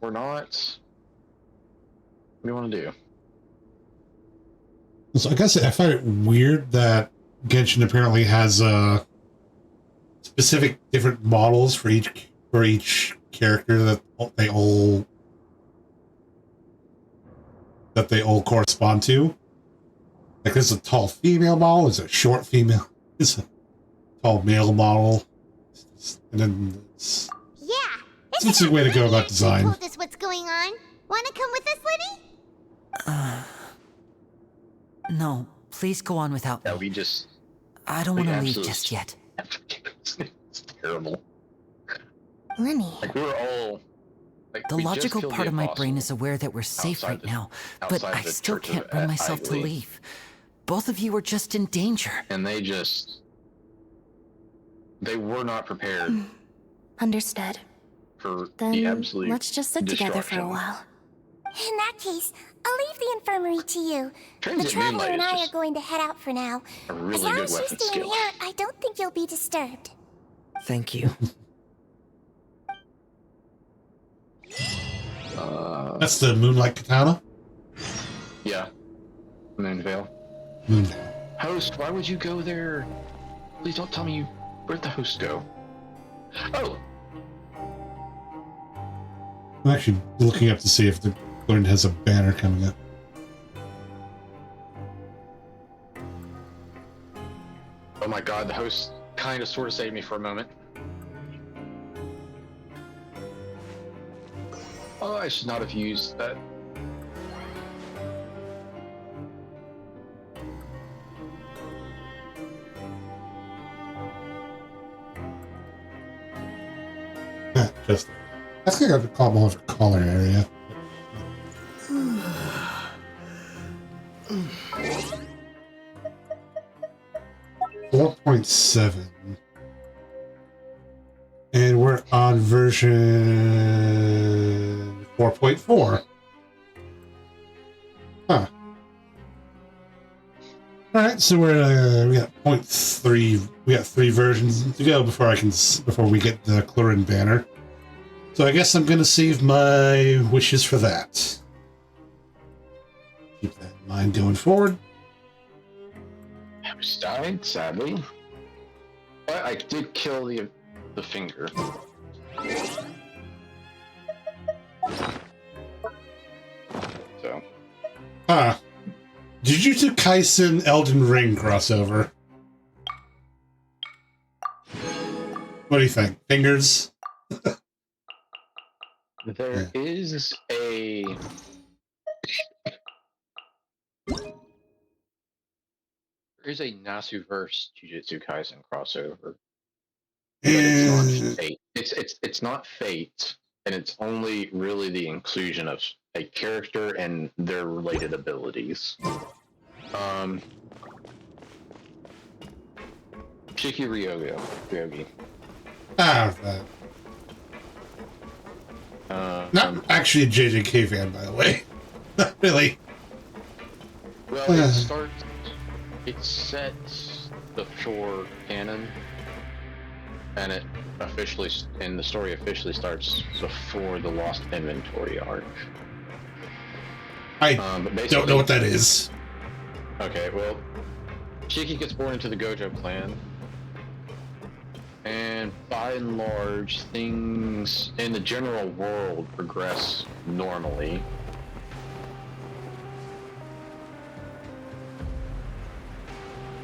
Or not? What do you want to do? So I guess I find it weird that Genshin apparently has specific different models for each character that they all correspond to. Like there's a tall female model, there's a short female, there's a tall male model, and then Yeah. it's a way to go about design. Told us what's going on. Wanna come with us, Liddy? No, please go on without me. Yeah, we just... I don't want to leave absolutely- just yet. It's terrible. Lenny. Like, we were all... Like, The we just logical killed part the of my apostle brain is aware that we're safe outside right the- now, but outside I the still Church can't of bring myself to Igley. leave. Both of you were just in danger. And they just... They were not prepared Understood. for the Then absolute let's just sit together for a destruction. while. In that case, I'll leave the infirmary to you. Transient the Traveler Moonlight and is I are just going to head out for now. a really as long good as you weapon stay in skill. here, I don't think you'll be disturbed. Thank you. That's the Moonlight Katana? Yeah. Moonveil. Moonveil. Host, why would you go there? Please don't tell me you... Where'd the host go? Oh! I'm actually looking up to see if the Gordon has a banner coming up. Oh my god, the host kind of sort of saved me for a moment. Oh, I should not have used that. Just I think I would call more of a collar area. .7, and we're on version 4.4. Huh. All All right, so we got 0.3. We got 3 versions to go before we get the Chlorine banner. So I guess I'm gonna save my wishes for that. Keep that in mind going forward. I was died, sadly. But I did kill the finger. So. Jujutsu Kaisen Elden Ring crossover. What do you think? Fingers? There is a... There is a Nasuverse Jujutsu Kaisen crossover. But it's not Fate. It's not Fate, and it's only really the inclusion of a character and their related abilities. Shiki Ryogi. Not actually a JJK fan, by the way. Not really. Well, it sets the shore canon, and the story officially starts before the Lost Inventory arc. I don't know what that is. Okay, well, Shiki gets born into the Gojo clan, and by and large, things in the general world progress normally.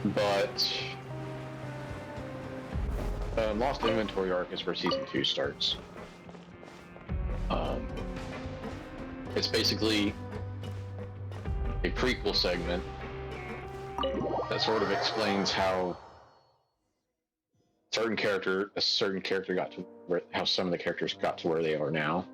But Lost Inventory arc is where Season 2 starts. It's basically a prequel segment that sort of explains how a certain character got to how some of the characters got to where they are now,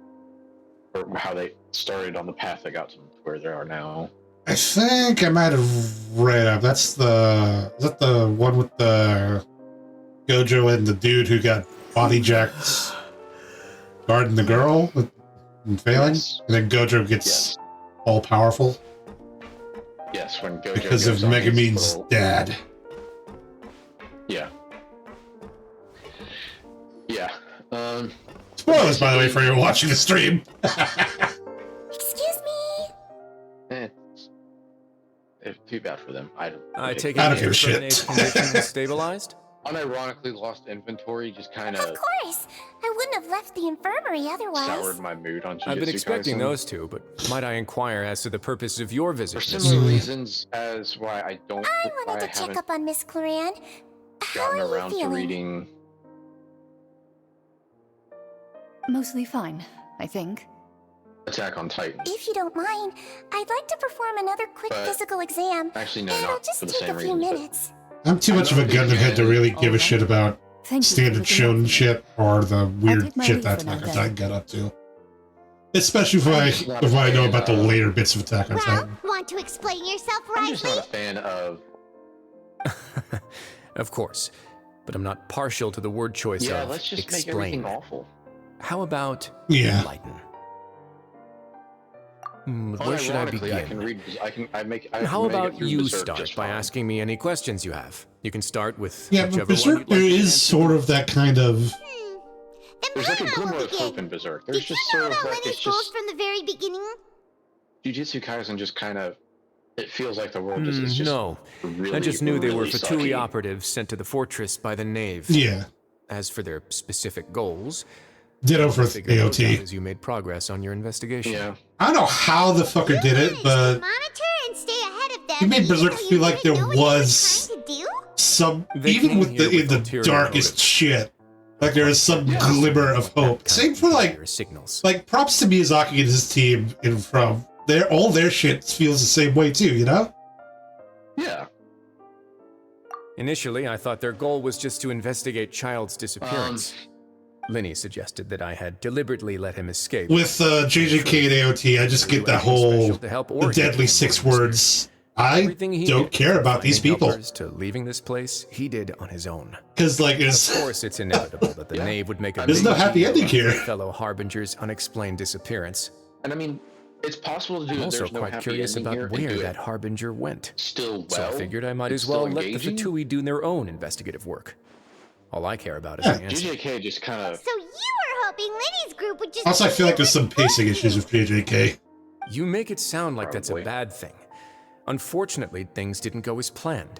or how they started on the path that got to where they are now. I think I might have read up. Is that the one with the Gojo and the dude who got body jacked guarding the girl and failing? Yes. And then Gojo gets all powerful? Yes, when Gojo because of Megumin's dad. Yeah. Yeah. Spoilers, by the way, for anyone watching the stream. Excuse me. It's too bad for them. I take I don't give a it shit. condition stabilized? Unironically, Lost Inventory just kind of Of course. I wouldn't have left the infirmary otherwise. soured my mood on Jujutsu I've been expecting Kaisen. those two, but might I inquire as to the purpose of your visit? For similar reasons as why I wanted to check haven't up on Miss Cloran. How gotten are you around to feeling? reading. Mostly fine, I think. Attack on Titan. If you don't mind, I'd like to perform another quick But- physical exam. Actually, no, It'll not just for the take same a few reasons. but- minutes. I'm too much of a Gundam head to really give a shit about Thank you for standard looking shonen out for shit or the weird take my shit leave that for now, Attack on then. Titan got up to. Especially if I know about the later bits of Attack on Well, Titan. want to explain yourself, I'm just Riley? not a fan of. Of course, but I'm not partial to the word choice Yeah, of let's just make explain. everything awful. How about Yeah. enlighten? Where should I Unironically, I can begin? read. I can make it How about through you Berserk start just by fine. asking me any questions you have? You can start with Yeah, whichever but one Berserk you'd like to is answer. sort of that kind of... Then There's like a Paimon glimmer will of hope begin. in Berserk. Did There's you just know sort of about like Lenny's it's goals just from the very beginning? Jujutsu Kaisen just kind of. It feels like the world is just No, really, I just knew they were really Fatui sucky. operatives sent to the fortress by the Knave. Yeah. As for their specific goals, Ditto for figure those out AOT. as you made progress on your investigation. Yeah. I don't know how the fucker did it, but Monitor and stay ahead of them. he made even Berserk though you feel like didn't there know what you were was trying to do? some... They even came with here in with the ulterior darkest motives. shit, like there is some glimmer of hope. Same for like... signals. Like, props to Miyazaki and his team in From. All their shit feels the same way too, you know? Yeah. Initially, I thought their goal was just to investigate Child's disappearance. Linny suggested that I had deliberately let him escape. With JJK and AOT, I just get that whole to help the or deadly 6 words. I Everything he don't did, care from about these finding people. helpers to leaving this place, he did on his own. Because, like, Of it's... course, it's inevitable that the Knave would make a There's big no happy deal ending of here. their fellow Harbinger's unexplained disappearance. And I mean, It's possible to do I'm it. also There's no quite happy curious ending about here and where do that it harbinger went. still So I well. figured I might It's as well still let the engaging. Fatui do their own investigative work. All I care about is the answer. JJK just kind of. So you were hoping Liddy's group would just... Also, I feel like there's some pacing issues with JJK. You make it sound like that's a Probably. bad thing. Unfortunately, things didn't go as planned.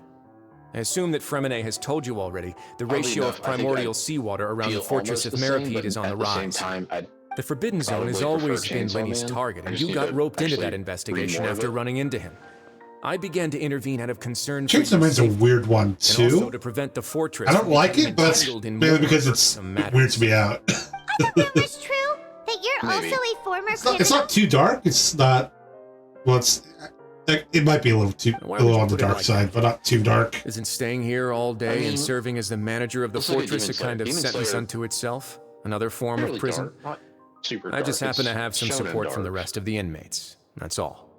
I assume that Fremine has told you already the Oddly ratio enough, of I think primordial I seawater around the feel Fortress of almost the same, Meropide but is on the at the same rise. time, I'd The Forbidden Zone has probably always prefer been Chainsaw Lenny's Man. target, I and just you need got to roped into actually that read investigation more of after it. running into him. I began to intervene out of concern for Chainsaw your Man's a safety, weird one, and also too. to prevent the fortress I don't from like becoming it, but that's entangled in mainly more because it's irksome it weirds me out. Are the rumors true? That you're Maybe. also a former It's not criminal? too dark. It's not. Well, it's. It might be a little Why on would you the put it dark like side, that? but not too dark. Isn't staying here all day I mean, and serving as the manager of the let's look at fortress a Demon Slayer. kind of Demon sentence Slayer- unto itself? Another form fairly of prison? dark, not super I dark. just happen to It's have some shonen support from the dark. rest of the inmates. That's all.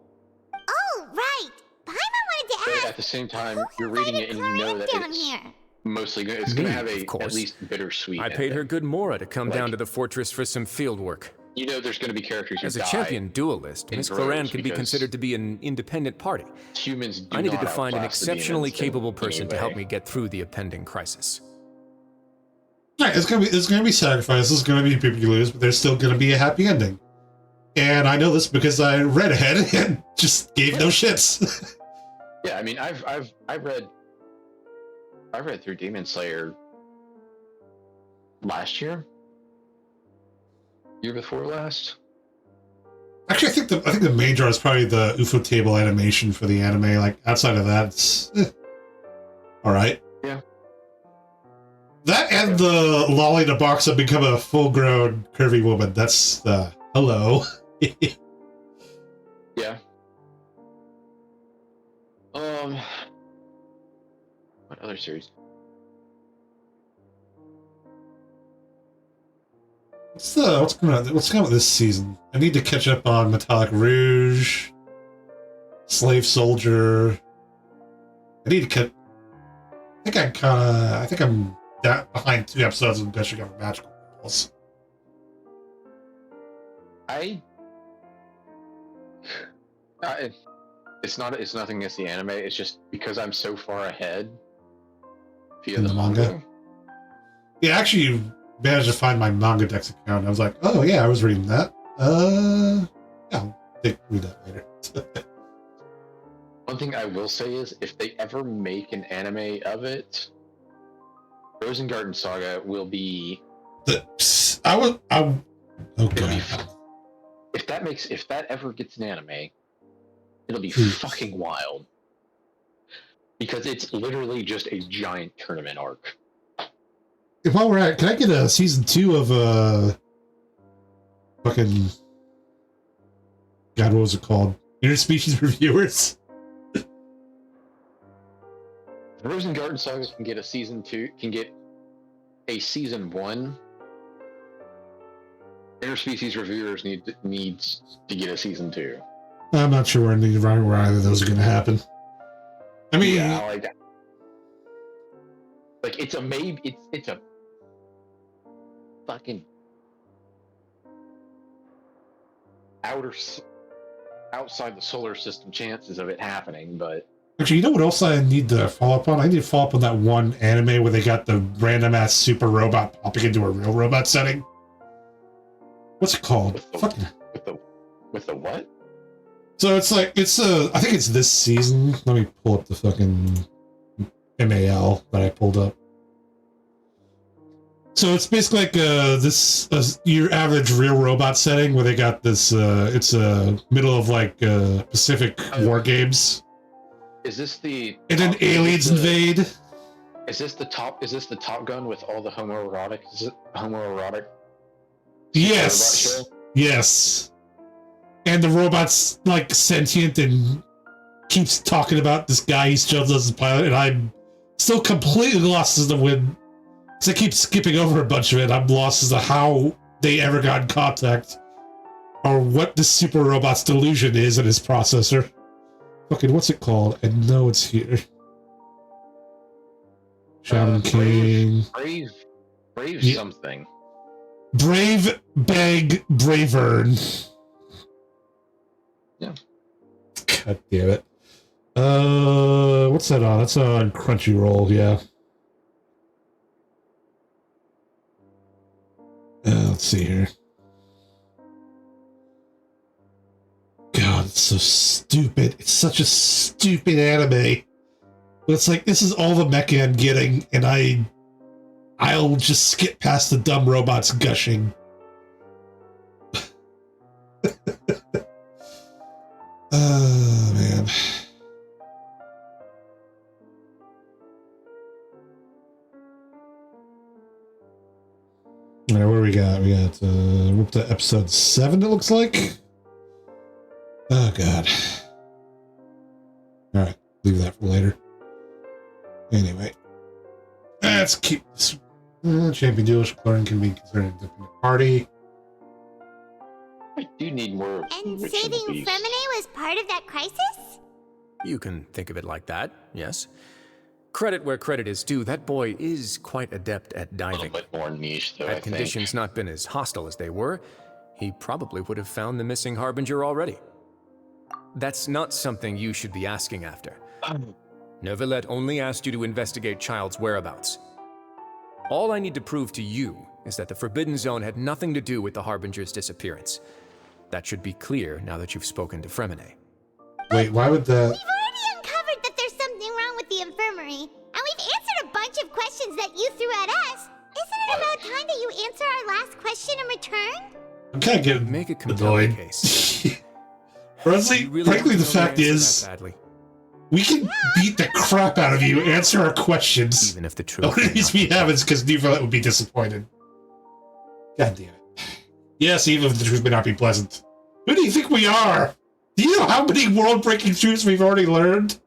Oh, right. Paimon wanted to But ask. at the same time, Who you're reading it and you know invited that down it's here? mostly good. It's going to Me, have of at course. least bittersweet. I paid her ending. good mora to come Like- down to the fortress for some field work. You know, there's going to be characters who As a die. champion duelist, in Miss droves Cloran could be because considered to be an independent party. Humans do I needed to not find an outlast the exceptionally demons in capable person any to help way. me get through the impending crisis. Right, it's gonna be sacrifices. It's gonna be people you lose, but there's still gonna be a happy ending. And I know this because I read ahead and just gave no shits. Yeah, I mean, I've read through Demon Slayer last year before last. Actually, I think the main draw is probably the UFO table animation for the anime. Like outside of that, it's all right. Yeah. That and the lolly in a box and become a full-grown curvy woman. That's hello. Yeah. What other series? What's going on with this season? I need to catch up on Metallic Rouge, Slave Soldier. I need to catch. I think I'm down behind 2 episodes of Gushing Up Magical Girls. It's nothing against the anime. It's just because I'm so far ahead via In the manga? Yeah, actually, you managed to find my manga dex account. I was like, oh yeah, I was reading that. Yeah, I'll read that later. One thing I will say is, if they ever make an anime of it, Rosengarten Saga will be. Okay. If that ever gets an anime, it'll be Hmm. fucking wild. Because it's literally just a giant tournament arc. While we're at, can I get a season 2 of fucking God, what was it called? Interspecies Reviewers. Rosengarten Saga can get a season 2, can get a season 1. Interspecies Reviewers needs to get a season 2. I'm not sure where either of those are going to happen. I mean, Yeah, like it's a maybe. It's a fucking outside the solar system chances of it happening, but actually, you know what else I need to follow up on? I need to follow up on that one anime where they got the random ass super robot popping into a real robot setting. What's it called? with the what? So it's like I think it's this season. Let me pull up the fucking MAL that I pulled up. So it's basically like your average real robot setting where they got this. It's middle of like Pacific War games. Is this the? And then aliens invade. Is this the Top Gun with all the homoerotic? Is it homoerotic? Yes. Robot show? Yes. And the robot's like sentient and keeps talking about this guy he's chosen as a pilot, and I'm still completely lost as to when. Because I keep skipping over a bunch of it. I'm lost as to how they ever got in contact, or what this super robot's delusion is in his processor. Fucking, what's it called? I know it's here. Shaman King. Brave Yeah. something. Brave Bag Bravern. Yeah. God damn it. What's that on? That's on Crunchyroll, yeah. Let's see here. God, it's so stupid. It's such a stupid anime. But it's like, this is all the mecha I'm getting, and I'll just skip past the dumb robots gushing. Oh, man. All right, what do we got? We got, we're up to episode 7, it looks like. Oh, God. All right, leave that for later. Anyway, let's keep this. Champion duelist chlorine can be considered a different party. I do need more. And saving Fremine was part of that crisis? You can think of it like that, yes. Credit where credit is due, that boy is quite adept at A diving. little bit more niche, though. Had conditions not been as hostile as they were, he probably would have found the missing Harbinger already. That's not something you should be asking after. Neuvillette only asked you to investigate Child's whereabouts. All I need to prove to you is that the Forbidden Zone had nothing to do with the Harbinger's disappearance. That should be clear now that you've spoken to Fremine. Wait, why would the... We've already uncovered that there's something wrong with the infirmary, and we've answered a bunch of questions that you threw at us. Isn't it about time that you answer our last question in return? I'm kind of getting Make a compelling annoyed. case. Honestly, You really frankly, want the to know fact answer is, that badly? we can beat the crap out of you, answer our questions. Even if the The truth only may reason not we have is because Neuvillette would be disappointed. God damn it. Yes, even if the truth may not be pleasant. Who do you think we are? Do you know how many world-breaking truths we've already learned?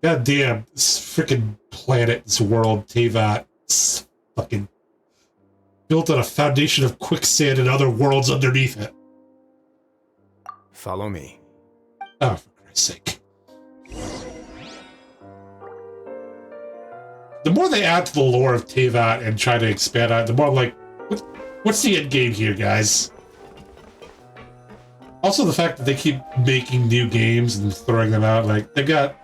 God damn, this freaking planet, this world, Tevat, it's fucking built on a foundation of quicksand and other worlds underneath it. Follow me. Oh, for Christ's sake. The more they add to the lore of Tevat and try to expand on it, the more I'm like, what's the end game here, guys? Also, the fact that they keep making new games and throwing them out, like, they've got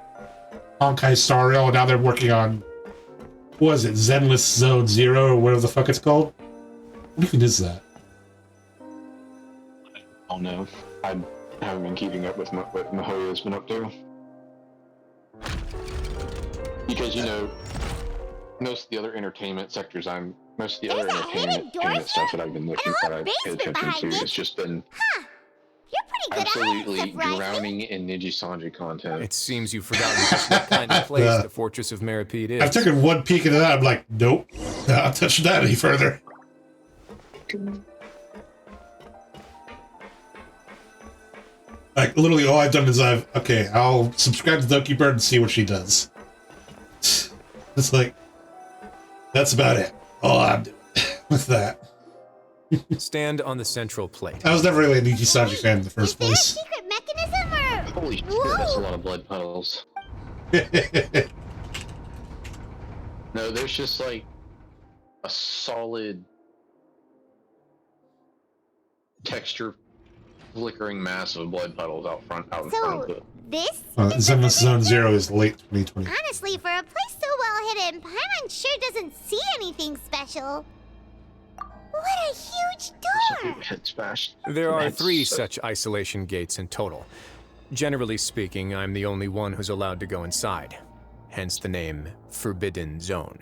Honkai Star Rail, and now they're working on, what is it, Zenless Zone Zero, or whatever the fuck it's called? What even is that? Oh no, I haven't been keeping up with what Mihoyo's been up to. Because, you know, most of the other entertainment sectors most of the other entertainment stuff that I've been looking at, I've paid attention to, it's just been You're pretty good absolutely at hiding stuff, drowning in Niji Sanji content. It seems you've forgotten just what kind of place the Fortress of Meropide is. I've taken one peek into that, I'm like, nope, not touching that any further. Like, literally all I've done is I'll subscribe to Doki Bird and see what she does. It's like, that's about it. All I'm doing with that. Stand on the central plate. I was never really a Niji Sanji fan in the first Is place. there a secret mechanism or... Holy shit, Whoa. that's a lot of blood puddles. No, there's just like a solid texture flickering mass of blood puddles out in front of So, it. this? Zenless Zone Zero is late 2020. Honestly, for a place so well hidden, Paimon sure doesn't see anything special. What a huge door! Head smashed. There are That's 3 so- such isolation gates in total. Generally speaking, I'm the only one who's allowed to go inside. Hence the name Forbidden Zone.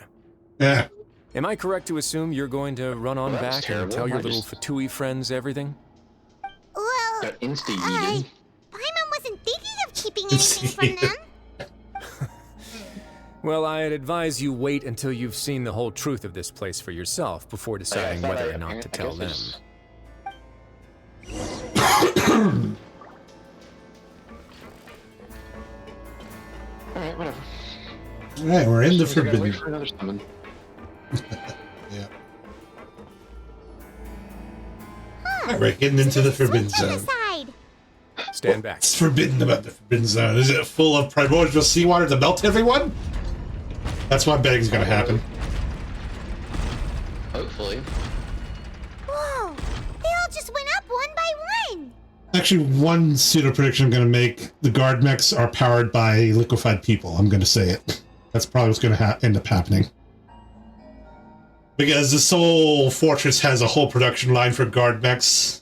Yeah. Am I correct to assume you're going to run on Well, that was back and terrible. tell your I little just- Fatui friends everything? Well, Got insta-yeeted. Paimon wasn't thinking of keeping anything from them. Well, I'd advise you wait until you've seen the whole truth of this place for yourself before deciding whether or not to tell them. Alright, whatever. Alright, we're in the So we gotta Forbidden. wait for another summon. Yeah. Alright, we're getting into the Forbidden Switch on Zone. the side. Stand back. What's forbidden about the Forbidden Zone? Is it full of primordial seawater to melt everyone? That's what betting is going to happen. Hopefully. Whoa, they all just went up one by one. Actually, one pseudo prediction I'm going to make: the guard mechs are powered by liquefied people. I'm going to say it. That's probably what's going to end up happening. Because this whole fortress has a whole production line for guard mechs.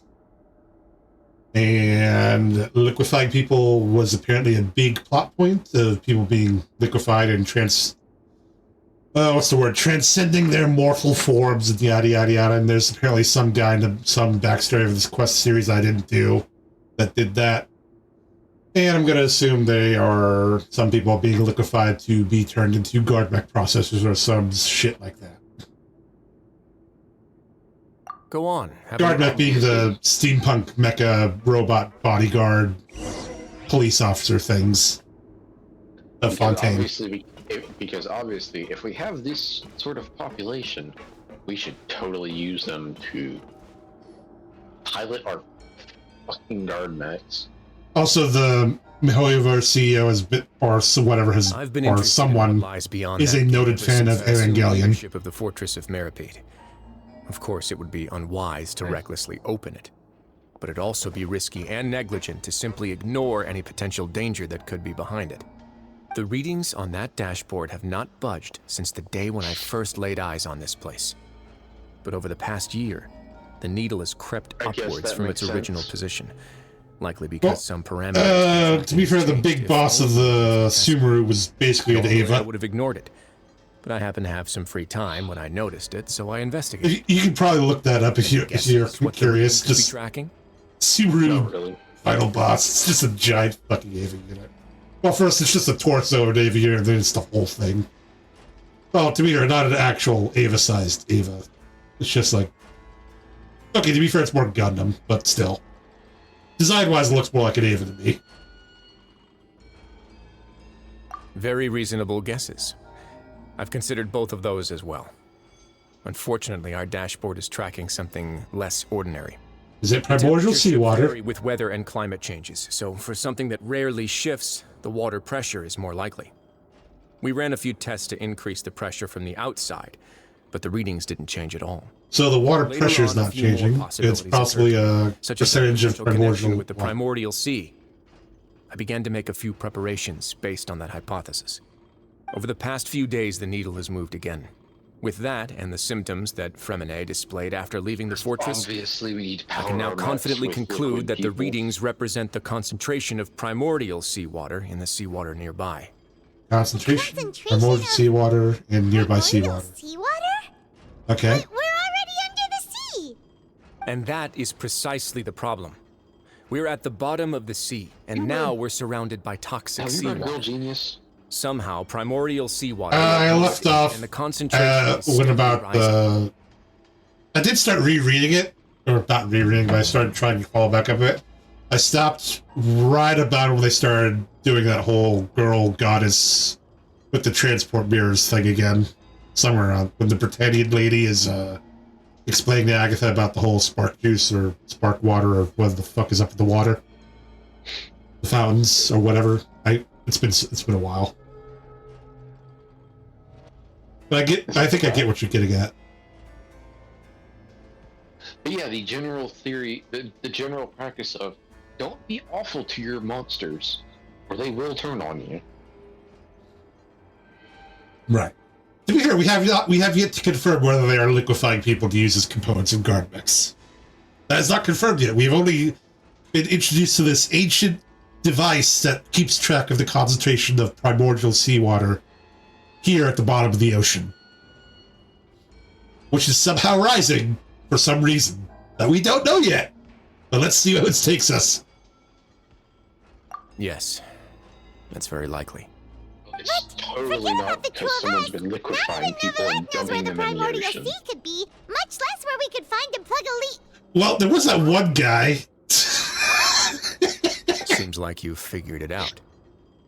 And liquefying people was apparently a big plot point of people being liquefied and transcending their mortal forms and yada yada yada. And there's apparently some guy in some backstory of this quest series I didn't do that did that. And I'm going to assume they are some people being liquefied to be turned into guard mech processors or some shit like that. Go on. Guard mech being the steampunk mecha robot bodyguard police officer things of Fontaine. Because obviously, if we have this sort of population, we should totally use them to pilot our fucking guard mechs. Also, the Mihoyover CEO has been, or whatever has, or someone is a noted fan of Evangelion. Of the Fortress of Meropide. Of course, it would be unwise to recklessly open it, but it'd also be risky and negligent to simply ignore any potential danger that could be behind it. The readings on that dashboard have not budged since the day when I first laid eyes on this place. But over the past year, the needle has crept upwards from its original position, likely because some parameters... to be fair, the big boss of the Sumeru was basically an Ava. I would have ignored it. But I happened to have some free time when I noticed it, so I investigated. You can probably look that up if you're curious. Just tracking? Sumeru final boss. It's just a giant fucking Ava unit. Well, first it's just a torso of Ava unit, and then it's the whole thing. Well, to be fair, not an actual Ava-sized Ava. It's just like... Okay, to be fair, it's more Gundam, but still. Design-wise, it looks more like an Ava to me. Very reasonable guesses. I've considered both of those as well. Unfortunately, our dashboard is tracking something less ordinary. Is it primordial seawater? With weather and climate changes, so for something that rarely shifts, the water pressure is more likely. We ran a few tests to increase the pressure from the outside, but the readings didn't change at all. So the water pressure is not changing. It's possibly a percentage of primordial with the primordial sea. I began to make a few preparations based on that hypothesis. Over the past few days, the needle has moved again. With that, and the symptoms that Fremine displayed after leaving the fortress, I can now confidently conclude that the readings represent the concentration of primordial seawater in the seawater nearby. Concentration? Primordial seawater in nearby seawater. Okay. But we're already under the sea! And that is precisely the problem. We're at the bottom of the sea, and now we're surrounded by toxic seawater. Genius. Somehow, primordial seawater... I left off and the concentration when about the... I did start rereading it, or not rereading, but I started trying to follow back up it. I stopped right about when they started doing that whole girl goddess with the transport mirrors thing again. Somewhere around when the Britannian lady is explaining to Agatha about the whole spark juice or spark water or what the fuck is up with the water. The fountains or whatever. It's been a while. But I think I get what you're getting at. But yeah, the general theory, the general practice of don't be awful to your monsters, or they will turn on you. Right. To be fair, we have yet to confirm whether they are liquefying people to use as components in guard mechs. That is not confirmed yet. We've only been introduced to this ancient device that keeps track of the concentration of primordial seawater here at the bottom of the ocean, which is somehow rising for some reason that we don't know yet. But let's see where it takes us. Yes, that's very likely. It's totally not because someone's been liquefying people and dumping them in the ocean. Sea could be, much less where we could find and plug a leak. Well, there was that one guy. Seems like you've figured it out.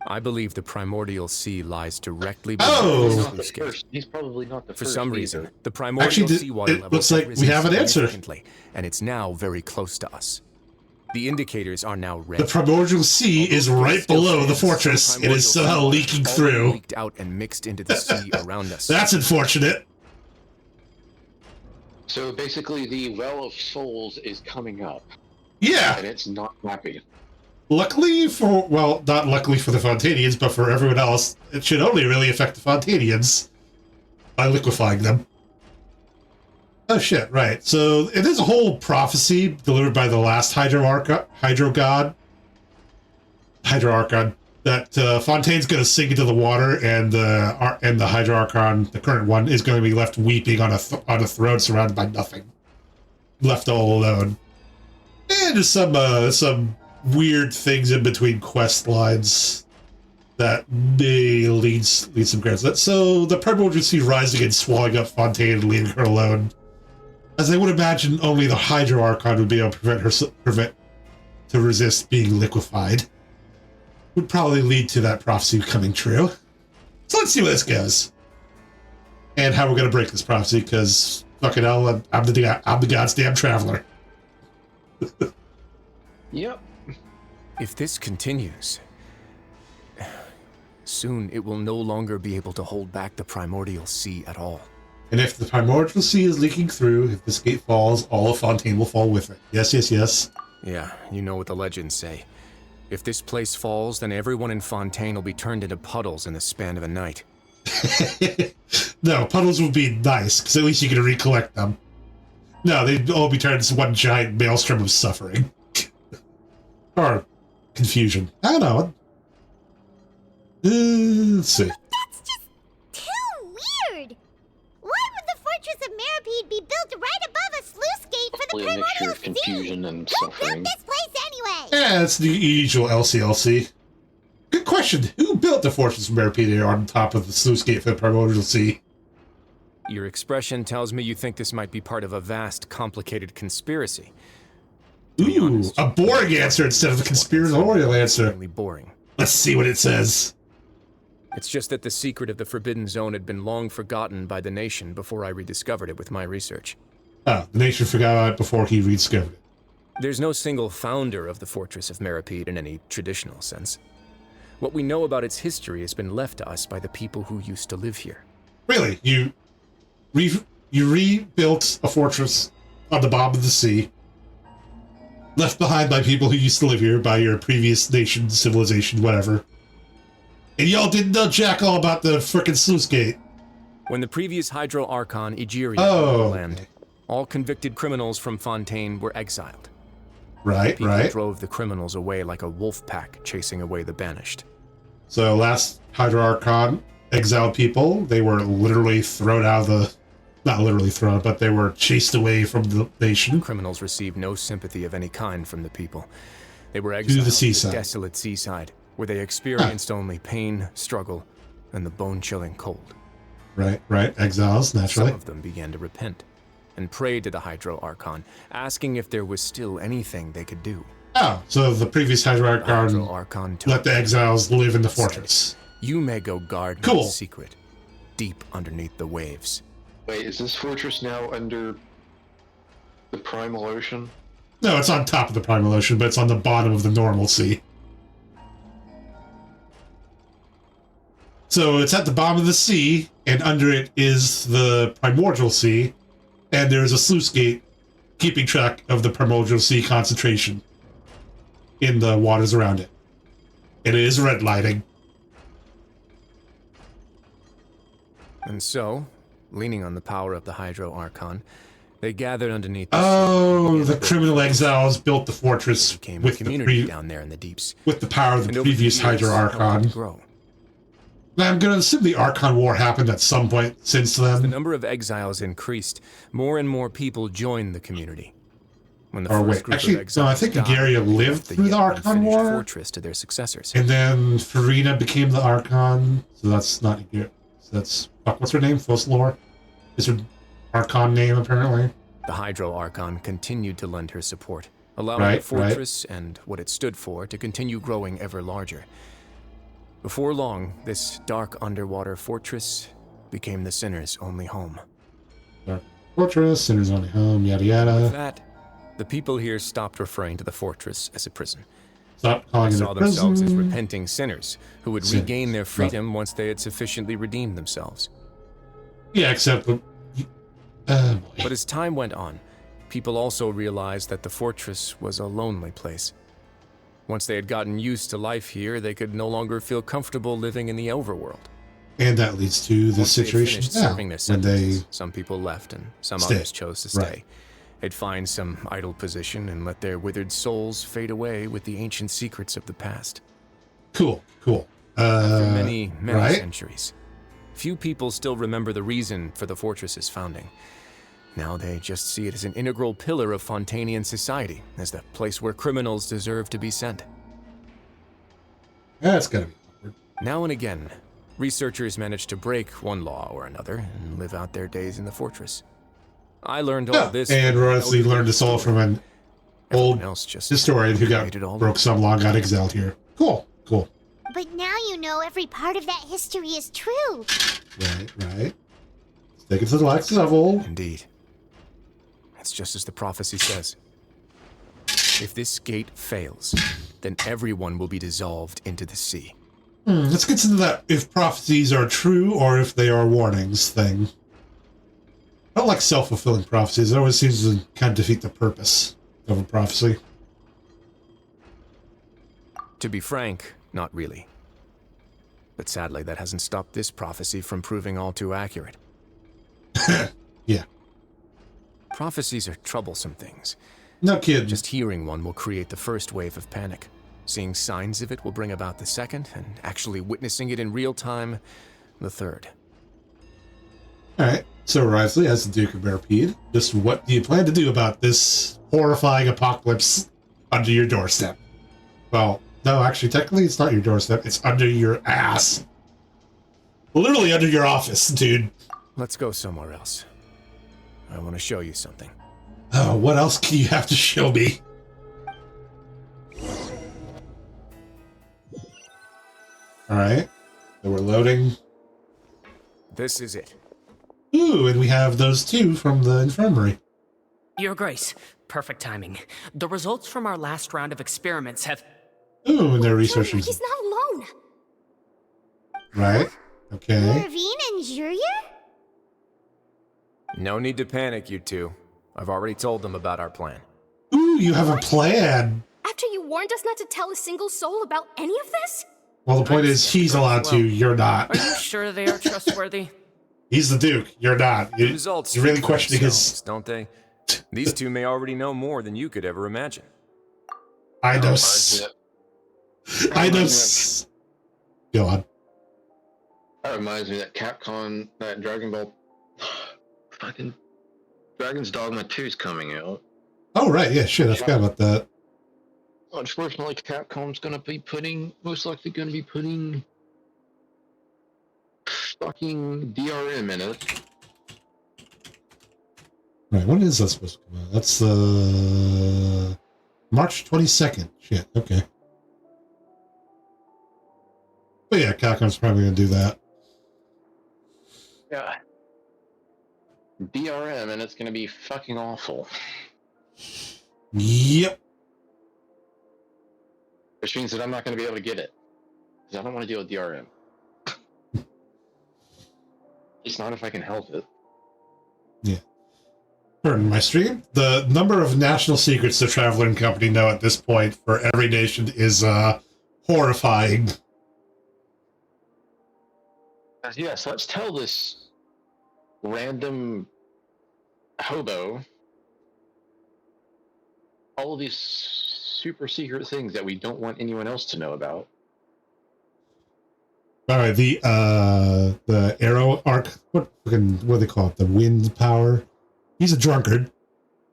I believe the primordial sea lies directly below the sluice. He's probably not the first. For some either. reason, the primordial seawater level looks like we have an answer, and it's now very close to us. The indicators are now red. The primordial sea is right below the fortress. It is somehow leaking through. Leaked out and mixed into the sea around us. That's unfortunate. So basically, the Well of Souls is coming up. Yeah. And it's not happy. Luckily for, well, not luckily for the Fontanians, but for everyone else, it should only really affect the Fontanians by liquefying them. Oh shit, right. So it is a whole prophecy delivered by the last Hydro God, that Fontaine's going to sink into the water, and the Hydro Archon, the current one, is going to be left weeping on a throne surrounded by nothing, left all alone. And there's some weird things in between quest lines that may lead some grants. So the Primordial Sea rising and swallowing up Fontaine and leaving her alone, as I would imagine only the Hydro Archon would be able to prevent to resist being liquefied, would probably lead to that prophecy coming true. So let's see where this goes, and how we're gonna break this prophecy. Because fucking hell, I'm the God's damn traveler. Yep. If this continues, soon it will no longer be able to hold back the Primordial Sea at all. And if the Primordial Sea is leaking through, if this gate falls, all of Fontaine will fall with it. Yes, yes, yes. Yeah, you know what the legends say. If this place falls, then everyone in Fontaine will be turned into puddles in the span of a night. No, puddles would be nice, because at least you can recollect them. No, they'd all be turned into one giant maelstrom of suffering. Or confusion. I don't know. Let's see. That's just too weird! Why would the Fortress of Meropide be built right above a sluice gate for the Probably a mixture Primordial of confusion Sea? and Who built suffering. this place anyway? Yeah, it's the usual LCLC. Good question. Who built the Fortress of Meropide on top of the sluice gate for the Primordial Sea? Your expression tells me you think this might be part of a vast, complicated conspiracy. Ooh, a boring answer instead of a conspiratorial answer. Really boring. Let's see what it says. It's just that the secret of the Forbidden Zone had been long forgotten by the nation before I rediscovered it with my research. Oh, the nation forgot about it before he rediscovered it. There's no single founder of the Fortress of Meropide in any traditional sense. What we know about its history has been left to us by the people who used to live here. Really? You rebuilt a fortress on the bottom of the sea, left behind by people who used to live here, by your previous nation, civilization, whatever. And y'all didn't know jack all about the frickin' sluice gate. When the previous Hydro Archon, Egeria, land, all convicted criminals from Fontaine were exiled. Right, People right. drove the criminals away like a wolf pack chasing away the banished. So last Hydro Archon exiled people. They were literally thrown out of the... Not literally thrown, but they were chased away from the nation. Criminals received no sympathy of any kind from the people. They were exiled to the seaside. desolate seaside, where they experienced only pain, struggle, and the bone-chilling cold. Right, exiles, naturally. Some of them began to repent, and prayed to the Hydro Archon, asking if there was still anything they could do. Oh, so the previous Hydro Archon let the exiles live in the fortress. You may go guard Cool. my secret, deep underneath the waves. Wait, is this fortress now under the Primal Ocean? No, it's on top of the Primal Ocean, but it's on the bottom of the normal sea. So it's at the bottom of the sea, and under it is the Primordial Sea, and there is a sluice gate keeping track of the Primordial Sea concentration in the waters around it. It is red lighting. And so, leaning on the power of the Hydro Archon, they gathered underneath the Oh, the criminal exiles built the fortress became with a community the down there in the deeps. with the power of And the over previous years, Hydro helped it Archon. grow. Now, I'm going to assume the Archon War happened at some point since The then. number of exiles increased. More and more people joined the community. When the Or first wait, group actually, of no, exiles I think died, Igaria they lived left through the yet Archon unfinished War. fortress to their successors. And then Farina became the Archon, so that's not Igaria. So that's, fuck, what's her name? Foslore? Is her Archon name, apparently? The Hydro Archon continued to lend her support, allowing Right, the fortress and what it stood for to continue growing ever larger. Before long, this dark underwater fortress became the sinner's only home. Dark Fortress, Sinner's Only Home, yada yada. With that, the people here stopped referring to the fortress as a prison. Stop calling They it saw a themselves as prison. repenting sinners who would Sinners. regain their freedom once they had sufficiently redeemed themselves. Yeah, except... boy. But as time went on, people also realized that the fortress was a lonely place. Once they had gotten used to life here, they could no longer feel comfortable living in the overworld. And that leads to the Once they had situation finished now, serving their when they sentences, some people left and some others chose to stay. Right. They'd find some idle position and let their withered souls fade away with the ancient secrets of the past. Cool. After many right? centuries, few people still remember the reason for the fortress's founding. Now they just see it as an integral pillar of Fontainian society, as the place where criminals deserve to be sent. That's gotta be awkward. Now and again, researchers manage to break one law or another and live out their days in the fortress. I learned all this. And Royce learned this all from an old historian who broke some law, got exiled here. Cool. But now you know every part of that history is true. Right. Let's take it to the next level. Indeed. It's just as the prophecy says. If this gate fails, then everyone will be dissolved into the sea. Let's get into that if prophecies are true or if they are warnings thing. I don't like self-fulfilling prophecies. It always seems to kind of defeat the purpose of a prophecy. To be frank, not really. But sadly, that hasn't stopped this prophecy from proving all too accurate. Yeah. Prophecies are troublesome things. No kidding. Just hearing one will create the first wave of panic. Seeing signs of it will bring about the second, and actually witnessing it in real time, the third. Alright, so Risley, as the Duke of Meropide, just what do you plan to do about this horrifying apocalypse under your doorstep? Well, no, actually, technically it's not your doorstep, it's under your ass. Literally under your office, dude. Let's go somewhere else. I want to show you something. Oh, what else can you have to show me? Alright, so we're loading. This is it. Ooh, and we have those two from the infirmary. Your Grace, perfect timing. The results from our last round of experiments have... Ooh, and they're researching. He's not alone. Right, okay. Nervine and Julia? No need to panic, you two. I've already told them about our plan. Ooh, you have a plan. After you warned us not to tell a single soul about any of this? Well, the point is, he's allowed to, you're not. Are you sure they are trustworthy? He's the Duke, you're not. The results You're really speak for questioning themselves, his... don't they? These two may already know more than you could ever imagine. I know. Go on. That reminds me that Capcom, that Dragon Ball, fucking Dragon's Dogma 2 is coming out. Oh, right, yeah, shit, I forgot about that. Unfortunately, Capcom's gonna be most likely gonna be putting fucking DRM in it. Right, when is that supposed to come out? That's March 22nd. Shit, okay. But yeah, Capcom's probably gonna do that. Yeah. DRM, and it's gonna be fucking awful. Yep. Which means that I'm not gonna be able to get it. Because I don't want to deal with DRM. It's not if I can help it. Yeah. Pardon my stream. The number of national secrets the Traveler and Company know at this point for every nation is horrifying. Yes, let's tell this random hobo all of these super secret things that we don't want anyone else to know about. All right, the Arrow Arc, what do they call it? The Wind Power. He's a drunkard.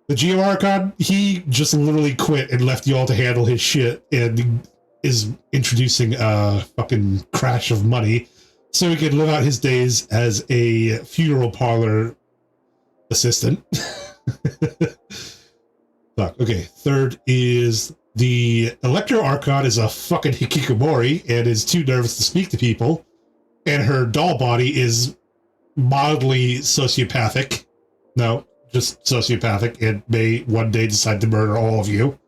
The Geo Archon, he just literally quit and left you all to handle his shit and is introducing a fucking crash of money so he can live out his days as a funeral parlor assistant. Fuck. Okay, third is the Electro Archon is a fucking hikikomori and is too nervous to speak to people, and her doll body is mildly sociopathic. No, just sociopathic, and may one day decide to murder all of you.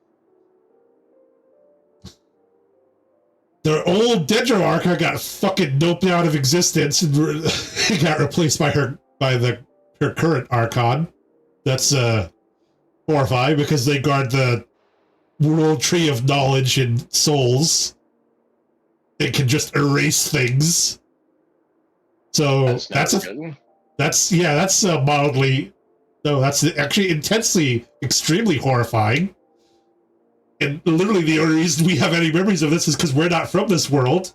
The old Dendro Archon got fucking doped out of existence and got replaced by her current Archon. That's horrifying because they guard the world tree of knowledge and souls. It can just erase things. So that's mildly, no, that's actually intensely, extremely horrifying. And literally the only reason we have any memories of this is because we're not from this world.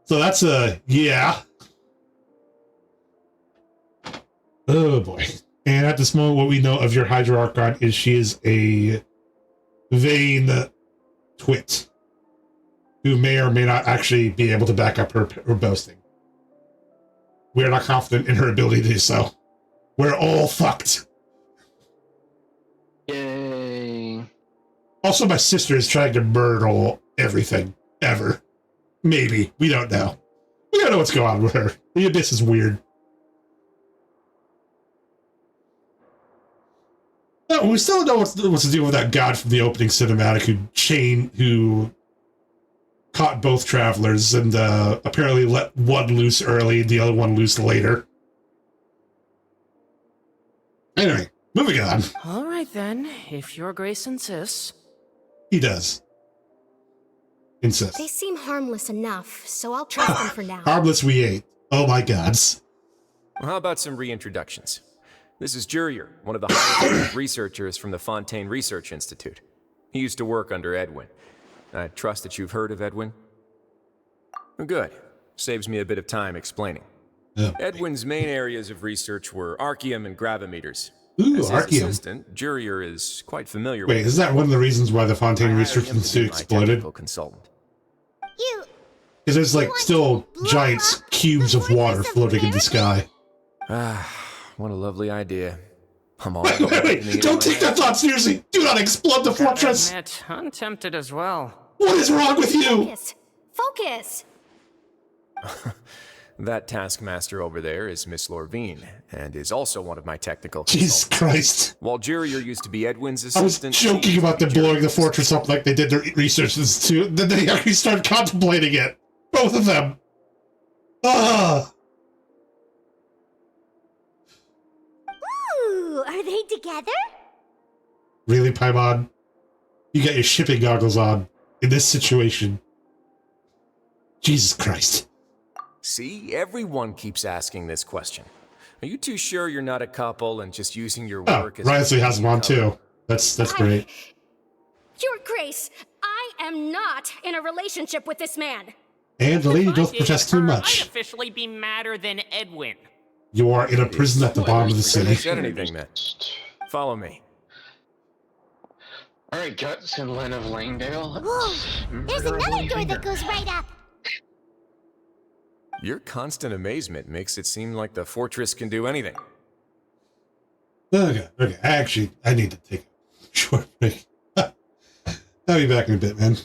So that's yeah. Oh boy. And at this moment, what we know of your Hydra Archon is she is a vain twit who may or may not actually be able to back up her boasting. We are not confident in her ability to do so. We're all fucked. Yay. Also, my sister is trying to murder everything, ever. Maybe. We don't know. We don't know what's going on with her. The Abyss is weird. No, we still don't know what's to do with that god from the opening cinematic who caught both travelers and apparently let one loose early and the other one loose later. Anyway, moving on. All right then, if your grace insists. He does. Insist. They seem harmless enough, so I'll trust them for now. Harmless we ain't. Oh my gods. Well, how about some reintroductions? This is Jurier, one of the highest researchers from the Fontaine Research Institute. He used to work under Edwin. I trust that you've heard of Edwin? Good. Saves me a bit of time explaining. Oh. Edwin's main areas of research were archaeum and gravimeters. Ooh, As his archaeum. assistant, Jurier is quite familiar Wait, with is that one of the reasons why the Fontaine I Research hired him to be Institute my exploded? technical consultant. You Because there's like want still to blow giant up cubes the of water Fortress of floating in the Meropide? sky. Ah, what a lovely idea. I'm all Wait, don't take that thought seriously. Do not explode the fortress. Admit, I'm tempted as well. What is wrong with you? Focus! Focus! That taskmaster over there is Miss Lorvine, and is also one of my technical Jesus consultants. Christ. While Jurier used to be Edwin's I was assistant, joking she about them used to be blowing the Jurior's fortress up like they did their research institute. Then they actually started contemplating it. Both of them. Ah. Ooh, are they together? Really, Paimon? You got your shipping goggles on in this situation. Jesus Christ. See, everyone keeps asking this question. Are you too sure you're not a couple and just using your Oh, work as Ryansley has them on cover? too. That's great. Your Grace, I am not in a relationship with this man. And the lady If I don't did, protest too I'd much. officially be madder than Edwin. You are in a prison at the bottom of the Forget I city. said anything then. Follow me. Alright, Guts and Len of Langdale. Whoa, there's another door that goes right up. Your constant amazement makes it seem like the fortress can do anything. Okay. Actually, I need to take a short break. I'll be back in a bit, man.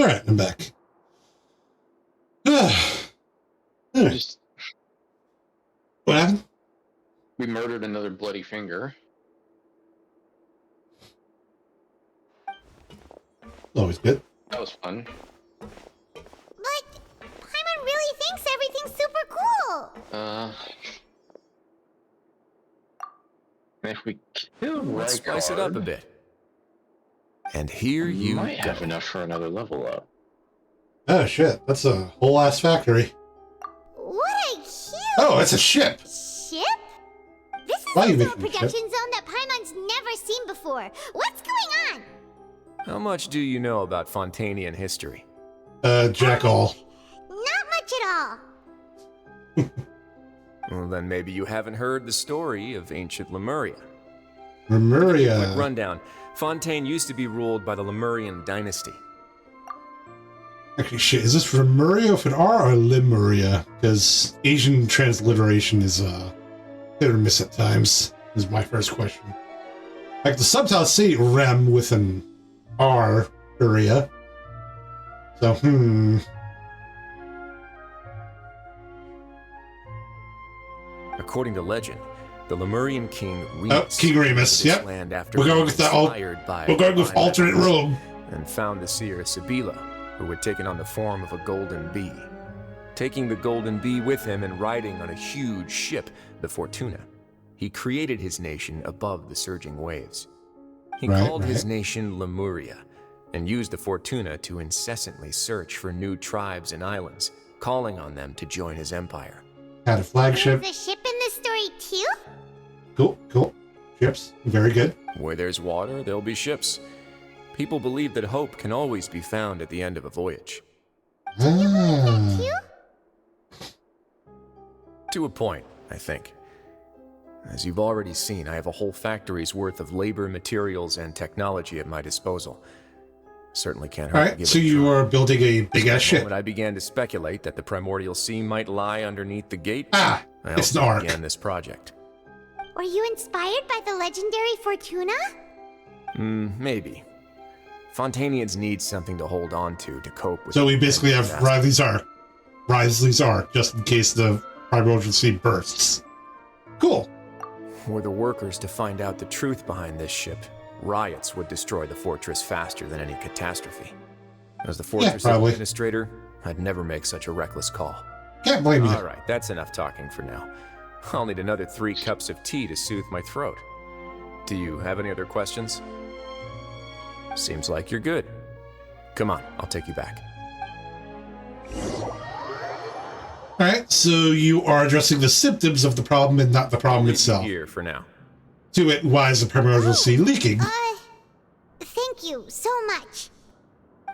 Alright, I'm back. Just, What happened? we murdered another bloody finger. Always good. That was fun. But Paimon really thinks everything's super cool. And if we kill Let's spice it up a bit. And here you might go. have enough for another level up. Oh shit, that's a whole ass factory. What a cute Oh, it's a ship! ship. This is Why are you also a making a ship? production zone that Paimon's never seen before. What's going on? How much do you know about Fontainian history? Jack all. Not much at all. Well, then maybe you haven't heard the story of ancient Lemuria. Quick Lemuria. rundown. Fontaine used to be ruled by the Lemurian dynasty. Actually, shit, is this Lemuria with an R or Lemuria? Because Asian transliteration is, hit or miss at times, is my first question. Like, the subtitles say Rem with an R, Uria. So, According to legend, the Lemurian king Remus, King Remus, visited this yep. land after We're going being with that inspired by we're going with divine alternate efforts, room. and found the seer Sibila, who had taken on the form of a golden bee. Taking the golden bee with him and riding on a huge ship, the Fortuna, he created his nation above the surging waves. He called his nation Lemuria, and used the Fortuna to incessantly search for new tribes and islands, calling on them to join his empire. Had a flagship. There's a ship in this story too? Cool. Ships. Very good. Where there's water, there'll be ships. People believe that hope can always be found at the end of a voyage. Ah. To a point, I think. As you've already seen, I have a whole factory's worth of labor, materials, and technology at my disposal. Certainly can't hurt to Alright, give so it a you try. are building a big ass The ship. moment I began to speculate that the primordial sea might lie underneath the gate, Ah, I it's also an arc. began this project. Were you inspired by the legendary Fortuna? Maybe. Fontainians need something to hold on to cope with. So we the basically have disaster. Riley's Ark, just in case the primordial sea bursts. Cool. Were the workers to find out the truth behind this ship, riots would destroy the fortress faster than any catastrophe. As the fortress probably. administrator, I'd never make such a reckless call. Can't blame you. All right, that's enough talking for now. I'll need another 3 cups of tea to soothe my throat. Do you have any other questions? Seems like you're good. Come on, I'll take you back. Alright, so you are addressing the symptoms of the problem and not the problem Leave you itself. here for now. To it, why is the primordial sea leaking? Thank you so much.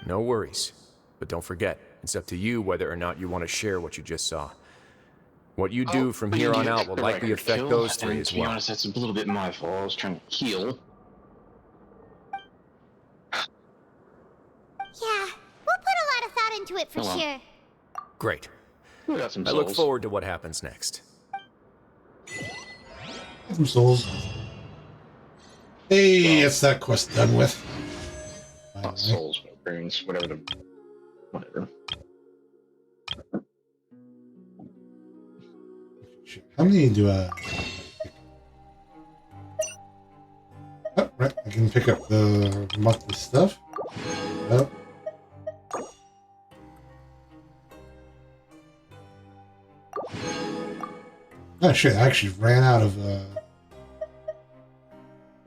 No worries. But don't forget, it's up to you whether or not you want to share what you just saw. What you do from But here you on need out will the likely record affect kill, those 3 and as to be well. honest, that's a little bit my fault. I was trying to heal. Yeah, we'll put a lot of thought into it for Hold on. sure. Great. We got some I look souls. forward to what happens next. Some souls. Hey, it's that quest done with. Not souls, but brains, whatever the... Whatever. How many do I... Oh, right, I can pick up the monthly stuff. Oh. Oh shit, I actually ran out of,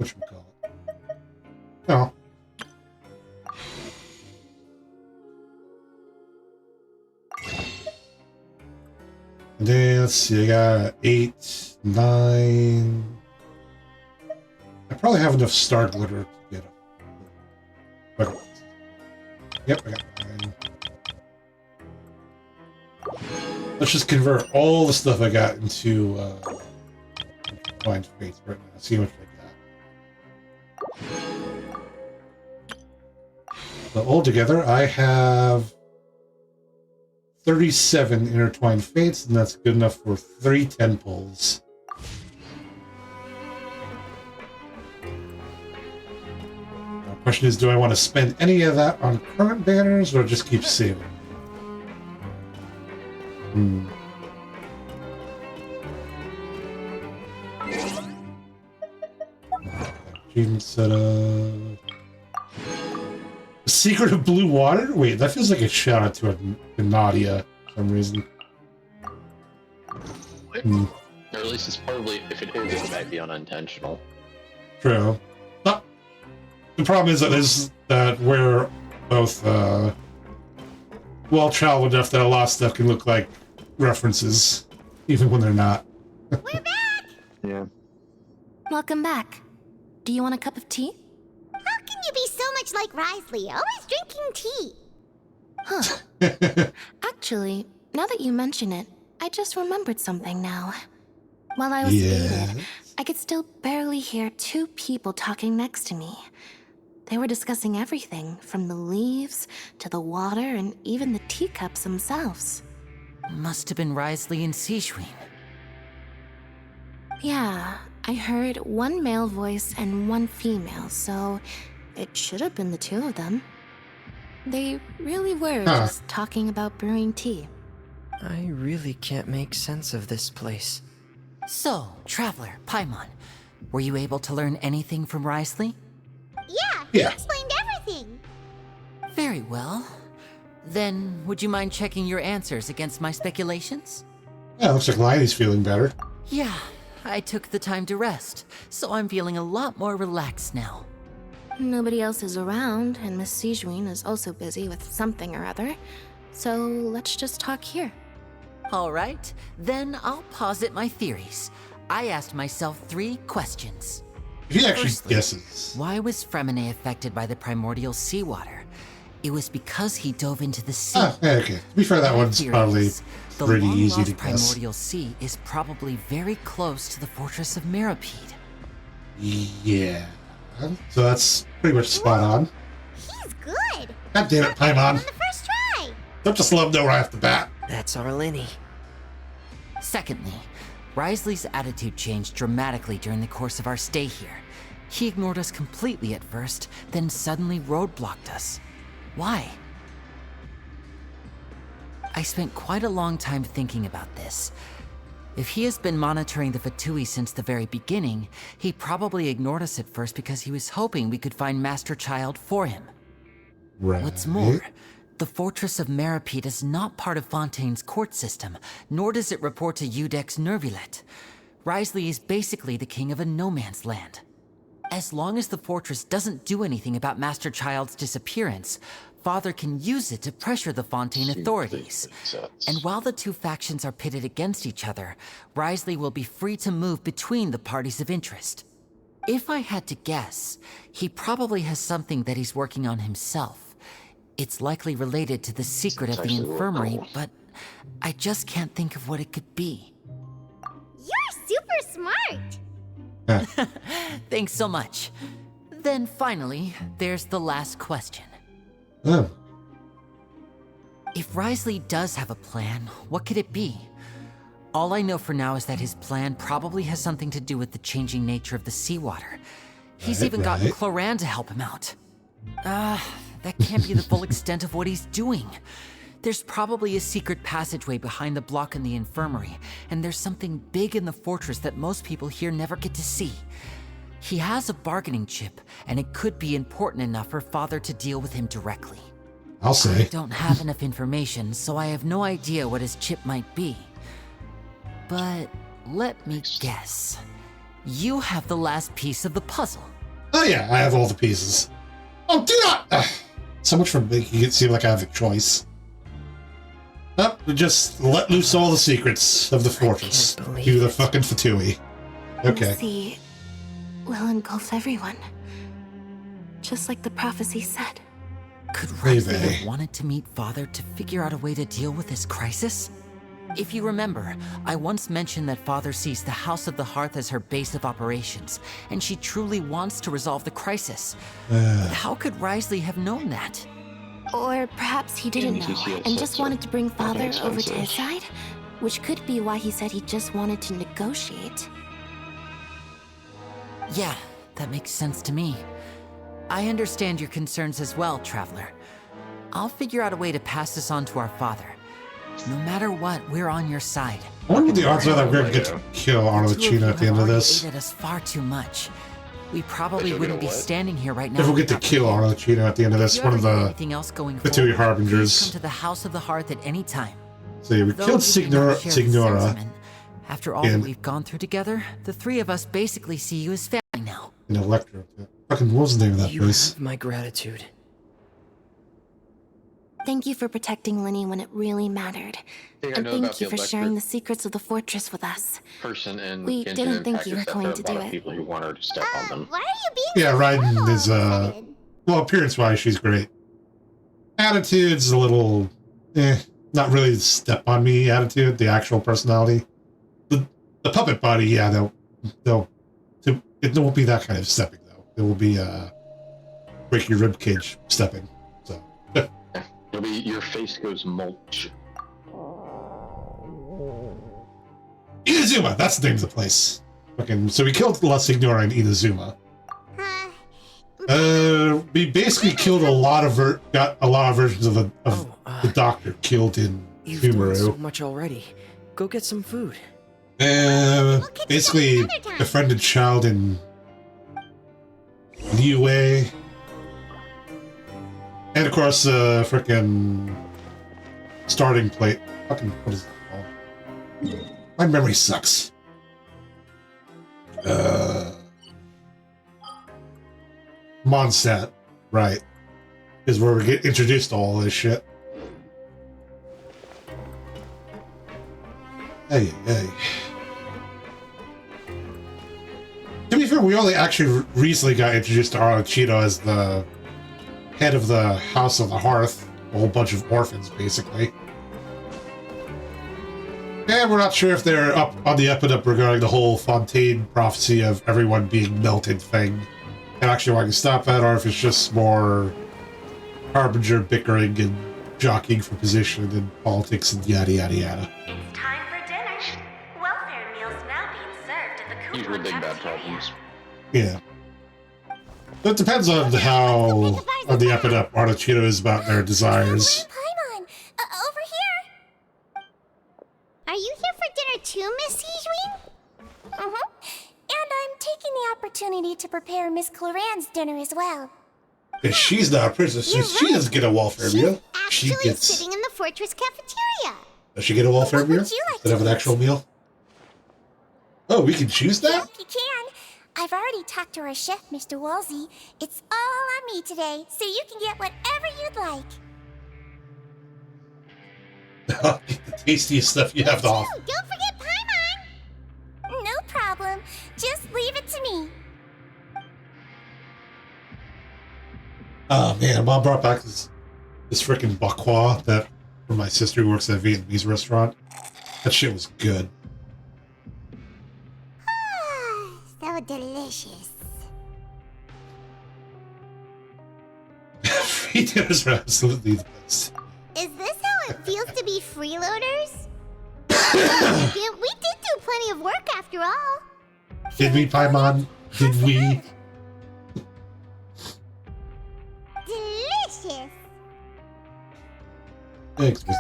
whatchamacallit. Oh. And then, let's see, I got 8, 9... I probably have enough star glitter to get it. Okay. Yep, I got 9. Let's just convert all the stuff I got into Blind Faith right now. See how much I got. So altogether, I have 37 intertwined fates, and that's good enough for 3 temples. Question is, do I want to spend any of that on current banners or just keep saving? Achievement setup. Secret of Blue Water? Wait, that feels like a shout out to a Nadia for some reason. Or at least it's probably, if it is, it might be unintentional. True. But the problem is that we're both well-traveled enough that a lot of stuff can look like references, even when they're not. We're back! Yeah. Welcome back. Do you want a cup of tea? How can you be so much like Risley, always drinking tea? Huh. Actually, now that you mention it, I just remembered something now. While I was sedated, I could still barely hear two people talking next to me. They were discussing everything, from the leaves to the water and even the teacups themselves. Must have been Risley and Seishween. Yeah, I heard one male voice and one female, so it should have been the two of them. They really were just talking about brewing tea. I really can't make sense of this place. So, Traveler, Paimon, were you able to learn anything from Risley? Yeah, Yeah. he explained everything. Very well. Then, would you mind checking your answers against my speculations? Yeah, looks like Liney's feeling better. Yeah, I took the time to rest, so I'm feeling a lot more relaxed now. Nobody else is around, and Miss Seishween is also busy with something or other, so let's just talk here. All right, then I'll posit my theories. I asked myself 3 questions. If he actually Firstly, guesses. why was Fremine affected by the primordial seawater? It was because he dove into the sea. Okay. To be fair, that My one's theory probably is, the pretty easy to long-lost guess. primordial sea is probably very close to the Fortress of Meropide. Yeah. So that's pretty much spot on. He's good. God damn it, On Paimon. the first try. Don't just let him know right off the bat. That's our Linny. Secondly, Risley's attitude changed dramatically during the course of our stay here. He ignored us completely at first, then suddenly roadblocked us. Why? I spent quite a long time thinking about this. If he has been monitoring the Fatui since the very beginning, he probably ignored us at first because he was hoping we could find Master Child for him. Right. What's more, the Fortress of Meropide is not part of Fontaine's court system, nor does it report to Udex Nervulet. Risley is basically the king of a no-man's land. As long as the fortress doesn't do anything about Master Child's disappearance, Father can use it to pressure the Fontaine authorities. And while the two factions are pitted against each other, Risley will be free to move between the parties of interest. If I had to guess, he probably has something that he's working on himself. It's likely related to the secret of the infirmary, but I just can't think of what it could be. You're super smart. Thanks so much. Then finally, there's the last question. Oh. If Risley does have a plan, what could it be? All I know for now is that his plan probably has something to do with the changing nature of the seawater. He's even gotten Cloran to help him out. That can't be the full extent of what he's doing. There's probably a secret passageway behind the block in the infirmary, and there's something big in the fortress that most people here never get to see. He has a bargaining chip, and it could be important enough for Father to deal with him directly. I'll say. I don't have enough information, so I have no idea what his chip might be. But let me guess. You have the last piece of the puzzle. Oh yeah, I have all the pieces. Oh, do not! So much for making it seem like I have a choice. Oh, just let loose all the secrets of the fortress. You the fucking Fatui. Okay. The sea will engulf everyone. Just like the prophecy said. Could Risley have wanted to meet Father to figure out a way to deal with this crisis? If you remember, I once mentioned that Father sees the House of the Hearth as her base of operations, and she truly wants to resolve the crisis. But how could Risley have known that? Or perhaps he didn't know, and just wanted to bring Father over to his side? Which could be why he said he just wanted to negotiate. Yeah, that makes sense to me. I understand your concerns as well, Traveler. I'll figure out a way to pass this on to our father. No matter what, we're on your side. I wonder what the odds are that we're gonna get to kill Arlecchino at the end of this. Ate at us far too much. We probably wouldn't be standing here right now. If we'll get to kill Arlecchino at the end of this, one of the two harbingers. Come to the House of the Hearth at any time. So yeah, we killed Signora. After all that we've gone through together, the three of us basically see you as family now. And Electro. Fucking what was the name of that place? You have my gratitude. Thank you for protecting Linny when it really mattered. And thank you for sharing the secrets of the fortress with us. We didn't think you were going to do it. People who want her to step on them. Why are you being Yeah, Raiden is, well, appearance-wise, she's great. Attitude's a little, not really step on me attitude, the actual personality. The puppet body, yeah, it won't be that kind of stepping, though. It will be, break your ribcage stepping, so. It'll be, your face goes mulch. Inazuma, that's the name of the place. Fucking, so we killed La Signora in Inazuma. We basically killed got a lot of versions of the doctor killed in You've done so much already. Go get some food. Basically befriended child in Liyue. And of course, frickin' starting plate. Fucking, what is it called? My memory sucks. Mondstadt, right, is where we get introduced to all this shit. Hey. To be fair, we only actually recently got introduced to Arlecchino as the head of the House of the Hearth, a whole bunch of orphans, basically. And we're not sure if they're up on the up and up regarding the whole Fontaine prophecy of everyone being melted thing. And actually wanting to stop that, or if it's just more harbinger bickering and jockeying for position and politics and yada yada yada. It's time for dinner. Welfare meals now being served at the Usually big bad problems. Yeah. So it depends on how on the up and up Arlecchino is about their desires. Paimon, over here. Are you here for dinner too, Miss Sijwin? And I'm taking the opportunity to prepare Miss Cloran's dinner as well. If she's not a princess, she doesn't get a welfare meal. She Actually gets. sitting in the fortress cafeteria. Does she get a welfare meal? would you like Instead of an actual meal? Oh, we can choose that? Yep, you can. I've already talked to our chef, Mr. Wolsey. It's all on me today, so you can get whatever you'd like. The tastiest stuff you have to offer. Don't forget Paimon. No problem. Just leave it to me. Oh man, Mom brought back this freaking bakwa that from my sister who works at a Vietnamese restaurant. That shit was good. So delicious. Free dinners are absolutely the best. Is this how it feels to be freeloaders? We did do plenty of work after all. Did we, Paimon? Did we? Delicious. Thanks, Miss.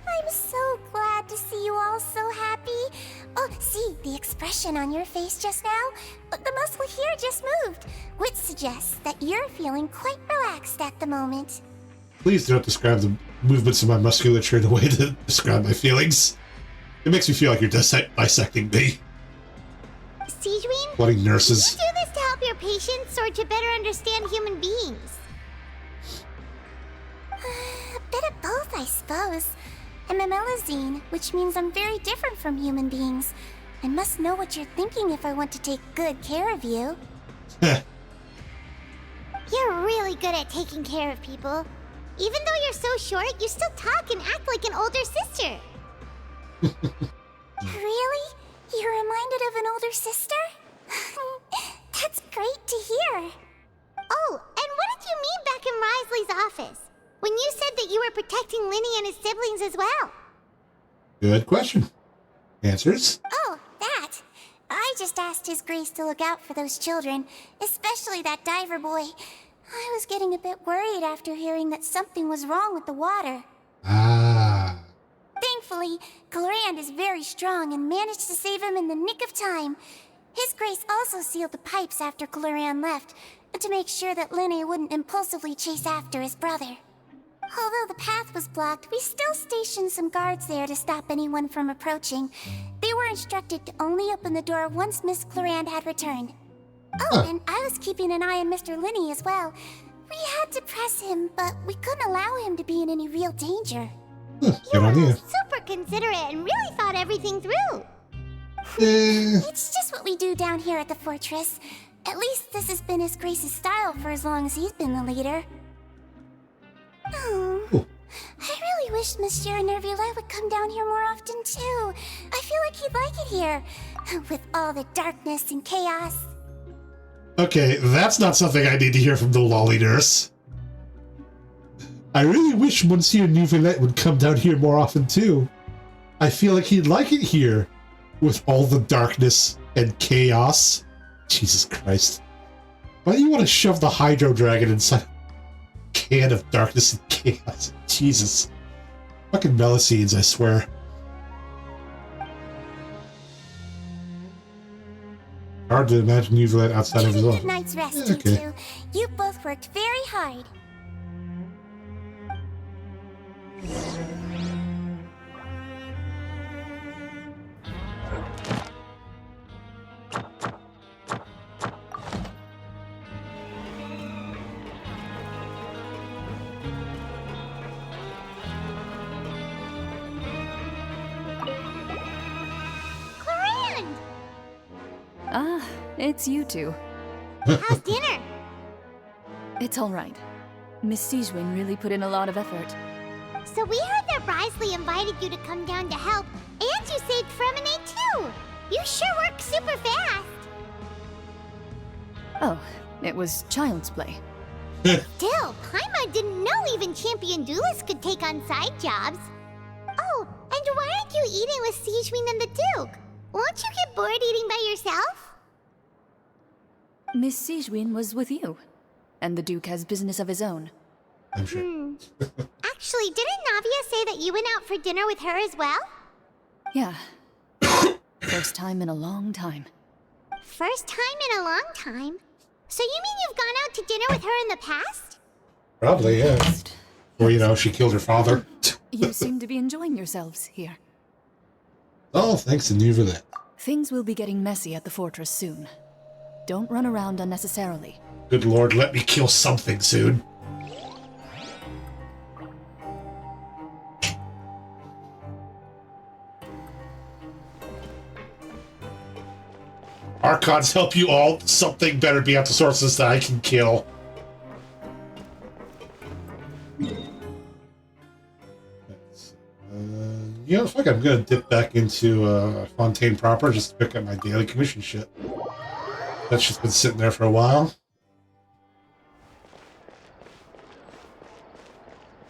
I'm so glad to see you all so happy. Oh, see, the expression on your face just now? The muscle here just moved, which suggests that you're feeling quite relaxed at the moment. Please don't describe the movements of my musculature in a way to describe my feelings. It makes me feel like you're dissecting me. Sijwin? Bloody nurses. Do you do this to help your patients or to better understand human beings? A bit of both, I suppose. I'm a Melusine, which means I'm very different from human beings. I must know what you're thinking if I want to take good care of you. You're really good at taking care of people. Even though you're so short, you still talk and act like an older sister. Really? You're reminded of an older sister? That's great to hear. Oh, and what did you mean back in Risley's office? When you said that you were protecting Linny and his siblings as well? Good question. Answers? Oh, that. I just asked His Grace to look out for those children, especially that diver boy. I was getting a bit worried after hearing that something was wrong with the water. Ah. Thankfully, Glorand is very strong and managed to save him in the nick of time. His Grace also sealed the pipes after Glorand left, to make sure that Linne wouldn't impulsively chase after his brother. Although the path was blocked, we still stationed some guards there to stop anyone from approaching. They were instructed to only open the door once Miss Glorand had returned. Oh, and I was keeping an eye on Mr. Linne as well. We had to press him, but we couldn't allow him to be in any real danger. Good idea. Super considerate and really thought everything through. It's just what we do down here at the fortress. At least this has been His Grace's style for as long as he's been the leader. I really wish Monsieur Nervula would come down here more often too. I feel like he'd like it here, with all the darkness and chaos. Okay, that's not something I need to hear from the lolly nurse. I really wish Monsieur Neuvillette would come down here more often too. I feel like he'd like it here, with all the darkness and chaos. Jesus Christ. Why do you want to shove the Hydro Dragon inside a can of darkness and chaos? Jesus. Fucking Melusines, I swear. Hard to imagine Neuvillette outside of his office. Good night's rest, you two. You both worked very hard. Ah, it's you two. How's dinner? It's all right. Miss Sigewinne really put in a lot of effort. So we heard that Wriothesley invited you to come down to help, and you saved Fremine too. You sure work super fast. Oh, it was child's play. Still, Paimon didn't know even champion duelists could take on side jobs. Oh, and why aren't you eating with Sigewinne and the Duke? Won't you get bored eating by yourself? Miss Sigewinne was with you, and the Duke has business of his own. I'm sure. Actually, didn't Navia say that you went out for dinner with her as well? Yeah. First time in a long time. First time in a long time? So you mean you've gone out to dinner with her in the past? Probably, yeah. Or, you know, she killed her father. You seem to be enjoying yourselves here. Oh, thanks to Neuvillette. Things will be getting messy at the fortress soon. Don't run around unnecessarily. Good lord, let me kill something soon. Archons help you all. Something better be at the sources that I can kill. You know, fuck, I'm gonna dip back into Fontaine proper just to pick up my daily commission shit. That's just been sitting there for a while.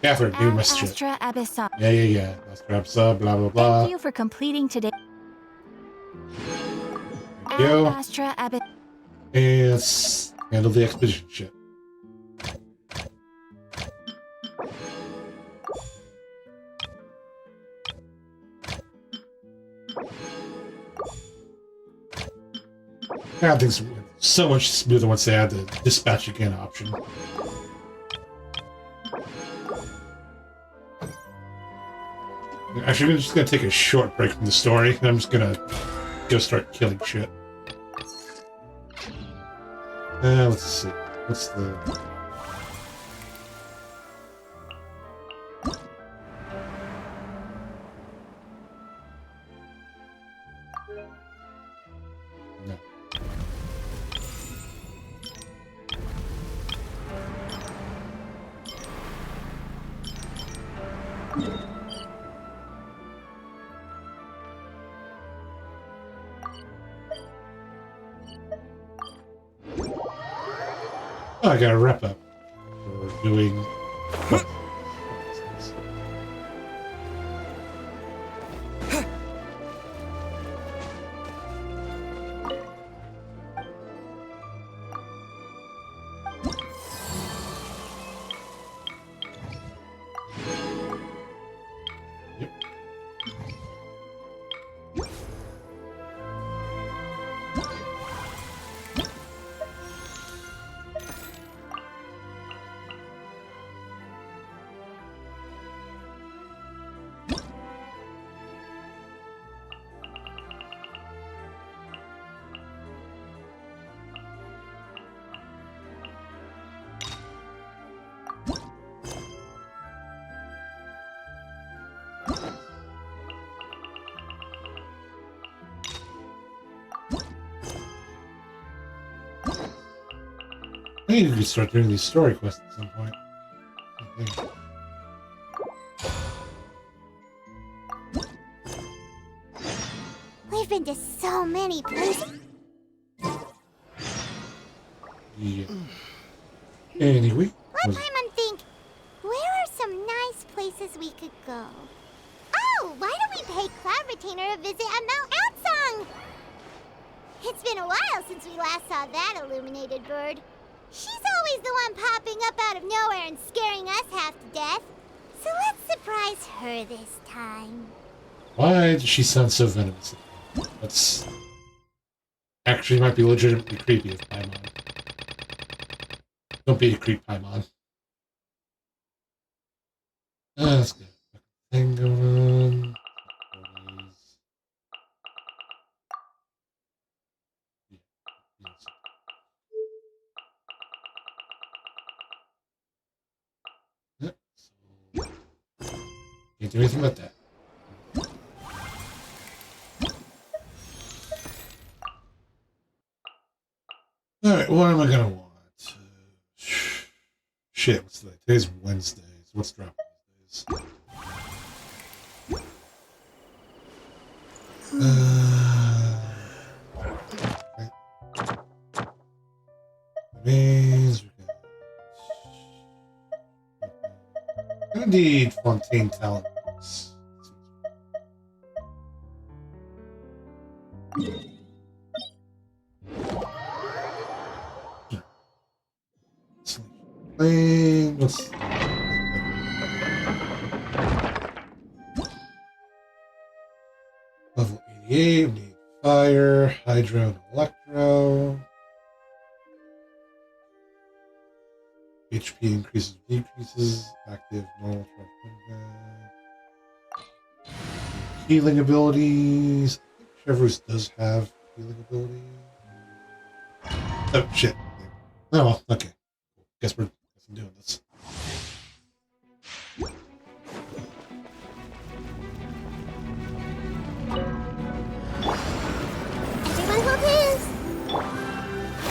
Catherine, do my shit. Astra Abyssa. Yeah. Astra Abyssa, blah, blah, blah. Thank you for completing today. Thank you. Astra Abyssa. And let's handle the expedition shit. God, things are so much smoother once they add the dispatch again option. Actually, I'm just gonna take a short break from the story, and I'm just gonna go start killing shit. Let's see. What's the... No. Oh, I got a wrap up for doing. think you could start doing these story quests at some point. I think. We've been to so many places. Yeah. Anyway. Let Paimon think. Where are some nice places we could go? Oh, why don't we pay Cloud Retainer a visit at Mount Outsong? It's been a while since we last saw that illuminated bird. She's always the one popping up out of nowhere and scaring us half to death. So let's surprise her this time. Why does she sound so venomous? That's actually might be legitimately creepy if Paimon. Don't be a creep, Paimon. That's good. Thing going on. Yep. Can't do anything about that. Alright, what am I gonna want? Shit, what's today? Today's Wednesday, so what's dropping these days? We're gonna need Fontaine talent. Let's level 88, we need fire, hydro, and electro. HP increases, decreases, active, normal, healing abilities. I think Chevrolet does have healing ability. Oh shit. Oh well, okay. Guess I'm doing this. Everyone hold hands.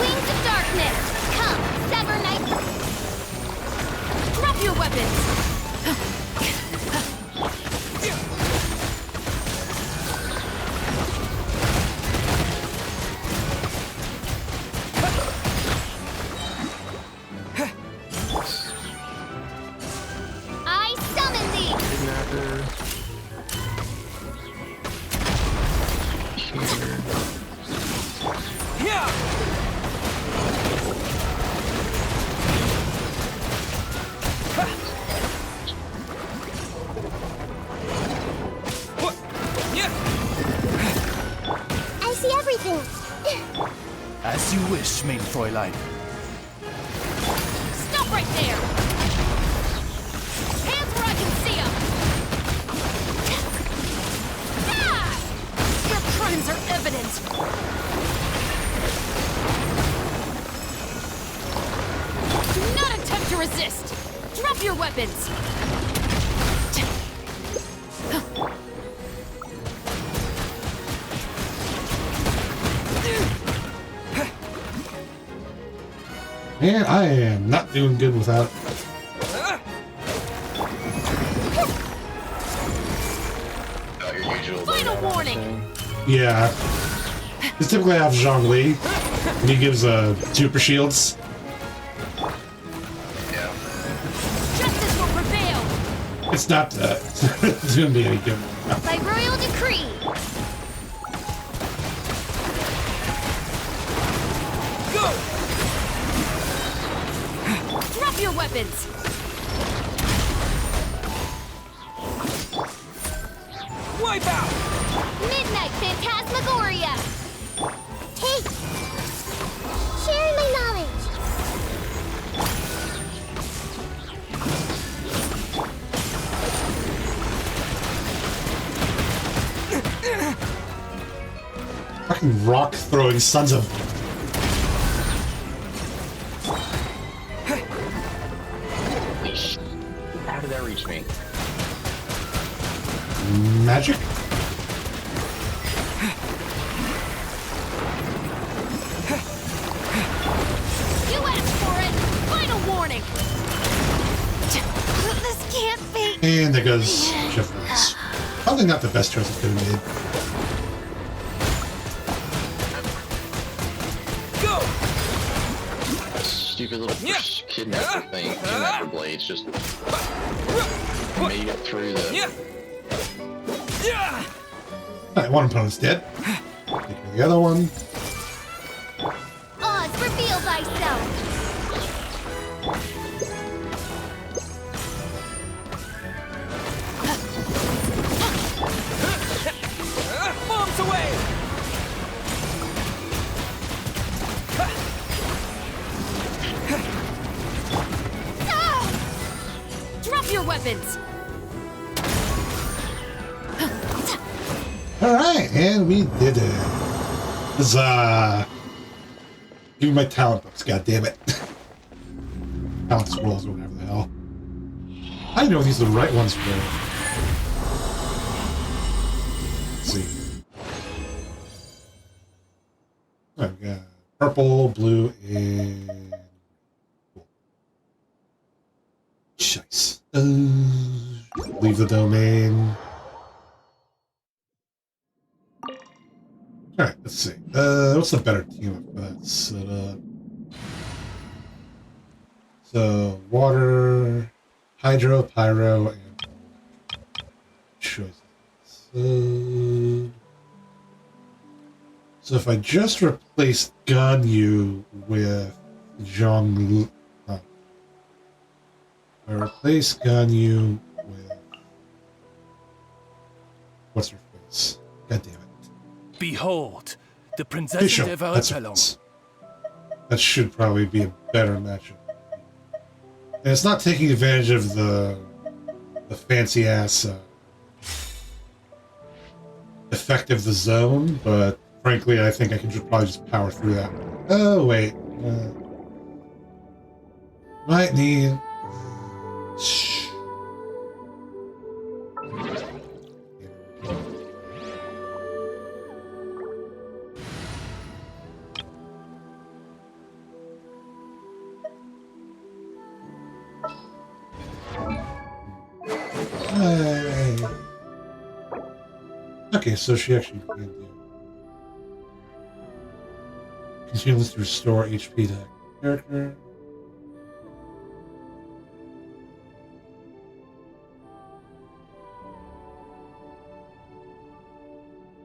Wings of darkness, come, sever night. Drop your weapons! I summon thee. I see everything. As you wish, main Fräulein. Stop right there! Hands where I can see them! Ah! Your crimes are evident! Do not attempt to resist! Drop your weapons! Man, I am not doing good without it. Your usual Final warning! Yeah. Because typically I have Zhongli, and he gives super shields. Yeah. Justice will prevail! It's not it's gonna be any good. By royal decree. Drop your weapons! Wipe out! Midnight Phantasmagoria. Hey, sharing my knowledge. Fucking rock throwing sons of. How did that reach me? Magic? You asked for it! This can't be. And there goes Jeffries. Probably not the best choice I could have made. That stupid little kidnapper thing, kidnapper blades, just made it through the. Alright, one opponent's dead. Take care of the other one. Oz, reveal thyself. Bombs away! Drop your weapons! Alright, and we did it. Huzzah! Give me my talent books, goddammit. Talent scrolls or whatever the hell. I don't know if these are the right ones for it. Let's see. I've got purple, blue, and cool. Shice. Leave the domain. Alright, let's see. What's the better team for that setup? So, water, hydro, pyro, and choices. So if I just replace Ganyu with Zhongli, I replace Ganyu with what's her face? God damn it. Behold, the Princess Bishop, of that's what it Avalon. is. That should probably be a better matchup. And it's not taking advantage of the fancy ass effect of the zone, but frankly, I think I can probably just power through that. Oh wait, might need. Okay, so she actually can do. Continues to restore HP to character.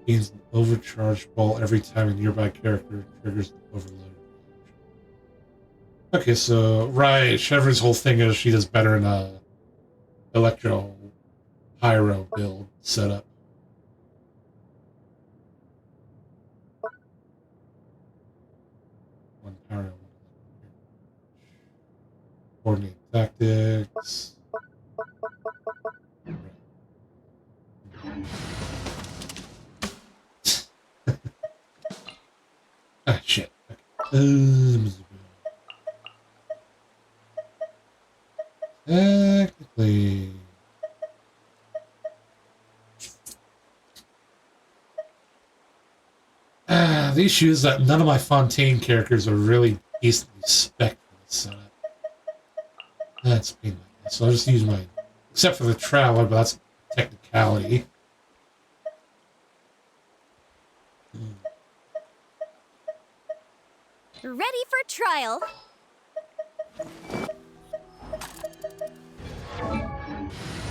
Gains an overcharged ball every time a nearby character triggers an overload. Okay, so right, Chevron's whole thing is she does better in a electro pyro build setup. One pyro, coordinate tactics. Ah, shit. Okay. Technically. The issue is that none of my Fontaine characters are really decently spec'd for this setup. That's pain in my ass. So I'll just use mine. Except for the Traveler, but that's technicality. Ready for trial.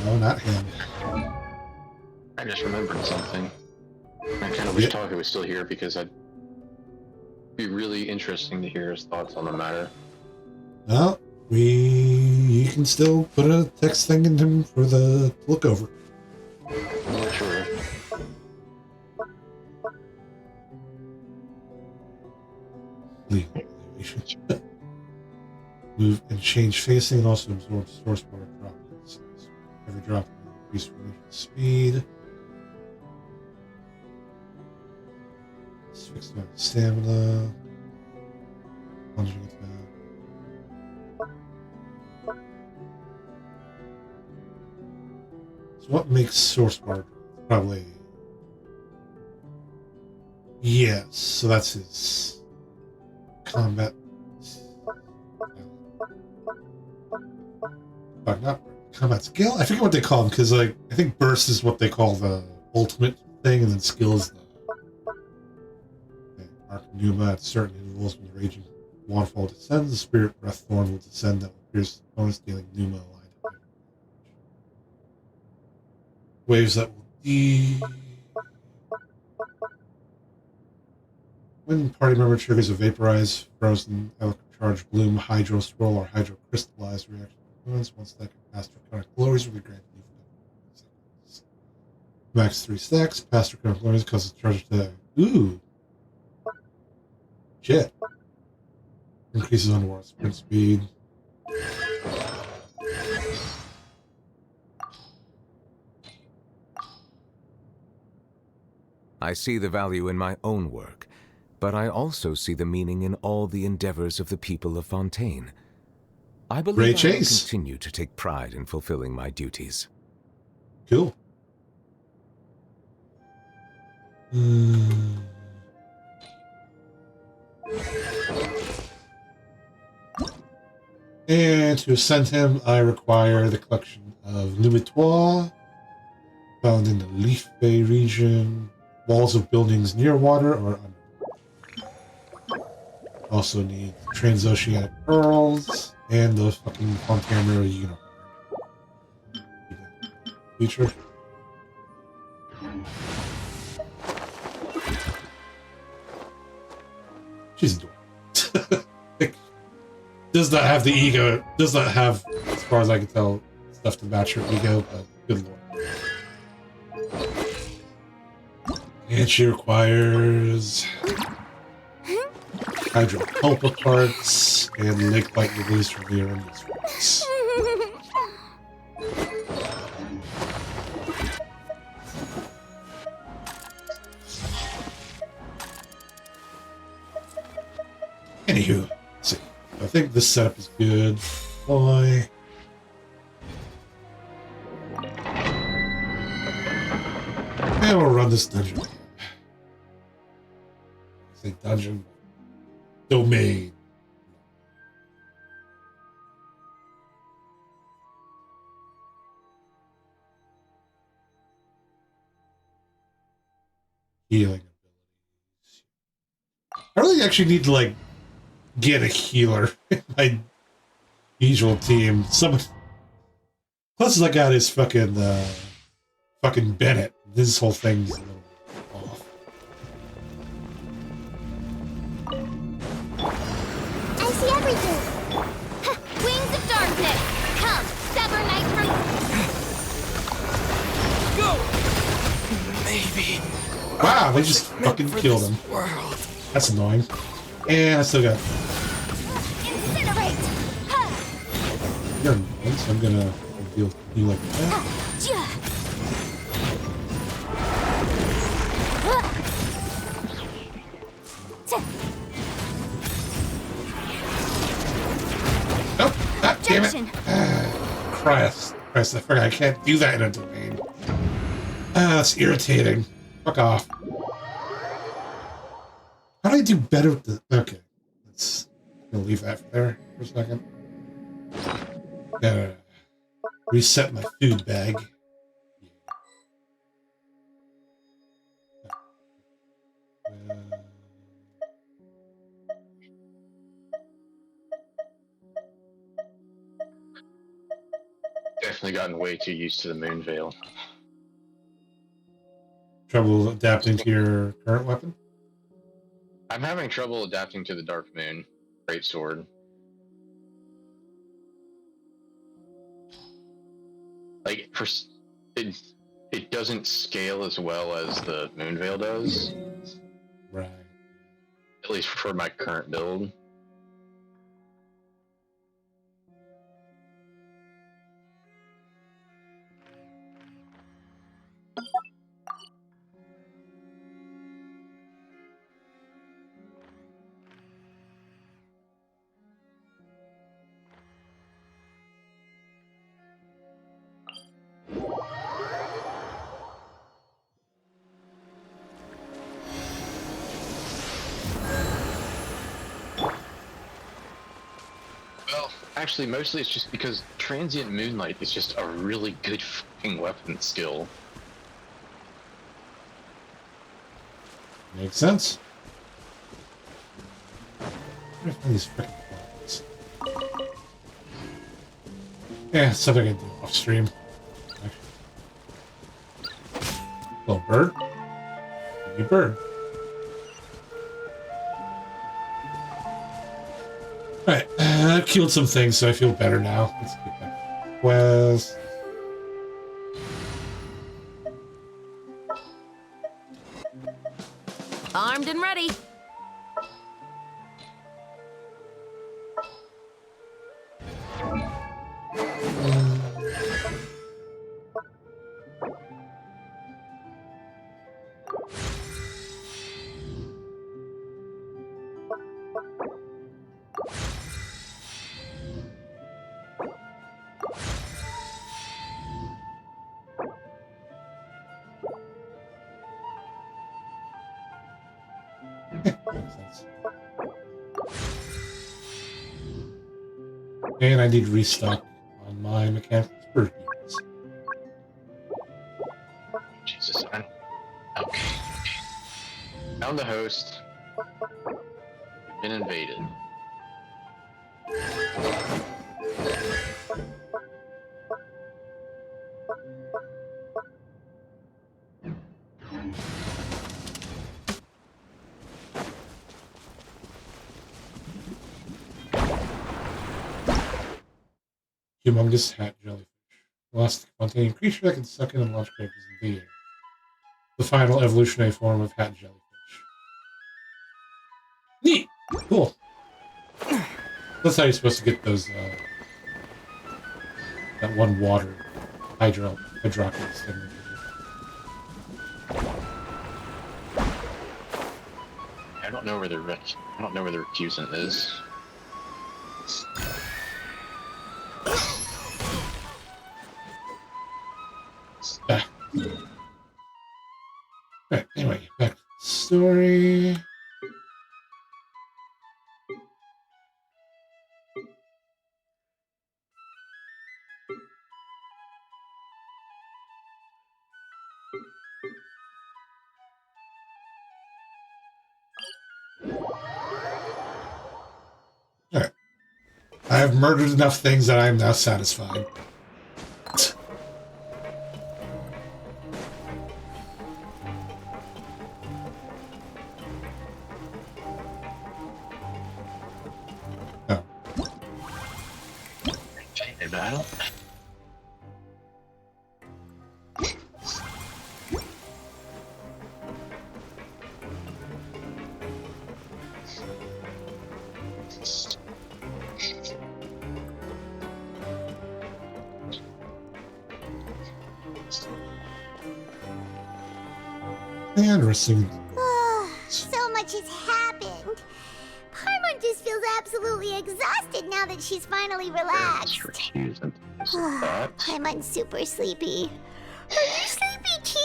No, not him. I just remembered something. I kind of wish Taka was still here because I'd be really interesting to hear his thoughts on the matter. Well, you can still put a text thing in him for the to look over. Oh, sure. Leave evaluation. Move and change facing and also absorb source water droplets. Every drop will increase formation speed. Fixed amount of stamina. Plunging attack. So what makes source water? Probably. Yes, so that's his combat. Fuck, not combat skill? I forget what they call them, because, like, I think burst is what they call the ultimate thing, and then skill is the Arc Pneuma at certain intervals when the raging waterfall descends. The spirit breath thorn will descend that will pierce opponents, dealing Pneuma aligned. Waves that will when party member triggers a vaporize, frozen, electrocharge, bloom, hydro swirl, or hydro crystallize reaction opponents, once that can pass draconic glories will be granted you for seconds. Max 3 stacks, pass draconic glories causes charge to ooh. Shit. Increases underwater sprint speed. I see the value in my own work, but I also see the meaning in all the endeavors of the people of Fontaine. I believe I will continue to take pride in fulfilling my duties. Cool. And to ascend him, I require the collection of Numitois, found in the Leaf Bay region, walls of buildings near water or under. Also need transoceanic pearls and the fucking Fontaine unicorn. Feature. She's adorable. Does not have the ego, does not have, as far as I can tell, stuff to match her ego, but good lord. And she requires Hydro Pulpa parts and Lake Light release from the Arenda's rocks. Anywho, let's see. I think this setup is good. Why? And we'll run this dungeon. I say dungeon. Domain. Healing abilities. I really actually need to, like, get a healer in my usual team. Someone closest I got is fucking Bennett. This whole thing's a little off. I see everything. Wings of darkness. Come, sever night from. Go. Maybe. Wow, they just fucking killed him. That's annoying. And I still got. Incinerate. You're annoying, so I'm gonna deal with you like that. Nope. Ah, damn it. Christ, I forgot I can't do that in a domain. That's irritating. Fuck off. How do I do better with the... Okay. Let's... I'm gonna leave that there for a second. Gotta reset my food bag. Definitely gotten way too used to the moon veil. Trouble adapting to your current weapon? I'm having trouble adapting to the Dark Moon Greatsword. Like, it doesn't scale as well as the Moon Veil does. Right. At least for my current build. Actually, mostly it's just because Transient Moonlight is just a really good fucking weapon skill. Makes sense. Where are these frickin' buttons? Yeah, something I can do off stream. Little bird. Hey, bird. Alright, I've killed some things, so I feel better now. Let's get back to the quest. Armed and ready. And I need restock on my mechanical spur units. Jesus, okay. Found the host. We've been invaded. Humongous hat jellyfish. The last Fontaine creature that can suck in and launch creatures into the air. The final evolutionary form of hat jellyfish. Neat! Cool. That's how you're supposed to get those, that one water hydroculus thing. I don't know where the recusant is. Right, anyway, back to the story. Alright. I have murdered enough things that I am now satisfied. Battle. Interesting. So much has happened. Paimon just feels absolutely exhausted now that she's finally relaxed. Paimon's super sleepy. Are you sleepy too?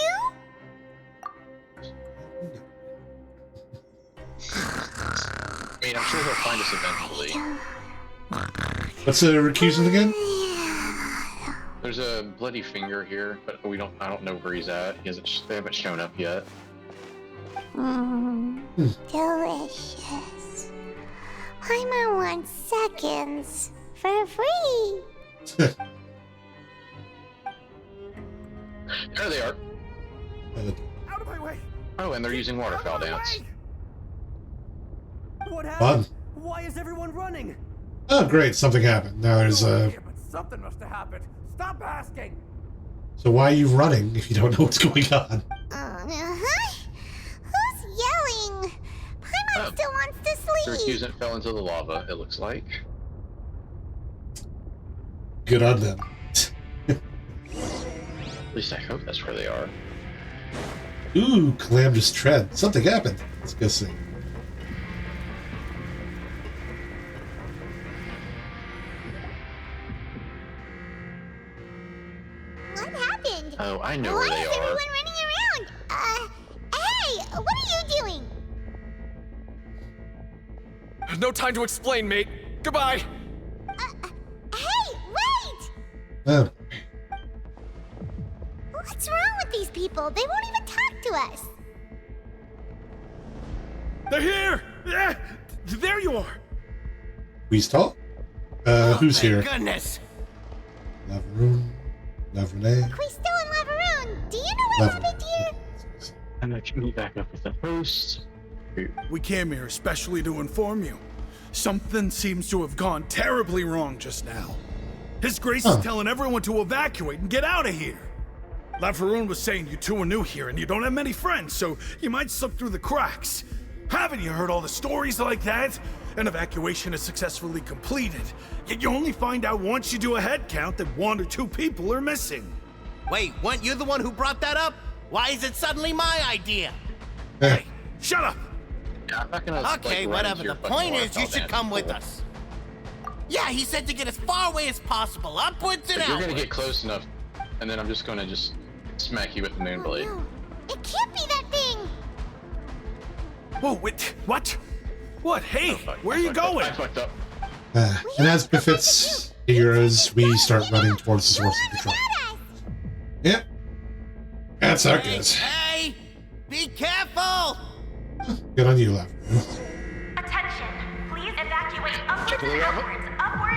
I mean, I'm sure he'll find us eventually. What's the recusant again? There's a bloody finger here, but I don't know where he's at. They haven't shown up yet. Delicious. Paimon wants seconds for free. There they are. Out of my way! Oh, and they're using waterfowl dance. What Fun. happened? Why is everyone running? Oh, great. Something happened. Now there's a... Yeah, but something must have happened. Stop asking! So why are you running if you don't know what's going on? Who's yelling? Paimon still wants to The sleep. recusant fell into the lava, it looks like. Good on them. At least I hope that's where they are. Ooh, calamitous tread. Something happened. Let's go see. What happened? Oh, I know Why where they is are. everyone running around? Hey, what are you doing? No time to explain, mate. Goodbye. Oh. What's wrong with these people? They won't even talk to us. They're here! Yeah, there you are! Who's who's here? Goodness! Lavaroon. Laverne. We're still in Lavaroon. Do you know what happened here? And I can meet back up with the host. We came here especially to inform you. Something seems to have gone terribly wrong just now. His Grace is telling everyone to evacuate and get out of here. Lavaroon was saying you two are new here and you don't have many friends, so you might slip through the cracks. Haven't you heard all the stories like that? An evacuation is successfully completed, yet you only find out once you do a head count that 1 or 2 people are missing. Wait, weren't you the one who brought that up? Why is it suddenly my idea? Hey, shut up! Yeah, I'm not gonna, Okay, like, whatever. The point is, you should come with us. Yeah, he said to get as far away as possible, upwards and If you're outwards. gonna get close enough, and then I'm just gonna smack you with the moon blade. No. It can't be that thing. Whoa, wait, what? What? Hey, where are you going? I fucked up. And as befits heroes, we start running towards the source of the trouble. Yep. That's how it goes. Hey, be careful! Good on you, Left. Attention, please evacuate upwards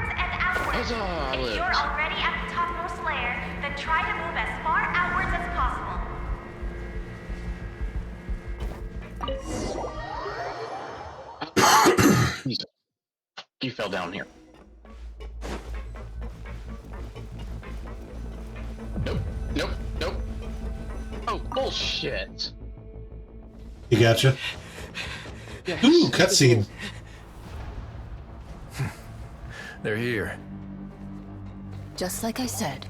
and outwards. If you're already at the topmost layer, then try to move as far outwards as possible. You fell down here. Nope, nope, nope. Oh, bullshit. You gotcha. Yeah, Ooh, cutscene. They're here. Just like I said.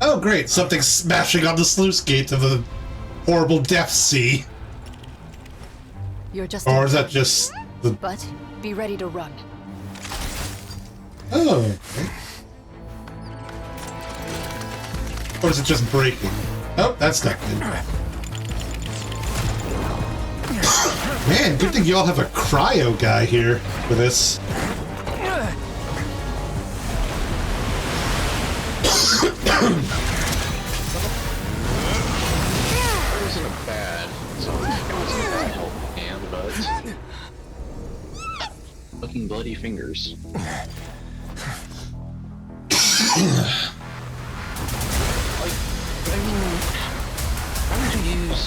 Oh, great. Something smashing on the sluice gate of the horrible Death Sea. You're just. Or is that just the... But be ready to run. Oh, okay. Or is it just breaking? Oh, that's not good. Man, good thing you all have a cryo guy here for this. It wasn't a bad. It wasn't a bad help hand, but looking bloody fingers. Why would you use?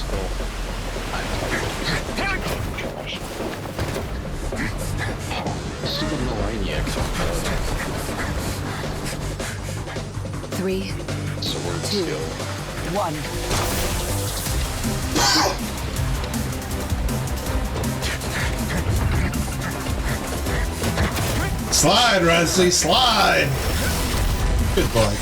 Stupid Melaniac. 3, Sword 2, skill. 1. Slide, Wesley, slide! Good boy.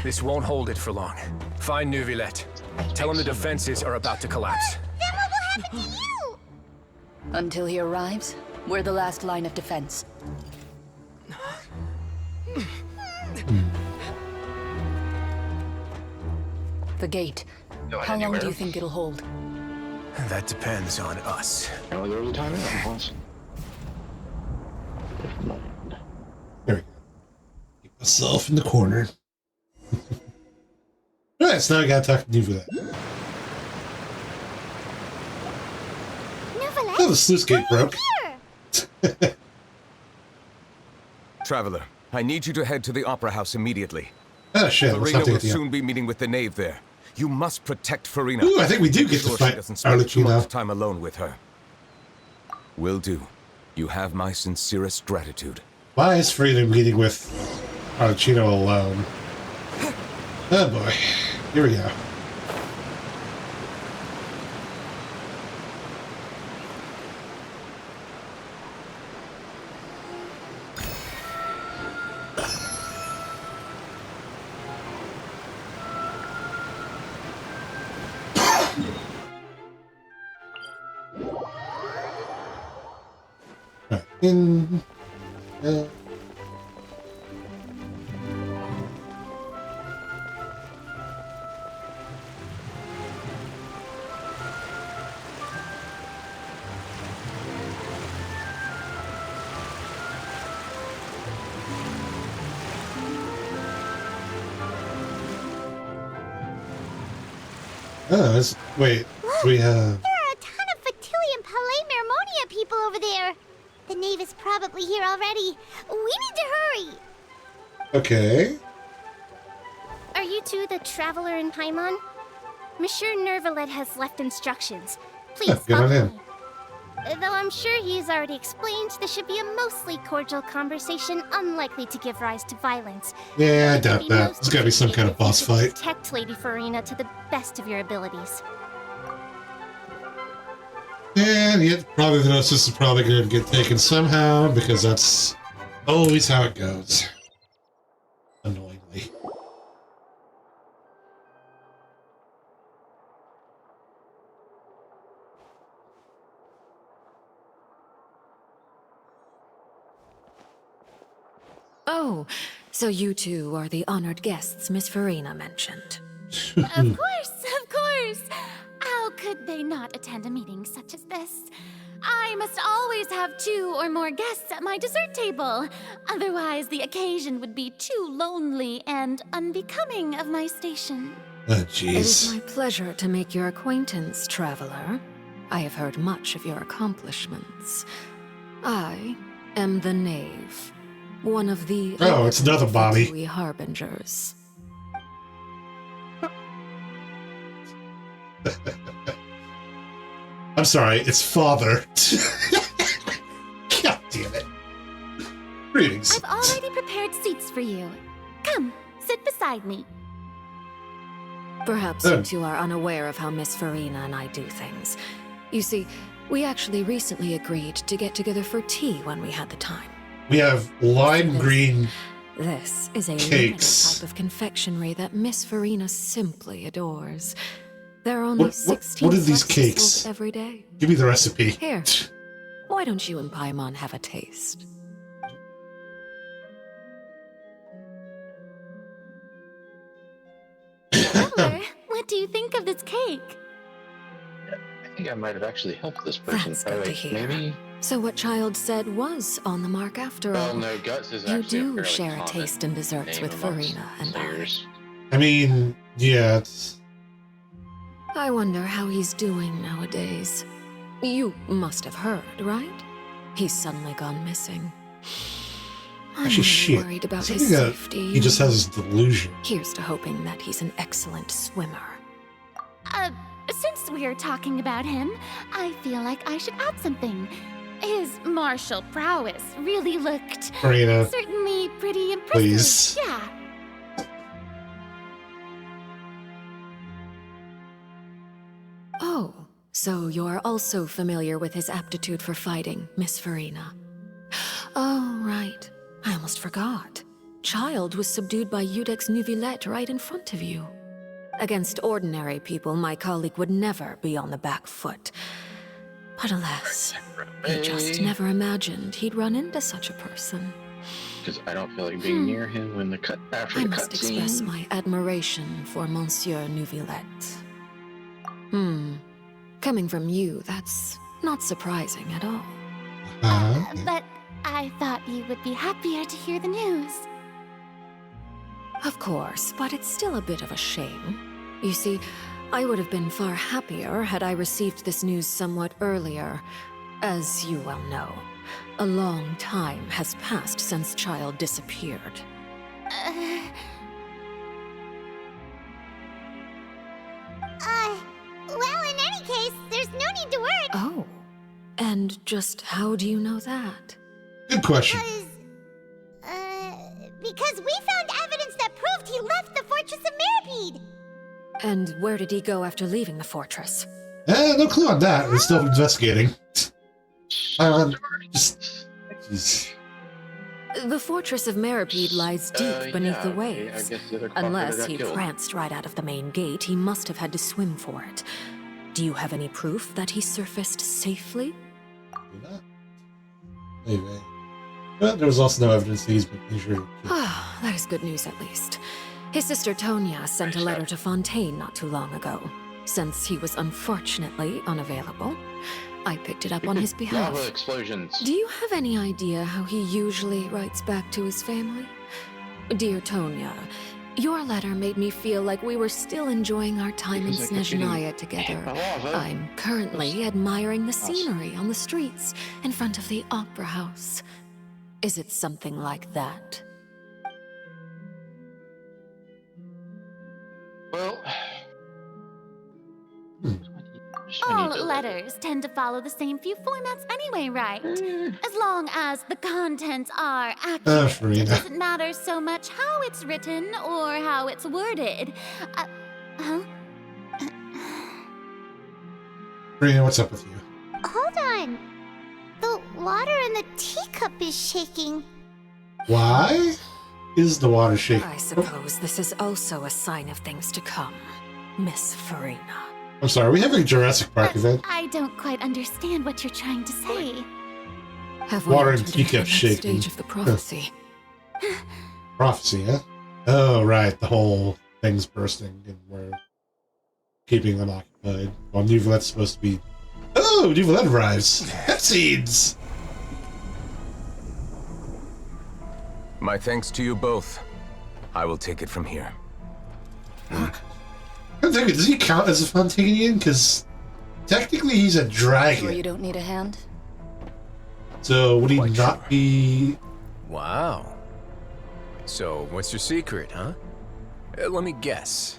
This won't hold it for long. Find Neuvillette. Tell him the defenses are about to collapse. Then what will happen to you? Until he arrives, we're the last line of defense. The gate. How long do you think it'll hold? That depends on us. There was a time in once. There we go. Keep myself in the corner. Alright, so now I gotta talk to Neuvillette. Oh, the sluice gate broke. Traveler, I need you to head to the Opera House immediately. Oh shit, what's Farina will happening at the soon end? be meeting with the knave there. You must protect Farina. Ooh, I think we do Be get to sure fight she doesn't spend too Arlecchino. much time alone with her. Will do. You have my sincerest gratitude. Why is Farina meeting with Arlecchino alone? Oh boy. Here we go. In Oh, wait. We have. There are a ton of Fatilian Palais Mermonia people over there. The knave is probably here already. We need to hurry. Okay. Are you two the traveler in Paimon? Monsieur Nervalet has left instructions. Please Good on follow him. me. Though I'm sure he's already explained, this should be a mostly cordial conversation, unlikely to give rise to violence. Yeah, I doubt that. There's gotta be some kind of boss fight. Protect Lady Farina to the best of your abilities. And yet, probably the Gnosis is probably going to get taken somehow, because that's always how it goes. Annoyingly. Oh, so you two are the honored guests Miss Farina mentioned. Of course! How could they not attend a meeting such as this? I must always have 2 or more guests at my dessert table. Otherwise, the occasion would be too lonely and unbecoming of my station. Oh, It is jeez. my pleasure to make your acquaintance, traveler. I have heard much of your accomplishments. I am the Knave, one of the Oh, it's another Bobby. Fatui harbingers. I'm sorry, it's father. God damn it. Greetings. I've already prepared seats for you. Come, sit beside me. Perhaps you two are unaware of how Miss Farina and I do things. You see, we actually recently agreed to get together for tea when we had the time. We have lime green This is a limited cakes. type of confectionery that Miss Farina simply adores. There are only What 16 are these flexes cakes? sold every day. Give me the recipe. Here, why don't you and Paimon have a taste? Traveler, what do you think of this cake? I think I might have actually helped this person. That's good to hear. Maybe. So what Child said was on the mark after all. Well, no, Guts is You actually a do fairly share a common taste in desserts name with amongst Farina and singers. I mean, yeah, it's... I wonder how he's doing nowadays. You must have heard, right? He's suddenly gone missing. I'm Actually, really shit. worried about Something his that safety. he just has his delusion. Here's to hoping that he's an excellent swimmer. Since we're talking about him, I feel like I should add something. His martial prowess really looked Farina, certainly pretty impressive. please. Yeah. Oh, so you're also familiar with his aptitude for fighting, Miss Farina. Oh, right. I almost forgot. Child was subdued by Udex Nuvillette right in front of you. Against ordinary people, my colleague would never be on the back foot. But alas, he just never imagined he'd run into such a person. Because I don't feel like being near him when after I the must express cutscene. my admiration for Monsieur Nuvillette. Coming from you, that's not surprising at all. But I thought you would be happier to hear the news. Of course, but it's still a bit of a shame. You see, I would have been far happier had I received this news somewhat earlier. As you well know, a long time has passed since Child disappeared. Well, in any case, there's no need to worry. Oh, and just how do you know that? Good question. Because we found evidence that proved he left the Fortress of Meropide. And where did he go after leaving the fortress? No clue on that. We're still investigating. Jeez. The Fortress of Meropide lies deep beneath the I waves. guess the other copper Unless got he killed. pranced right out of the main gate, he must have had to swim for it. Do you have any proof that he surfaced safely? Maybe. But there was also no evidence that he's been injured. Ah, that is good news at least. His sister Tonya sent a letter to Fontaine not too long ago. Since he was unfortunately unavailable, I picked it up on his behalf. Lava explosions. Do you have any idea how he usually writes back to his family? Dear Tonya, Your letter made me feel like we were still enjoying our time in Snezhnaya together. I'm currently admiring the scenery on the streets in front of the opera house. Is it something like that? Well... All letters tend to follow the same few formats anyway, right? As long as the contents are accurate, it doesn't matter so much how it's written or how it's worded. Huh? Farina, what's up with you? Hold on. The water in the teacup is shaking. Why is the water shaking? I suppose this is also a sign of things to come, Miss Farina. I'm sorry, are we having a Jurassic Park event? I don't quite understand what you're trying to say. Have water in the teacup shaking. Stage of the prophecy. Prophecy, huh? Oh, right, the whole thing's bursting and we're keeping them occupied. While Nouvelette's supposed to be... Oh, Nouvelette arrives! Cutscenes! My thanks to you both. I will take it from here. I'm thinking, does he count as a Fontainian? Because technically he's a dragon. Sure you don't need a hand? So would he not be... Wow. So, what's your secret, huh? Let me guess.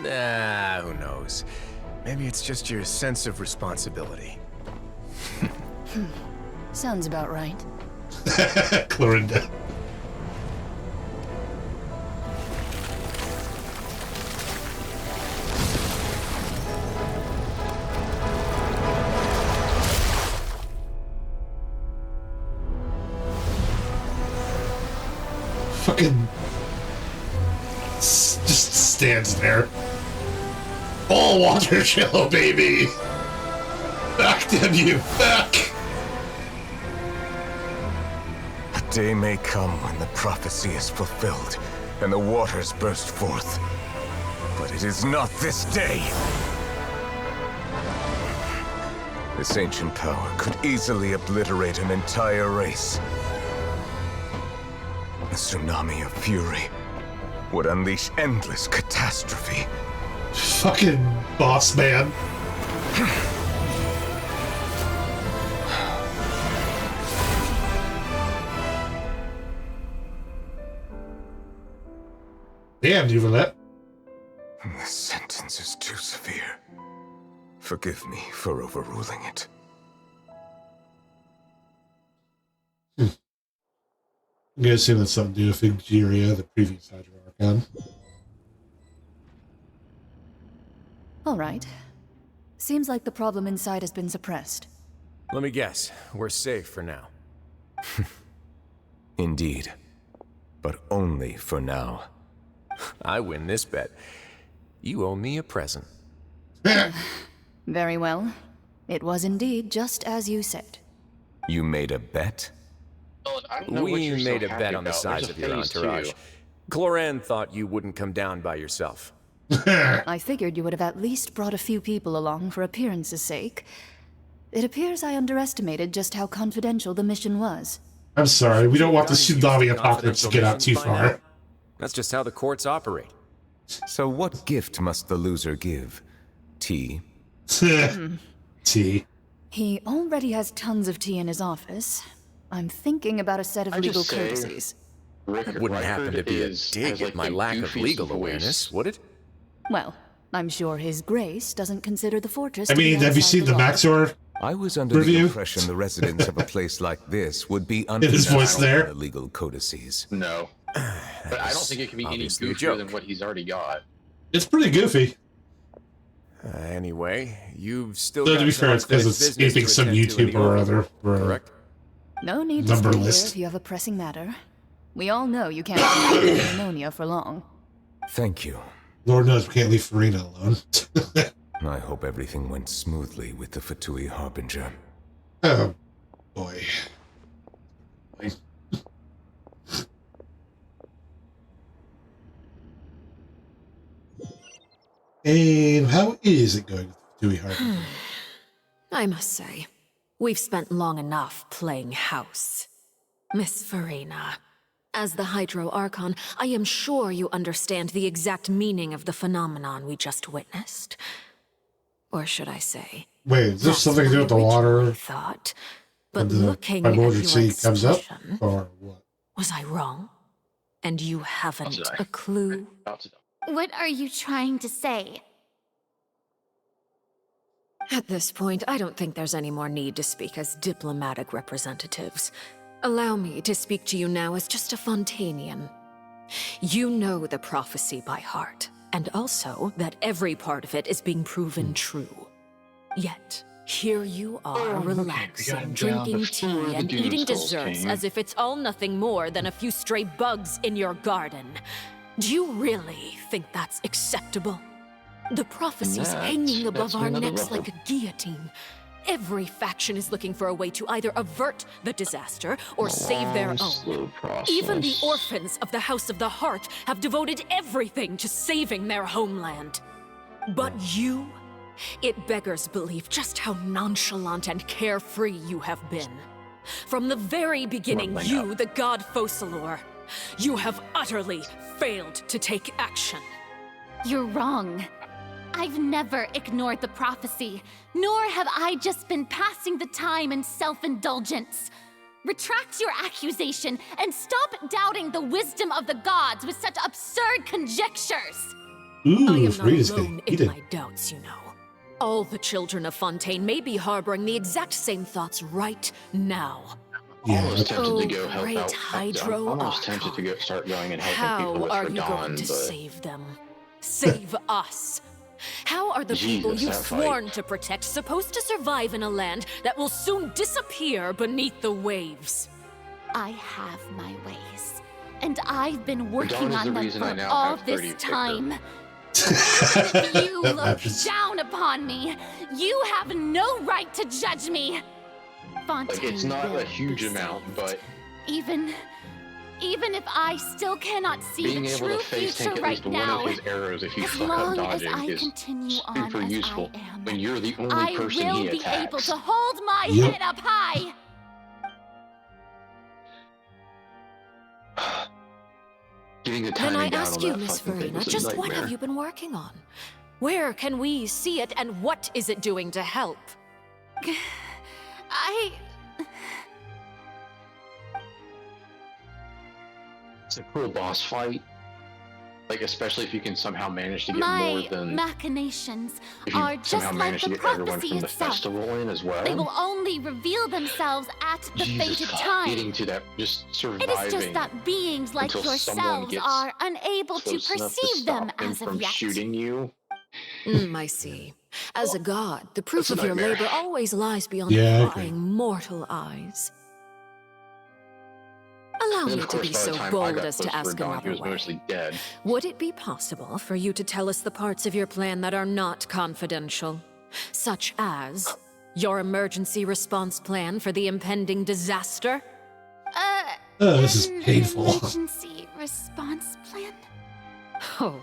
Nah, who knows? Maybe it's just your sense of responsibility. Sounds about right. Clorinda. Fucking just stands there. All water show, baby. Back, damn you, back. A day may come when the prophecy is fulfilled and the waters burst forth. But it is not this day. This ancient power could easily obliterate an entire race. A tsunami of fury would unleash endless catastrophe. Fucking boss man. Damn, Nouvelette. The sentence is too severe. Forgive me for overruling it. I'm gonna assume that's something to do with Igeria, the previous Hydra Archon. All right. Seems like the problem inside has been suppressed. Let me guess. We're safe for now. Indeed. But only for now. I win this bet. You owe me a present. Very well. It was indeed just as you said. You made a bet? We made a bet on the size of your entourage. Cloran thought you wouldn't come down by yourself. I figured you would have at least brought a few people along for appearance's sake. It appears I underestimated just how confidential the mission was. I'm sorry, we don't want the tsunami apocalypse to get out too far. That's just how the courts operate. So what gift must the loser give? Tea? Tea. He already has tons of tea in his office. I'm thinking about a set of legal courtesies. It wouldn't happen to be a dig at my lack of legal awareness, would it? Well, I'm sure His Grace doesn't consider the fortress. I mean, have you seen the Maxor? I was under the impression the residents of a place like this would be under the legal codices. No. But I don't think it can be any goofier than what he's already got. It's pretty goofy. Anyway, you've still So got to be fair, it's because it's escaping some YouTuber or other. Correct. No need to stay here if you have a pressing matter. We all know you can't keep pneumonia for long. Thank you. Lord knows we can't leave Farina alone. I hope everything went smoothly with the Fatui Harbinger. Oh, boy. And how is it going with the Fatui Harbinger? I must say, we've spent long enough playing house. Miss Farina, As the Hydro Archon, I am sure you understand the exact meaning of the phenomenon we just witnessed. Or should I say... Wait, is this something to do with the water? Thought, but the looking at your sea comes up, expression, or what? was I wrong? And you haven't a clue? What are you trying to say? At this point, I don't think there's any more need to speak as diplomatic representatives. Allow me to speak to you now as just a Fontainian. You know the prophecy by heart, and also that every part of it is being proven true. Yet, here you are, relaxing, drinking tea, and eating desserts as if it's all nothing more than a few stray bugs in your garden. Do you really think that's acceptable? The prophecy's hanging above our necks like a guillotine. Every faction is looking for a way to either avert the disaster or save their own. Even the orphans of the House of the Heart have devoted everything to saving their homeland. But you... It beggars belief just how nonchalant and carefree you have been. From the very beginning, you, the god Focalor, you have utterly failed to take action. You're wrong. I've never ignored the prophecy, nor have I just been passing the time in self-indulgence. Retract your accusation and stop doubting the wisdom of the gods with such absurd conjectures. I am not alone in my doubts, you know. All the children of Fontaine may be harboring the exact same thoughts right now. Yeah, I was tempted to go help great out. Hydro I'm almost tempted to start going and helping people with How are for you Dawn, going to but save them? Save us? How are the people you've sworn to protect supposed to survive in a land that will soon disappear beneath the waves? I have my ways, and I've been working Dawn is on the them reason I for now all have this 30 time. If you look down upon me, you have no right to judge me. Fontaine like it's not will a huge be amount, saved. but Even if I still cannot see being the able true to face future tank at right least one now, of his arrows if you as fuck up long as dodging I is continue on super as useful I am, when you're the only I person will he be attacks. able to hold my Yep. head up high. Getting the Then timing I down ask on you, that Miss fucking thing Farina, was a just what nightmare. have you been working on? Where can we see it, and what is it doing to help? It's a cool boss fight. Like, especially if you can somehow manage to get more My than... machinations If you are just somehow like manage to the get everyone prophecy from the itself. festival in as well. They will only reveal themselves at the Jesus, fated fuck, time. getting to that, just surviving. It is just that beings like until someone yourselves gets are unable to close enough to perceive them stop them as from of yet. shooting you. I see. As a god, the proof That's of a your nightmare. labor always lies beyond Yeah, I the agree. prying mortal eyes. Allow And me of to course, be by the so time I bold got as to close ask for Dawn, he another was way. mostly dead. Would it be possible for you to tell us the parts of your plan that are not confidential? Such as your emergency response plan for the impending disaster? This is painful. Emergency response plan? Oh,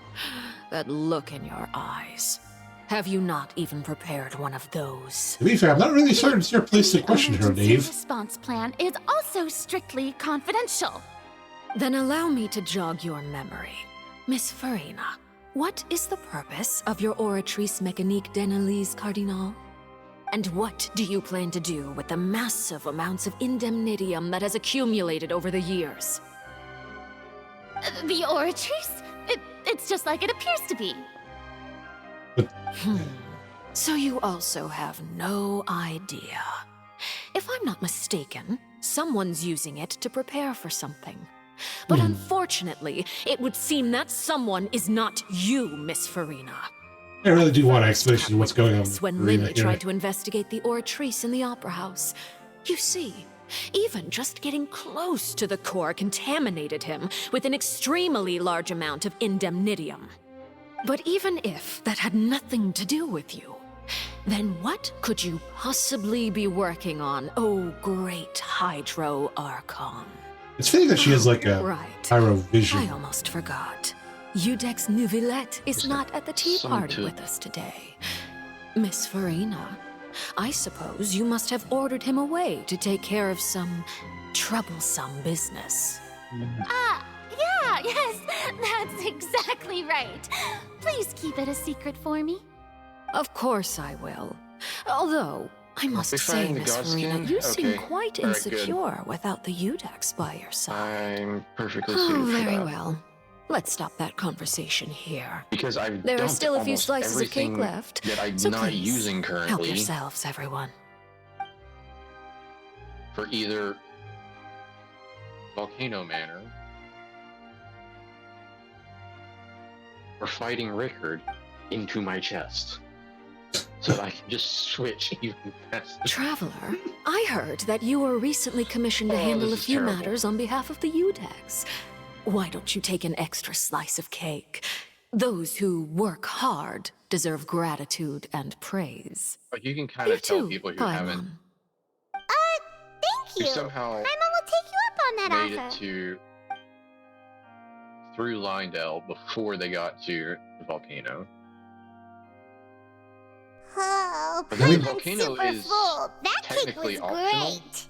that look in your eyes. Have you not even prepared one of those? To be fair, I'm not really certain it's your place to question her, Emergency Dave. response plan is also strictly confidential. Then allow me to jog your memory. Miss Farina, what is the purpose of your Oratrice Mécanique d'Analyse Cardinal? And what do you plan to do with the massive amounts of indemnitium that has accumulated over the years? The Oratrice? It's just like it appears to be. So you also have no idea. If I'm not mistaken, someone's using it to prepare for something. But unfortunately, it would seem that someone is not you, Miss Farina. I really do want an explanation of what's going on with When Farina Lily here. tried to investigate the Oratrice in the Opera House. You see, even just getting close to the core contaminated him with an extremely large amount of indemnitium. But even if that had nothing to do with you, then what could you possibly be working on, oh great Hydro Archon? It's fitting that she has like a Right. pyro vision. I almost forgot. Udex Nouvillette is not at the tea something party to- with us today. Miss Farina, I suppose you must have ordered him away to take care of some troublesome business. Yeah, yes, that's exactly right. Please keep it a secret for me. Of course I will. Although, I must we say, find the Miss god Farina, skin? you seem Okay. quite All right, good. insecure without the Udex by your side. I'm perfectly Oh, suited for very that. well. Let's stop that conversation here. Because I've There are dumped still a few almost slices of cake everything left. that I'm So not please, using help currently yourselves, everyone. for either Volcano Manor or fighting Rickard into my chest. So that I can just switch even faster. Traveler, I heard that you were recently commissioned to handle a this is few terrible. matters on behalf of the Udex. Why don't you take an extra slice of cake? Those who work hard deserve gratitude and praise. But you can kind of tell too, people who Paimon. haven't Thank who you. somehow Paimon will take you up on that made offer. it to through Lindell before they got to the volcano. Oh, But then the Paimon's volcano super is full. That cake technically was optional. great.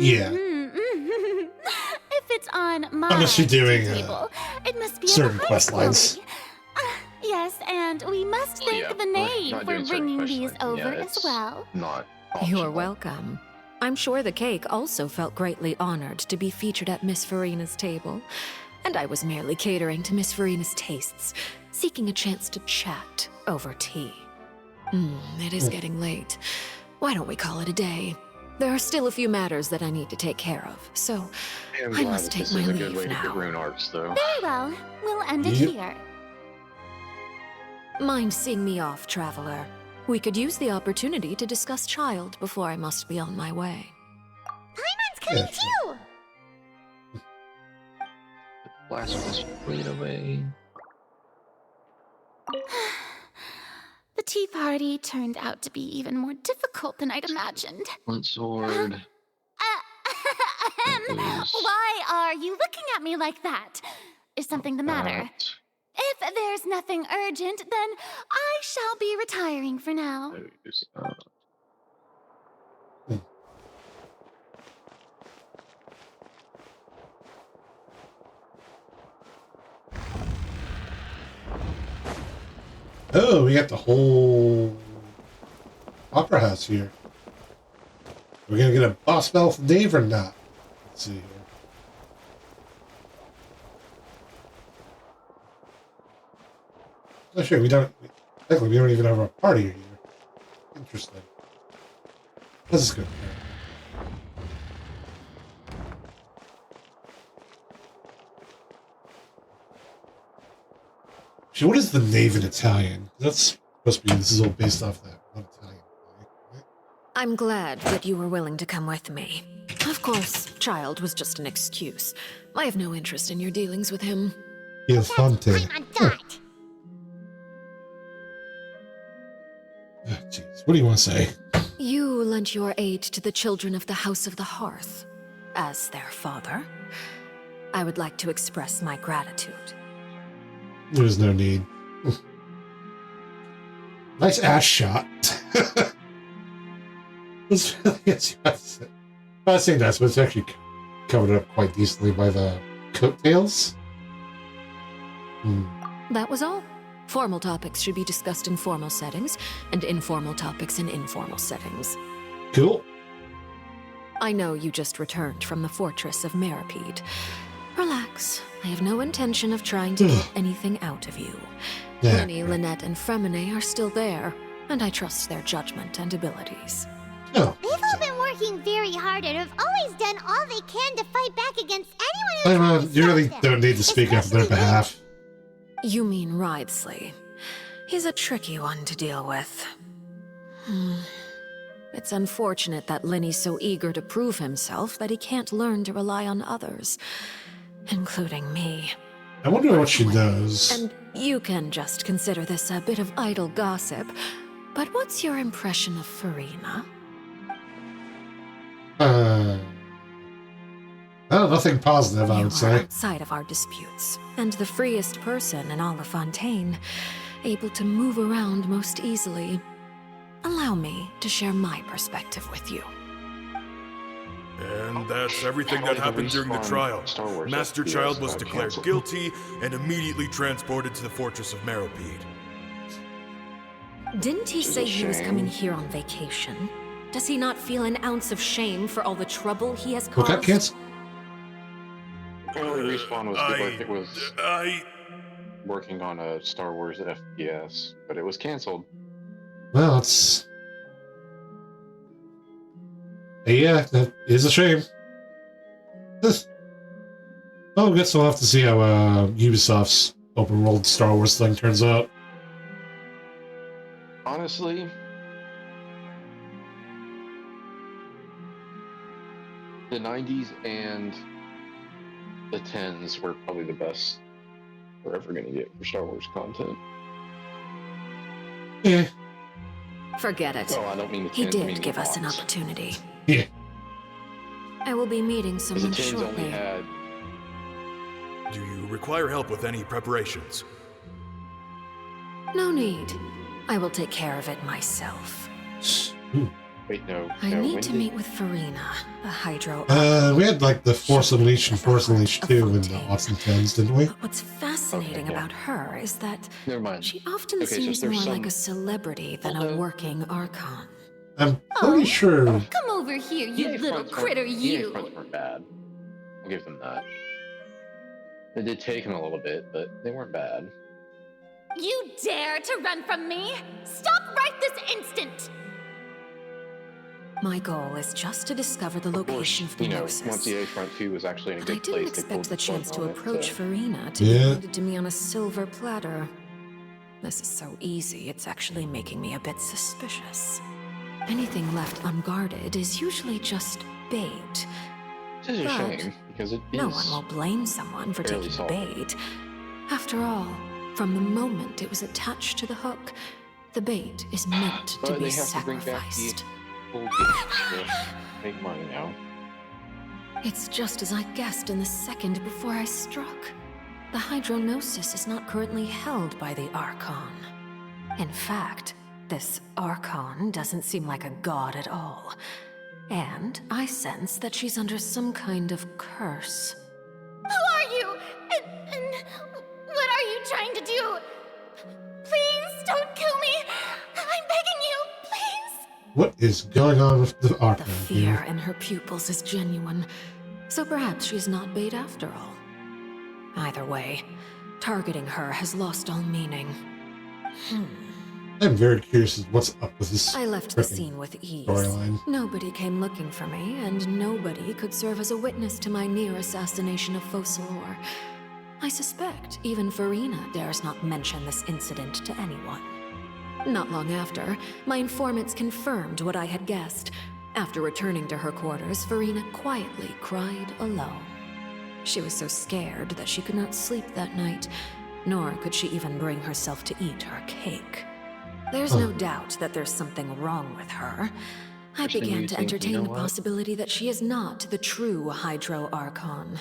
Yeah. If it's on my Unless you're doing table, it must be certain of the quest highest lines. quality. Yes, and we must thank yeah, the we're knave not for doing certain bringing quest these lines. over Yeah, as it's well. Not You are optional. welcome. I'm sure the cake also felt greatly honored to be featured at Miss Farina's table. And I was merely catering to Miss Farina's tastes, seeking a chance to chat over tea. It is getting late. Why don't we call it a day? There are still a few matters that I need to take care of, so I'm I glad must that take this my is a good leave way to now. get rune arts, though. Very well. We'll end it Yep. here. Mind seeing me off, Traveler? We could use the opportunity to discuss Child before I must be on my way. Paimon's coming Yeah, sure. too. Blasphemous fleet away. The tea party turned out to be even more difficult than I'd imagined. One sword. Why are you looking at me like that? Is something the matter? If there's nothing urgent, then I shall be retiring for now. Oh, we got the whole opera house here. We're gonna get a boss battle from Dave or not? Let's see here. Oh, sure, we don't. Technically, we don't even have a party here. Interesting. This is good. So what is the knave in Italian? That's supposed to be. This is all based off that one Italian. I'm glad that you were willing to come with me. Of course, Child was just an excuse. I have no interest in your dealings with him. Il Fontaine. Paimon got. Jeez, what do you want to say? You lent your aid to the children of the House of the Hearth. As their father, I would like to express my gratitude. There's no need. Nice ass shot. It's really, I think that's, but it's actually covered up quite decently by the coattails. That was all. Formal topics should be discussed in formal settings, and informal topics in informal settings. Cool. I know you just returned from the Fortress of Meropide. Relax. I have no intention of trying to get anything out of you. Yeah. Lenny, Lynette, and Fremine are still there, and I trust their judgment and abilities. Oh. They've all been working very hard and have always done all they can to fight back against anyone who tries to You really stop them. don't need to speak up on their behalf. You mean Wriothesley. He's a tricky one to deal with. It's unfortunate that Lenny's so eager to prove himself that he can't learn to rely on others, including me. I wonder what she knows. And you can just consider this a bit of idle gossip, but what's your impression of Farina? Nothing positive, I would You are say. outside of our disputes, and the freest person in all of Fontaine, able to move around most easily. Allow me to share my perspective with you. And that's everything that happened during the trial. Master Child was declared guilty and immediately transported to the Fortress of Meropide. Didn't he say he was coming here on vacation? Does he not feel an ounce of shame for all the trouble he has caused? What got canceled? Apparently Respawn was working on a Star Wars FPS, but it was canceled. Well, it's... Yeah, that is a shame. Oh, I guess we'll have to see how Ubisoft's open world Star Wars thing turns out. Honestly, the 90s and the 10s were probably the best we're ever going to get for Star Wars content. Yeah. Forget it. Oh, I don't mean the He 10s, I did mean give the us an box. opportunity. Yeah. I will be meeting someone The 10s only shortly. had... Do you require help with any preparations? No need. I will take care of it myself. Wait, no. I no, need when to did- meet with Farina, the Hydro. We had like the Force Unleashed and Force Unleashed 2 in the Aughts and 10s, didn't we? What's fascinating about her is that Never mind. she often Okay, so seems there's more some- like a celebrity than a working Archon. I'm pretty sure... Come over here, you little critter, you. fronts weren't bad. I'll give them that. It did take them a little bit, but they weren't bad. You dare to run from me? Stop right this instant! My goal is just to discover the location of the You know, Gnosis. once the A-Front 2 was actually in a But I good didn't place, they pulled expect the chance to plug on it, approach so- Farina to Yeah. be handed to me on a silver platter. This is so easy, it's actually making me a bit suspicious. Anything left unguarded is usually just bait. It is a But shame, because it no is one will blame someone for fairly taking solid. bait. After all, from the moment it was attached to the hook, the bait is meant to But be they have to bring back the sacrificed. full gifts to make money now. It's just as I guessed in the second before I struck. The Hydronosis is not currently held by the Archon. In fact, this Archon doesn't seem like a god at all. And I sense that she's under some kind of curse. Who are you? And what are you trying to do? Please don't kill me. I'm begging you, please. What is going on with the Archon The here? fear in her pupils is genuine, so perhaps she's not bait after all. Either way, targeting her has lost all meaning. I'm very curious as to what's up with this. I left the frickin' scene with ease. storyline. Nobody came looking for me, and nobody could serve as a witness to my near assassination of Focalor. I suspect even Farina dares not mention this incident to anyone. Not long after, my informants confirmed what I had guessed. After returning to her quarters, Farina quietly cried alone. She was so scared that she could not sleep that night, nor could she even bring herself to eat her cake. There's no doubt that there's something wrong with her. I Christian, began you to think- entertain you know the what? possibility that she is not the true Hydro Archon.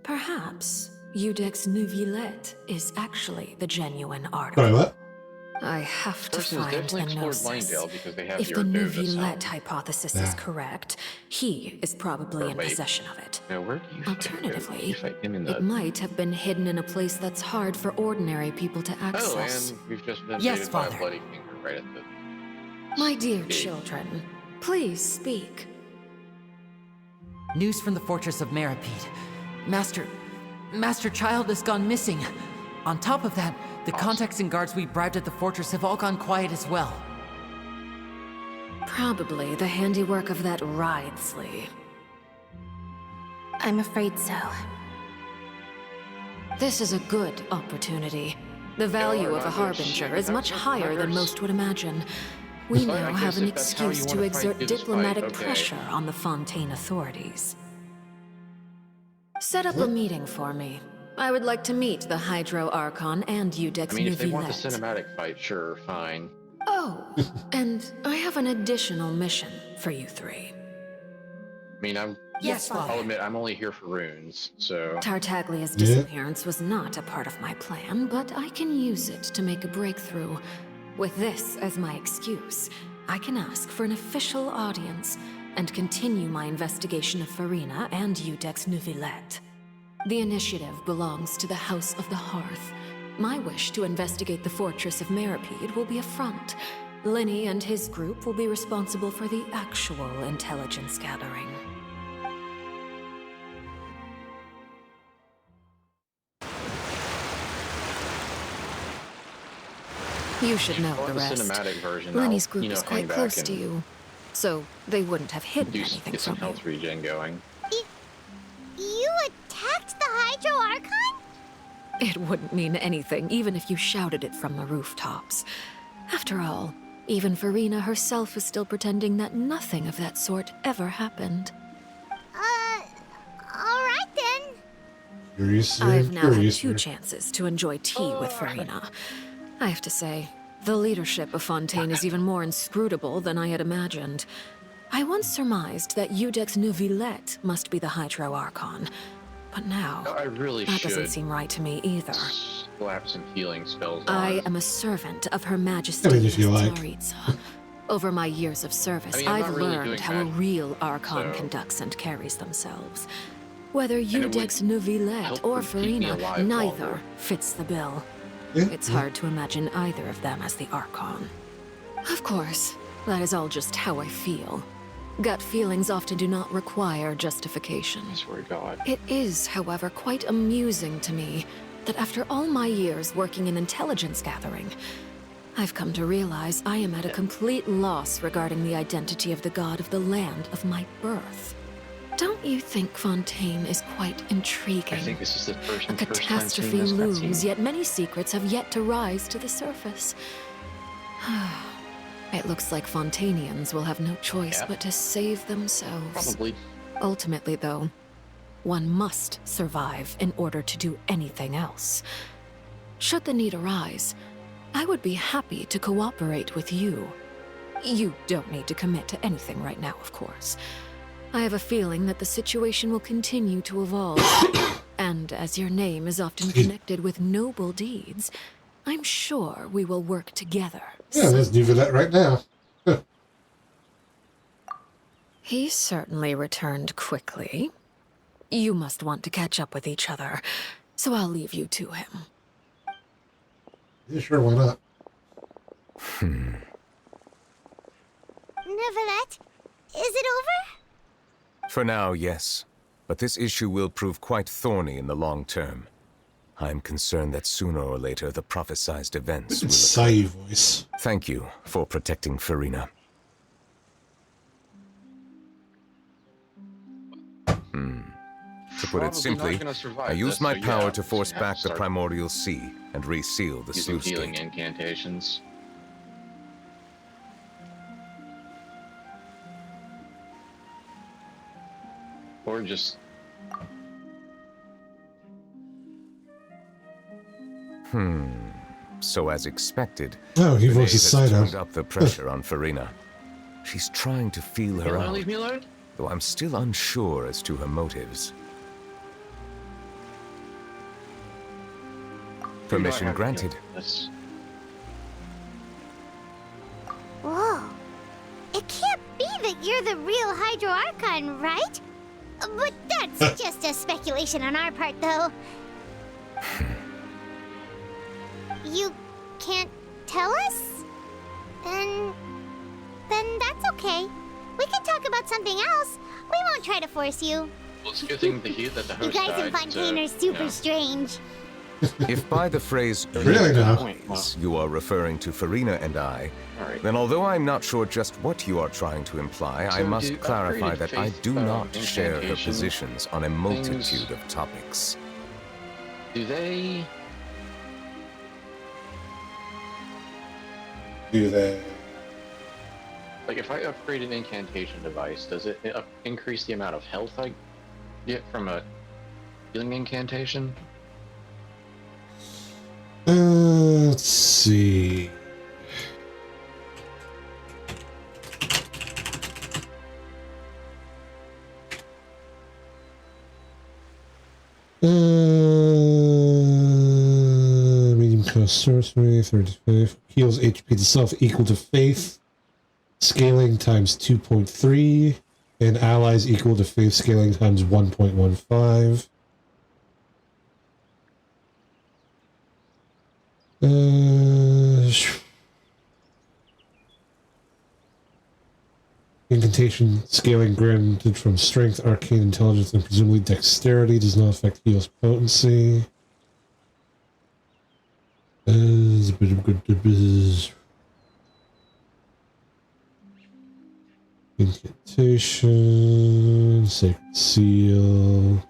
Perhaps Udex Neuvillette is actually the genuine article. Sorry, what? I have to Person has find the definitely explored Gnosis. Langdale because they have If the the Ordova Neuvillette sound. hypothesis Yeah. is correct, he is probably Or in wait. possession of it. Now, where do you fight him? Alternatively, You fight him in the... it might have been hidden in a place that's hard for ordinary people to Oh, access. and we've just been Yes, invaded by a Father. bloody finger right at the... My dear children, please speak. News from the Fortress of Meropide. Master Child has gone missing. On top of that, the contacts and guards we bribed at the fortress have all gone quiet as well. Probably the handiwork of that Ridesley. I'm afraid so. This is a good opportunity. The value of a Harbinger is much higher than most would imagine. We Well, I now have guess an if that's how you excuse to wanna fight exert this fight, diplomatic okay. pressure on the Fontaine authorities. Set up a meeting for me. I would like to meet the Hydro Archon and Udex I mean, if they want the Neuvillette. cinematic fight, sure, fine. Oh, and I have an additional mission for you three. I mean, Yes, Father. I'll admit, I'm only here for runes, so... Tartaglia's Yeah. disappearance was not a part of my plan, but I can use it to make a breakthrough. With this as my excuse, I can ask for an official audience, and continue my investigation of Farina and Iudex Neuvillette. The initiative belongs to the House of the Hearth. My wish to investigate the Fortress of Meropide will be a front. Linny and his group will be responsible for the actual intelligence gathering. You should know the rest. Cinematic version, Linny's group is quite close to you, so they wouldn't have hidden anything get some from you. health regen going. You attacked the Hydro Archon? It wouldn't mean anything, even if you shouted it from the rooftops. After all, even Farina herself is still pretending that nothing of that sort ever happened. Alright then. I've now had 2 chances to enjoy tea with Farina. I have to say, the leadership of Fontaine is even more inscrutable than I had imagined. I once surmised that Iudex Neuvillette must be the Hydro Archon, but now that doesn't seem right to me either. Slap some healing spells on. I am a servant of Her Majesty Tsaritsa. Over my years of service, I've learned how a real Archon conducts and carries themselves. Whether Iudex Neuvillette or Farina, neither fits the bill. It's hard to imagine either of them as the Archon. Of course, that is all just how I feel. Gut feelings often do not require justification. I swear to God. It is, however, quite amusing to me that after all my years working in intelligence gathering, I've come to realize I am at a complete loss regarding the identity of the god of the land of my birth. Don't you think Fontaine is quite intriguing? I think this is the first A catastrophe looms, yet many secrets have yet to rise to the surface. It looks like Fontainians will have no choice but to save themselves. Probably. Ultimately, though, one must survive in order to do anything else. Should the need arise, I would be happy to cooperate with you. You don't need to commit to anything right now, of course. I have a feeling that the situation will continue to evolve. And as your name is often connected with noble deeds, I'm sure we will work together. Yeah, there's Neuvillette right now. He certainly returned quickly. You must want to catch up with each other, so I'll leave you to him. Yeah, sure, why not? Neuvillette, is it over? For now, yes. But this issue will prove quite thorny in the long term. I'm concerned that sooner or later the prophesized events will Sai voice. Thank you for protecting Farina. To put it simply, I used my power to force back the primordial sea and reseal the sluice healing gate. incantations. Or just... So as expected, Oh, he Renee voices has Saito. turned up the pressure on Farina. She's trying to feel her out, leave me alone? though I'm still unsure as to her motives. Permission granted. Whoa. It can't be that you're the real Hydro Archon, right? But that's just a speculation on our part, though. You can't tell us? Then that's okay. We can talk about something else. We won't try to force you. Well, it's a good thing to hear that the host You guys in died, Fontaine are super strange. If by the phrase Really now? "guys" you are referring to Farina and I, then although I'm not sure just what you are trying to imply, I So must do clarify upgraded that I faith, do not share her incantation positions on a multitude of topics. Do they... Do they? Like, if I upgrade an incantation device, does it increase the amount of health I get from a healing incantation? Let's see. Medium cost sorcery, 35. Heals HP to self equal to faith. Scaling times 2.3. and allies equal to faith scaling times 1.15. Incantation scaling granted from strength, arcane intelligence, and presumably dexterity does not affect heal's potency. Incantation, sacred seal.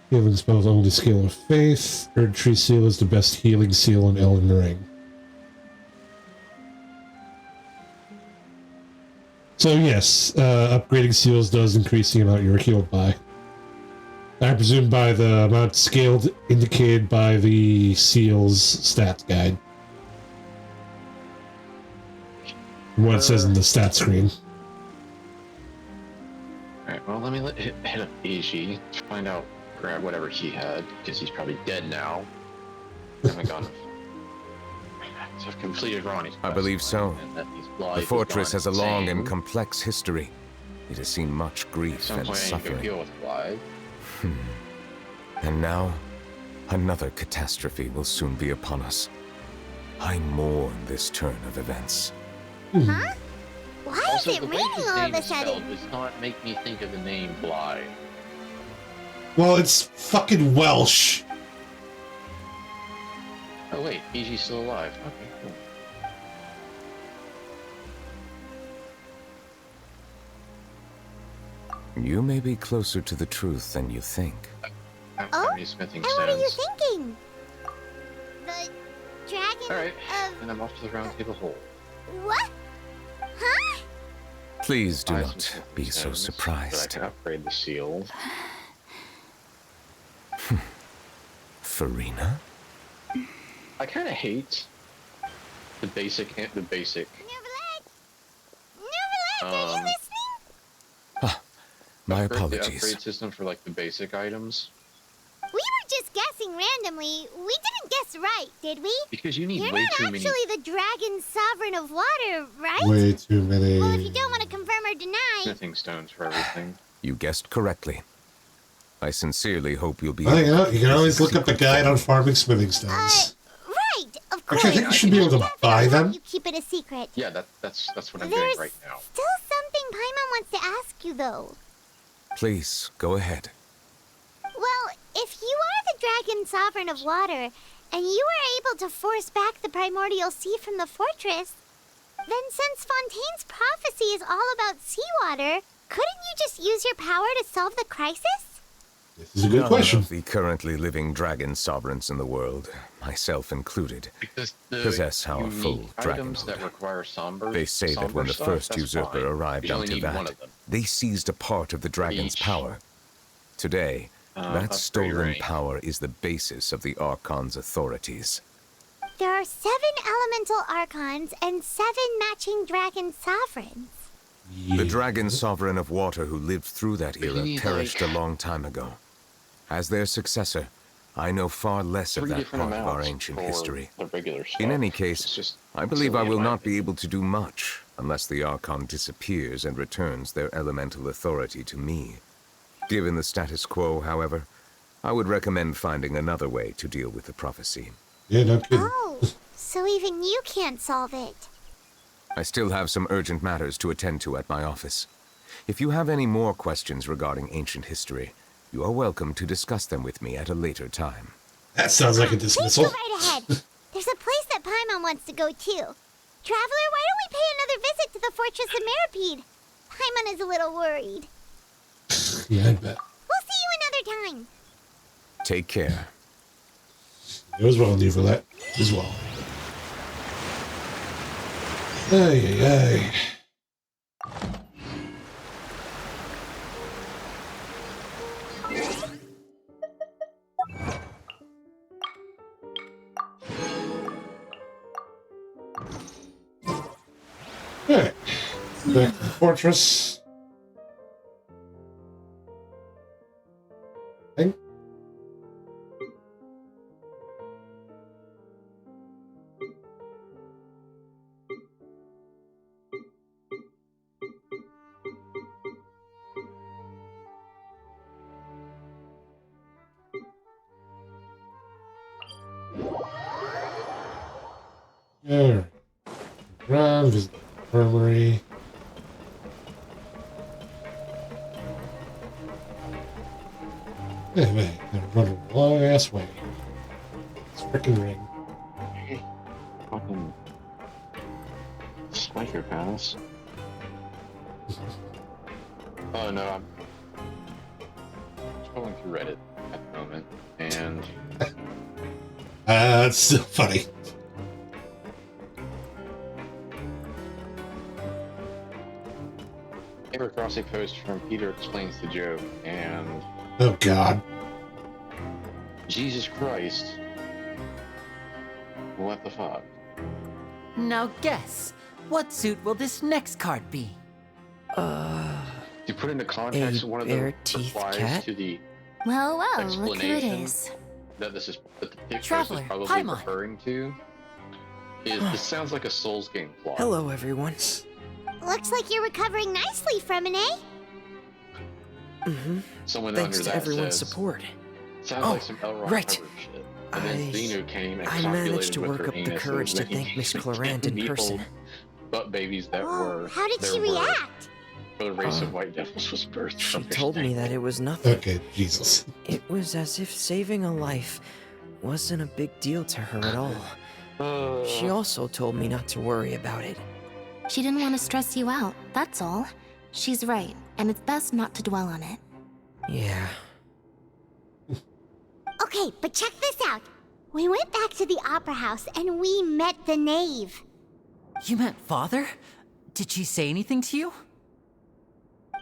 Healing spells only scale of faith. Erd Tree Seal is the best healing seal in Elden Ring. So yes, upgrading seals does increase the amount you're healed by. I presume by the amount scaled indicated by the seal's stats guide. What it says in the stat screen. Alright, well, let me hit up Eiji to find out, grab whatever he had, because he's probably dead now. Oh my god. So I've completed Ronnie's quest. I believe so. The fortress has a long and complex history. It has seen much grief and suffering. Deal with Blythe. And now, another catastrophe will soon be upon us. I mourn this turn of events. Huh? Why Also, is it the way raining his all of name a is spelled sudden? does not make me think of the name Blythe. Well, it's fucking Welsh. Oh wait, Eiji's still alive. Okay, cool. You may be closer to the truth than you think. Oh? And what are you thinking? The dragon Alright, of... and I'm off to the round table hole. What? Huh? Please do not be so But I surprised. can upgrade the seal. Farina? I kind of hate the basic. Neverland, are you listening? My The apologies. upgrade system for like the basic items. We were just guessing randomly. We didn't guess right, did we? Because you need You're way not too actually many. the dragon sovereign of water, right? Way too many. Well, if you don't want to confirm or deny... Smithing stones for everything. You guessed correctly. I sincerely hope you'll be. Well, you can always look up the guide on farming smithing stones. Right, of course. Actually, I think you should be able to buy them. You keep it a secret. Yeah, that's what I'm There's doing right now. still something Paimon wants to ask you, though. Please, go ahead. Well, if you are the dragon sovereign of water, and you were able to force back the primordial sea from the fortress, then since Fontaine's prophecy is all about seawater, couldn't you just use your power to solve the crisis? This is a good question. None of the currently living dragon sovereigns in the world, myself included, possess our full items that dragonhood. require somber. They say that when the first usurper arrived on Tivat, they seized a part of the dragon's power. Today, that stolen power is the basis of the Archon's authorities. There are 7 elemental archons and 7 matching dragon sovereigns. The dragon sovereign of water who lived through that era perished a long time ago. As their successor, I know far less of that part of our ancient history. In any case, I believe I will not be able to do much unless the Archon disappears and returns their elemental authority to me. Given the status quo, however, I would recommend finding another way to deal with the prophecy. Yeah, no kidding. Oh, so even you can't solve it. I still have some urgent matters to attend to at my office. If you have any more questions regarding ancient history, you are welcome to discuss them with me at a later time. That sounds like a dismissal. Please go right ahead. There's a place that Paimon wants to go too. Traveler, why don't we pay another visit to the Fortress of Meropide? Paimon is a little worried. Yeah, I bet. We'll see you another time. Take care. You as well, Neverlet. As well. Ay, ay, ay. Alright. Back to the fortress. Alright. Run, visit the infirmary. Hey, man, gotta run a long ass way. It's freaking ring. Hey, fucking spiker pass. Oh no, I'm scrolling through Reddit at the moment, and it's still funny. came across a post from Peter Explains the Joke, and oh god. Jesus Christ. What the fuck? Now guess, what suit will this next card be? To put into context, one of the replies to the Well, look who it explanation is. that this is that the picture Traveler, is probably Paimon. referring to is this sounds like a Souls game plot. Hello, everyone. Looks like you're recovering nicely from an A. Mm-hmm. Someone Thanks under to that everyone's says, support. sounds like some Elrond right. cover shit. And then Xenu came and I managed copulated to with work her up the anus courage to and then thank Miss he Clarant in the person. old butt babies that were How did there she were react? where the race of white devils was birthed She from her told me snake. that it was nothing. Okay, Jesus. It was as if saving a life wasn't a big deal to her at all. She also told me not to worry about it. She didn't want to stress you out, that's all. She's right, and it's best not to dwell on it. Yeah. Okay, but check this out. We went back to the opera house and we met the knave. You met Father? Did she say anything to you?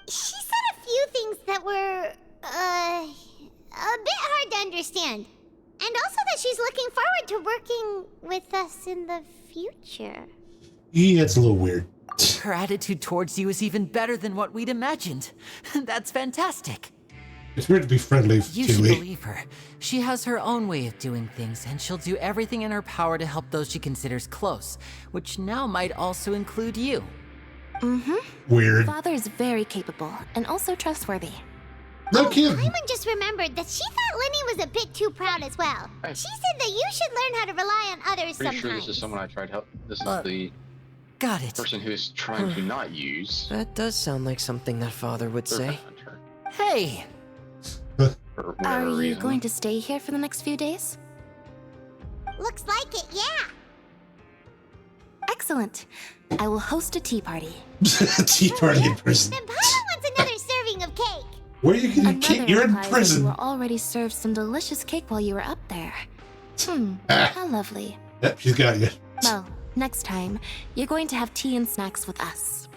She said a few things that were, a bit hard to understand. And also that she's looking forward to working with us in the future. Yeah, it's a little weird. Her attitude towards you is even better than what we'd imagined. That's fantastic. It's weird to be friendly You to should me. believe her. She has her own way of doing things, and she'll do everything in her power to help those she considers close, which now might also include you. Mm-hmm. Weird. Father is very capable, and also trustworthy. No kidding. Paimon just remembered that she thought Lenny was a bit too proud as well. She said that you should learn how to rely on others Pretty sometimes. sure this is someone I tried help. This is the Got it. person who is trying to not use. That does sound like something that Father would say. Hey! For Are whatever you reason. going to stay here for the next few days? Looks like it, yeah. Excellent. I will host a tea party. Tea party in prison. Then Paimon wants another serving of cake. Where are you getting cake? Another You're in implies that prison. You were already served some delicious cake while you were up there. How lovely. Yep, she's got you. Well, next time, you're going to have tea and snacks with us.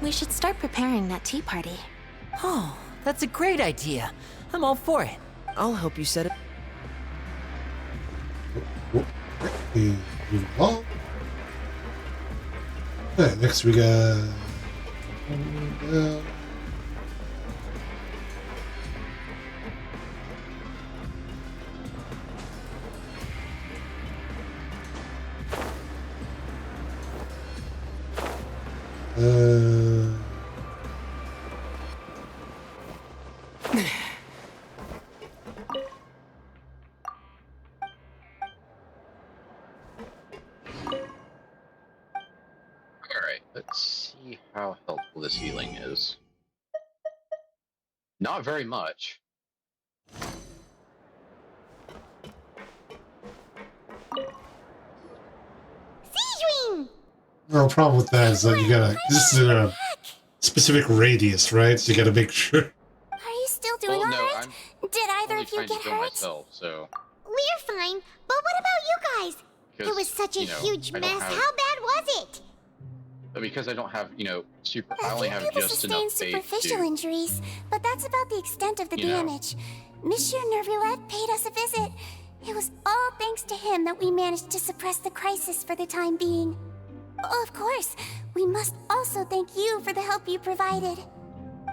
We should start preparing that tea party. Oh, that's a great idea. I'm all for it. I'll help you set it. Oh. Okay, next we got. Alright, let's see how helpful this healing is. Not very much. Siegewing! The problem with that is that you gotta. This is in a specific radius, right? So you gotta make sure. Are you still doing Well, no, alright? Did either Only of you trying to get heal hurt? myself, so We're fine, but what about you guys? It Because, was such a you know, huge I mess. don't have- How bad was it? but because I don't have, super. I A only few have people just sustained enough faith superficial to. injuries, but that's about the extent of the You know. damage. Monsieur Nervillette paid us a visit. It was all thanks to him that we managed to suppress the crisis for the time being. Of course, we must also thank you for the help you provided.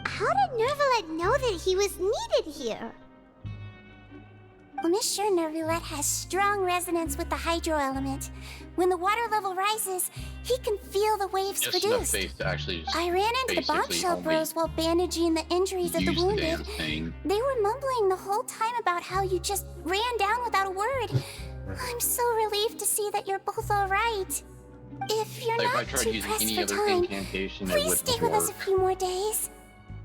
How did Nervillette know that he was needed here? Well, Mr. Neuvillette has strong resonance with the hydro element. When the water level rises, he can feel the waves Just enough produced. faith to actually just I ran into the basically bombshell only bros while bandaging the injuries of the use the wounded. damn thing. They were mumbling the whole time about how you just ran down without a word. I'm so relieved to see that you're both all right. If you're Like, if I not tried too using pressed any for other time, incantation, it please wouldn't stay with us a work. few more days.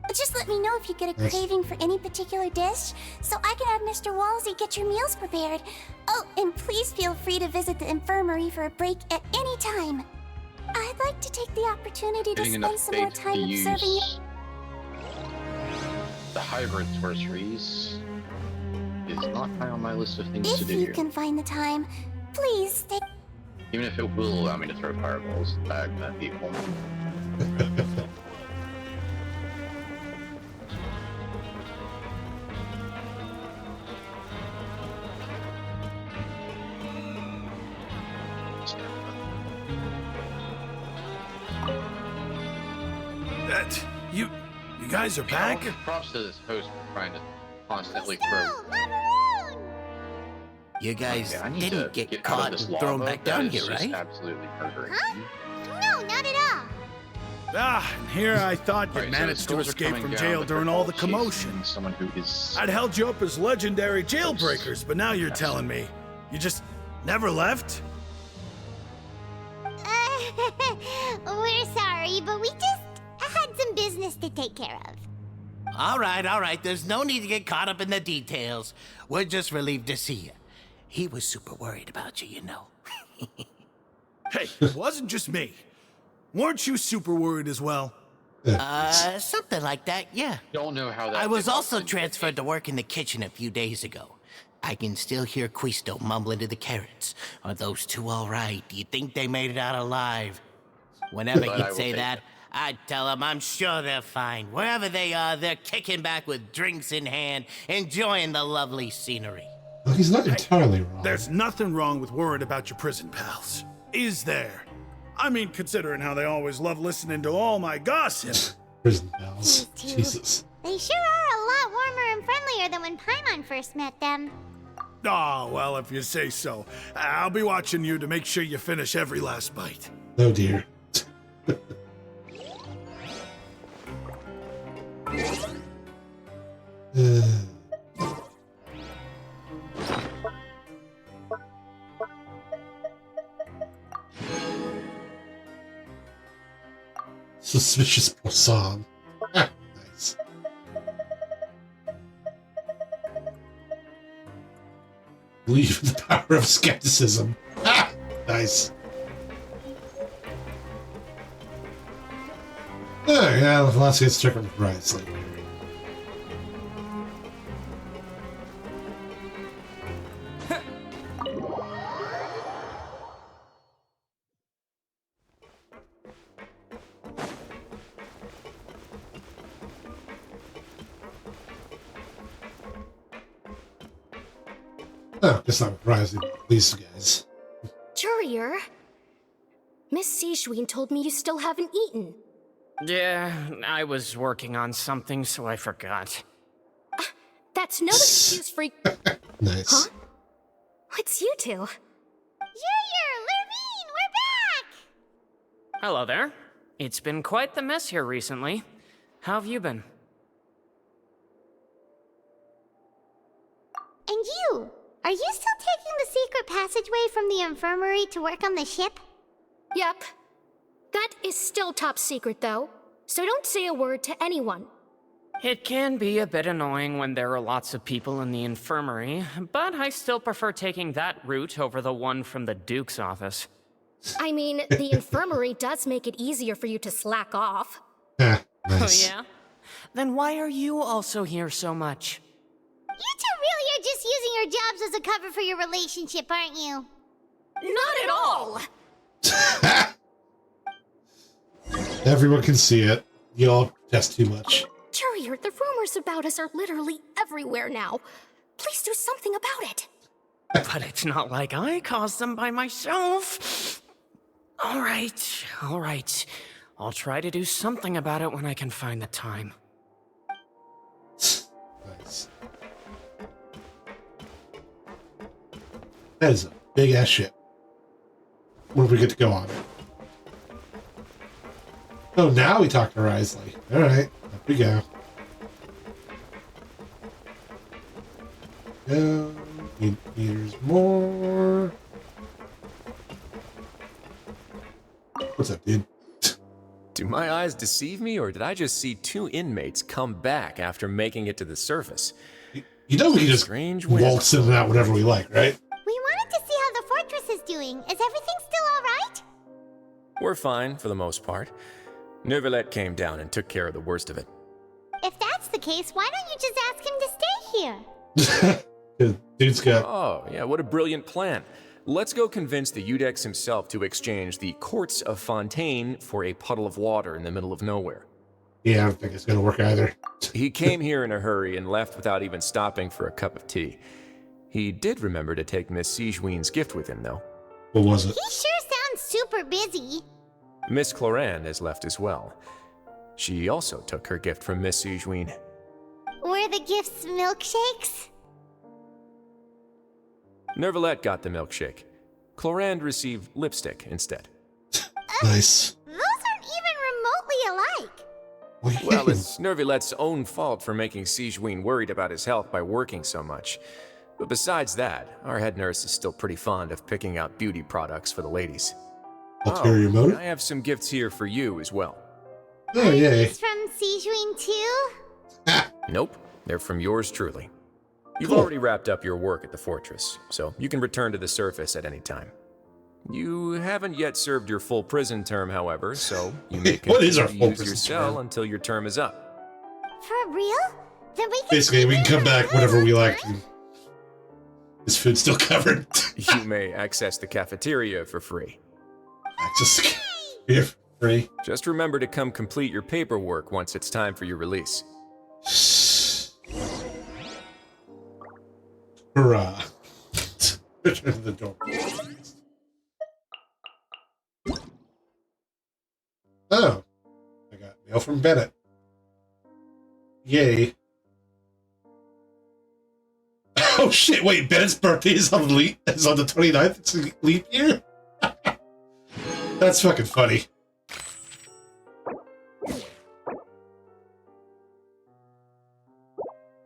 Just let me know if you get a craving for any particular dish, so I can have Mr. Walsey get your meals prepared. Oh, and please feel free to visit the infirmary for a break at any time. I'd like to take the opportunity to Getting spend enough some more faith to time observing you. use the hybrid sorceries is not high on my list of things to If do. you can find the time, please stay. Even if it will allow me to throw fireballs back at people. You guys are back? I'll give props to this host for trying to constantly throw. You guys I need didn't to get out of caught this and thrown lava. back That down is here, just right? Absolutely murdering. No, not at all. And here I thought you Right, so the managed to skulls are escape coming from down, jail but during they're all the chasing commotion. Someone who is. I'd held you up as legendary jailbreakers, but now you're telling me you just never left? We're sorry, but we just had some business to take care of. All right. There's no need to get caught up in the details. We're just relieved to see you. He was super worried about you, you know. Hey, it wasn't just me. Weren't you super worried as well? Something like that, yeah. Don't know how that. I was did also happen. transferred to work in the kitchen a few days ago. I can still hear Quisto mumbling to the carrots. Are those two all right? Do you think they made it out alive? Whenever But I he'd will say take that, I'd tell him I'm sure they're fine. Wherever they are, they're kicking back with drinks in hand, enjoying the lovely scenery. Well, he's not entirely wrong. There's nothing wrong with worried about your prison pals. Is there? I mean, considering how they always love listening to all my gossip. Prison pals. Jesus. They sure are a lot warmer and friendlier than when Paimon first met them. Oh, well, if you say so. I'll be watching you to make sure you finish every last bite. Oh dear. Suspicious poisson. Nice. Believe in the power of skepticism. Nice. Oh, yeah, let's get check on the price later. Oh, guess not surprising these guys. Jurier, Miss Sijween told me you still haven't eaten. Yeah, I was working on something, so I forgot. That's no excuse for... Nice. Huh? It's you two. Jurier, Lurvine, we're back! Hello there. It's been quite the mess here recently. How have you been? And you? Are you still taking the secret passageway from the infirmary to work on the ship? Yep. That is still top secret, though. So don't say a word to anyone. It can be a bit annoying when there are lots of people in the infirmary, but I still prefer taking that route over the one from the Duke's office. I mean, the infirmary does make it easier for you to slack off. Nice. Oh yeah? Then why are you also here so much? You two really are just using your jobs as a cover for your relationship, aren't you? Not at all! Everyone can see it. You all protest too much. Jurier, the rumors about us are literally everywhere now. Please do something about it. But it's not like I caused them by myself. All right. I'll try to do something about it when I can find the time. Nice. That is a big ass ship. Where do we get to go on it? Oh, now we talk to Risley. Alright, up we go. Go. 8 meters more. What's up, dude? Do my eyes deceive me, or did I just see 2 inmates come back after making it to the surface? You know we can just waltz in and out whenever we like, right? We wanted to see how the fortress is doing. Is everything still alright? We're fine, for the most part. Neuvillette came down and took care of the worst of it. If that's the case, why don't you just ask him to stay here? Dude's got... Oh, yeah, what a brilliant plan. Let's go convince the Udex himself to exchange the courts of Fontaine for a puddle of water in the middle of nowhere. Yeah, I don't think it's going to work either. He came here in a hurry and left without even stopping for a cup of tea. He did remember to take Miss Sigewinne's gift with him, though. What was it? He sure sounds super busy. Miss Clorand has left as well. She also took her gift from Miss Sigewinne. Were the gifts milkshakes? Neuvillette got the milkshake. Clorand received lipstick instead. Nice. Those aren't even remotely alike. Well, it's Neuvillette's own fault for making Sigewinne worried about his health by working so much. But besides that, our head nurse is still pretty fond of picking out beauty products for the ladies. Ulterior motive? I have some gifts here for you as well. Oh, yay. It's from Sigewinne too? Nope, they're from yours truly. You've already wrapped up your work at the fortress, so you can return to the surface at any time. You haven't yet served your full prison term, however, so you may continue to use your cell until your term is up. For real? Then we can Basically, we can come back whenever we like. This food's still covered. You may access the cafeteria for free. Access the cafeteria for free? Just remember to come complete your paperwork once it's time for your release. Hurrah. Return to the door. Oh. I got mail from Bennett. Yay. Oh shit, wait, Bennett's birthday is on the 29th? It's a leap year? That's fucking funny.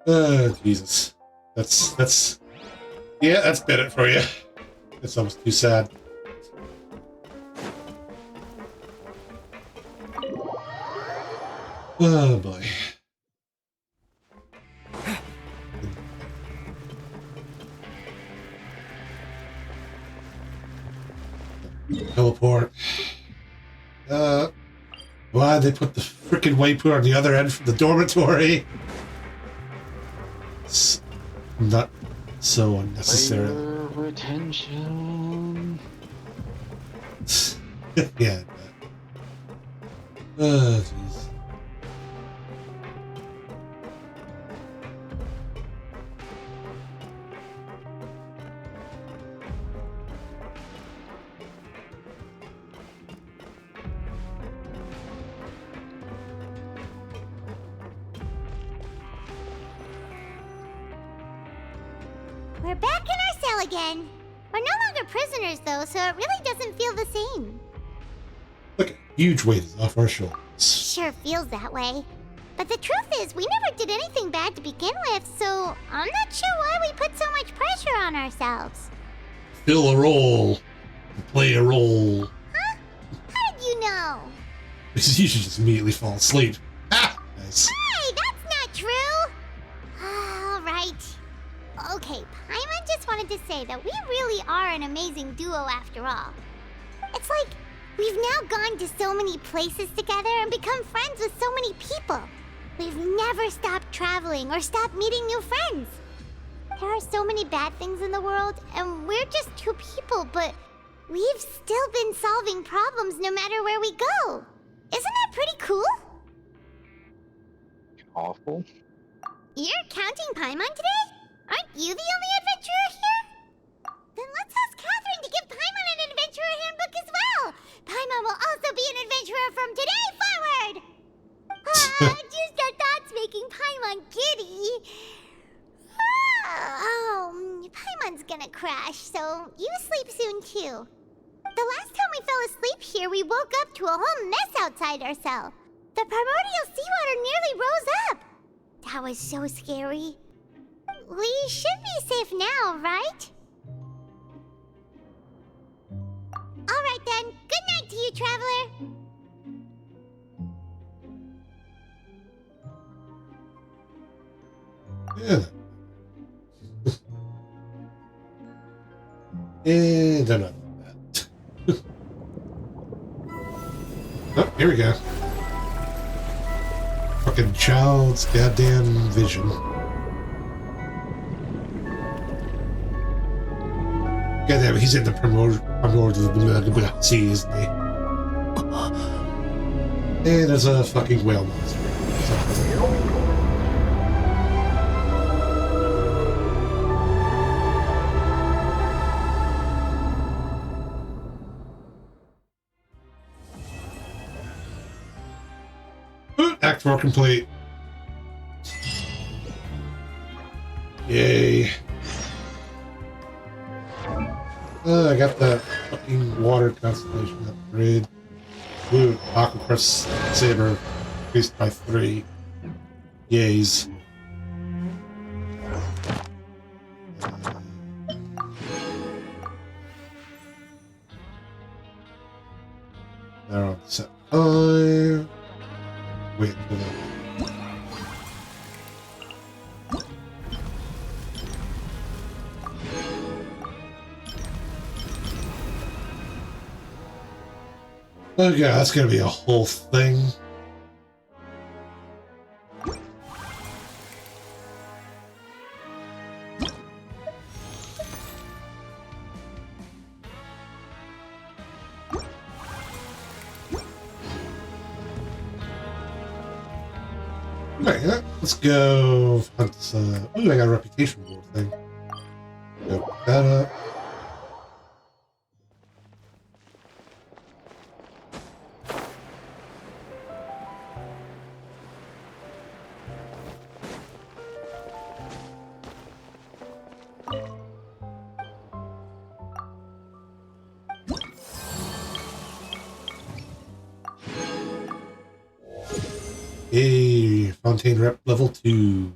Oh, Jesus. That's yeah, that's Bennett for you. It's almost too sad. Oh boy. Teleport. Why'd they put the frickin' waypoint on the other end from the dormitory? It's not so unnecessary. Retention. Yeah. Oh, jeez. We're back in our cell again. We're no longer prisoners, though, so it really doesn't feel the same. Look, huge weight is off our shoulders. Sure feels that way. But the truth is, we never did anything bad to begin with, so I'm not sure why we put so much pressure on ourselves. Fill a role. Play a role. Huh? How did you know? Because you should just immediately fall asleep. Ah! Nice. Hey, that's not true! All right. Okay, Paimon just wanted to say that we really are an amazing duo after all. It's like we've now gone to so many places together and become friends with so many people. We've never stopped traveling or stopped meeting new friends. There are so many bad things in the world, and we're just two people, but we've still been solving problems no matter where we go. Isn't that pretty cool? Awful. You're counting Paimon today? Aren't you the only adventurer here? Then let's ask Catherine to give Paimon an adventurer handbook as well. Paimon will also be an adventurer from today forward. Just our thoughts making Paimon giddy. Oh, Paimon's gonna crash, so you sleep soon too. The last time we fell asleep here, we woke up to a whole mess outside our cell. The primordial seawater nearly rose up. That was so scary. We should be safe now, right? Alright then, good night to you, traveler. Yeah. And enough of that. Oh, here we go. Fucking child's goddamn vision. Goddamn, he's in the primordial sea, isn't he? And there's a fucking whale monster. Act 4 complete. Yay. I got the fucking water constellation upgrade. Blue Aquacrest Saber increased by 3. Yays. They're on set 5. Wait until that. Oh yeah, that's gonna be a whole thing. Alright, let's go. Ooh, I got a reputation board thing. Go pick that up. Hey, Fontaine rep level 2.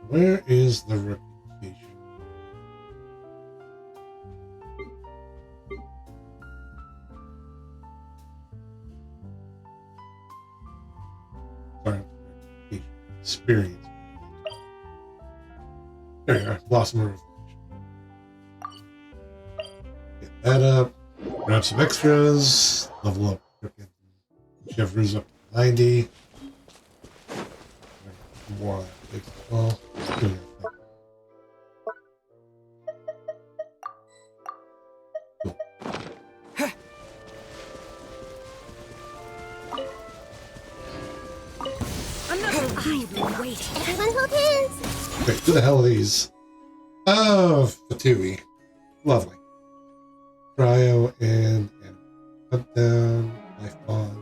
Where is the reputation? Sorry, reputation. Experience. There you are. Blossom of Reflection. Get that up. Grab some extras. Level up frickin' Shivers up to 90. More of that big well. I've been waiting. Everyone hold hands. Wait, who the hell are these? Oh, Fatui. Lovely. Cryo and cut down, life bond.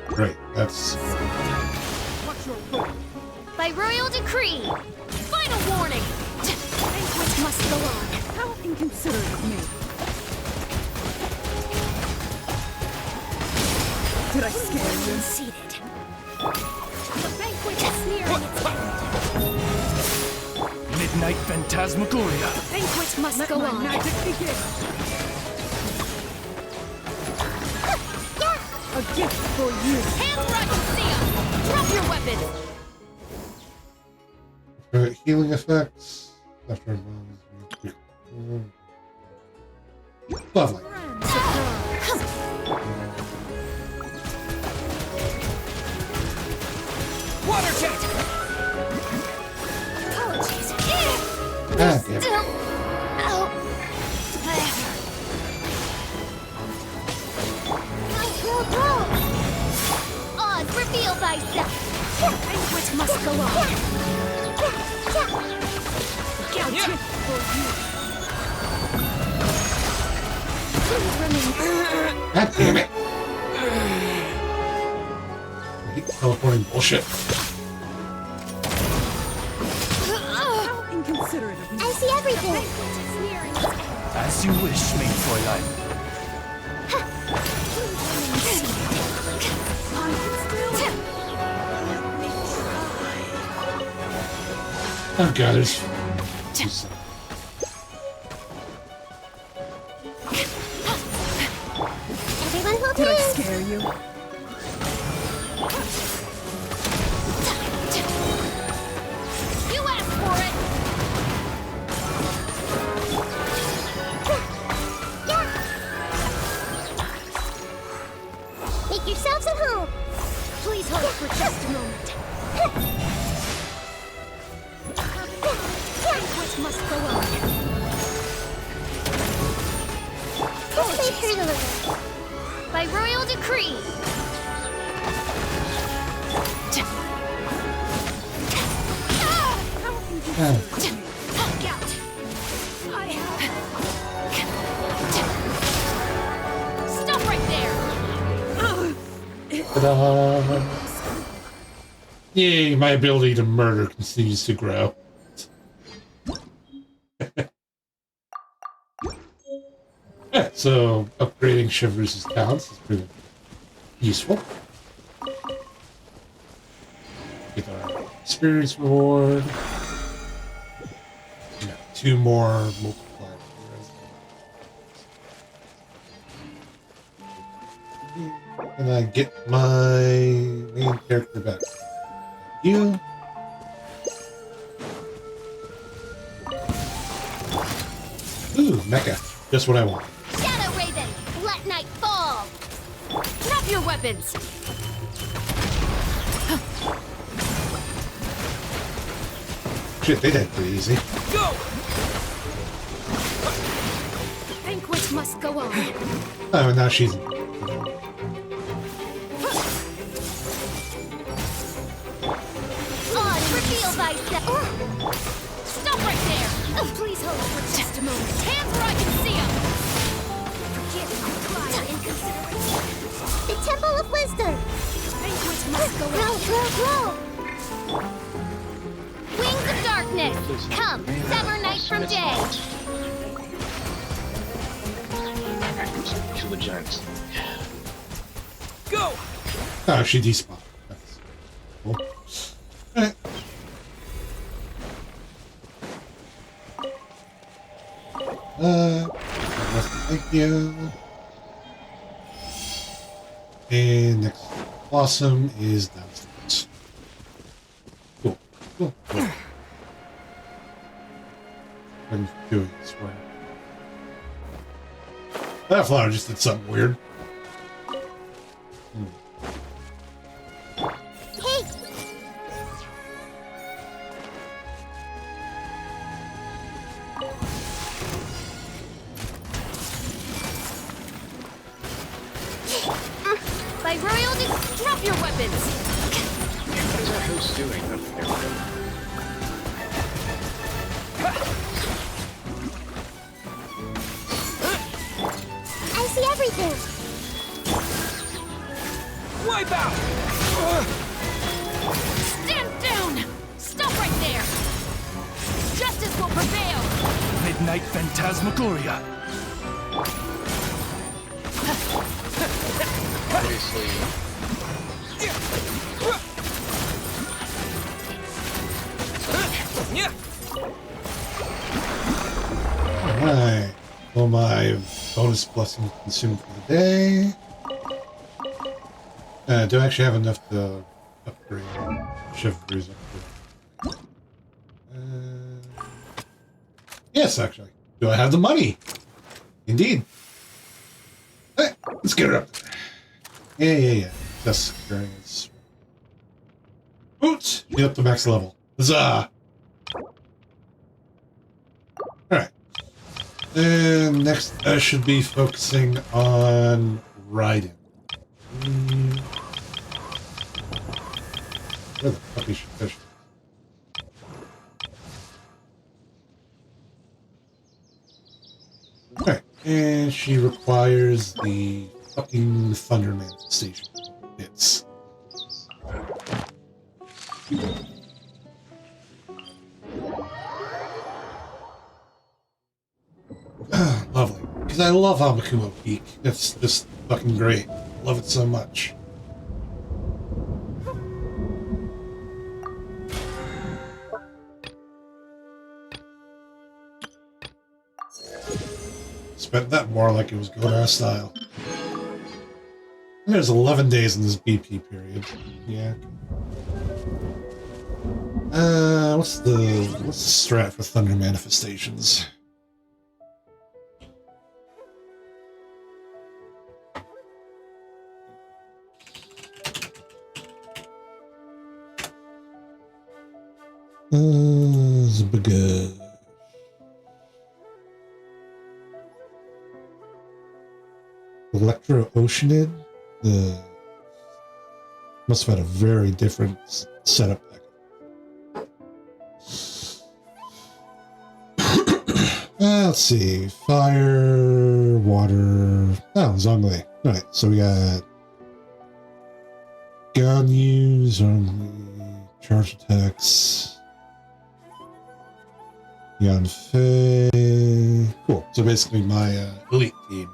Great, that's... By royal decree, final warning. Banquet must go on. How inconsiderate of me. Did I scare you? Seated. The banquet is nearing its end. Midnight Phantasmagoria. The banquet must go on. Magic begin. A gift for you. Handwriting seal. Drop your weapon! Healing effects. After lovely. Water jet! Apologies. Ah, damn it. Still. Oh. Oz, reveal thyself! Banquet must go on! Gouge for you! Please remain. God damn it. I hate teleporting bullshit. How inconsiderate of me. I see everything. As you wish, mein Fräulein. Oh god, there's... Everyone hold Did I hands. scare you? You asked for it! Make yourselves at home. Please hold for just a moment. Banquet must go on. This may hurt a little. By royal decree. Stop right there! Ta-da! Yay, my ability to murder continues to grow. Yeah, so upgrading Chivalrous's talents is pretty useful. Get our experience reward. Yeah, 2 more multiplier. And I get my main character back. You. Ooh, mecha. Just what I want. Shadow Raven, let night fall! Drop your weapons! Shit, they did pretty easy. Go! Banquet must go on. Oh, and now she's... Oz, reveal thyself! Stop right there! Oh, please hold for just a moment. Hands where I can see them! Forgive my pride and inconsideration. The Temple of Wisdom. Banquet must go Grow, on. grow, grow. Wings of darkness! Come, sever night from day! To the giants. Go! Oh, she despawned. That's cool. Alright. Thank you. And next blossom is downstairs. Cool. Cool. Cool. I'm doing this way. That flower just did something weird. Hey! By royal drop your weapons! What is our host doing up there? I see everything. Wipe out! Stand down! Stop right there! Justice will prevail! Midnight Phantasmagoria. Obviously. Alright. Well, my bonus blessing consumed for the day. Do I actually have enough to upgrade. Chivalry's upgrade. Yes, actually. Do I have the money? Indeed. Hey, let's get her up there. Yeah. Just experience. Boots! Get up to max level. Huzzah! Alright. And next I should be focusing on riding. Where the fuck is she fishing? Alright, and she requires the fucking Thunder Manifestation bits. Lovely. Because I love Hamakumo Peak. It's just fucking great. Love it so much. Spent that more like it was Godar style. There's 11 days in this BP period. Yeah. What's the strat for Thunder Manifestations? Zbg. Electro Oceanid? Must have had a very different setup back. Let's see. Fire, water. Oh, Zhongli. Alright, so we got Ganyu, Zhongli, charge attacks, Yanfei. Cool. So basically my elite team.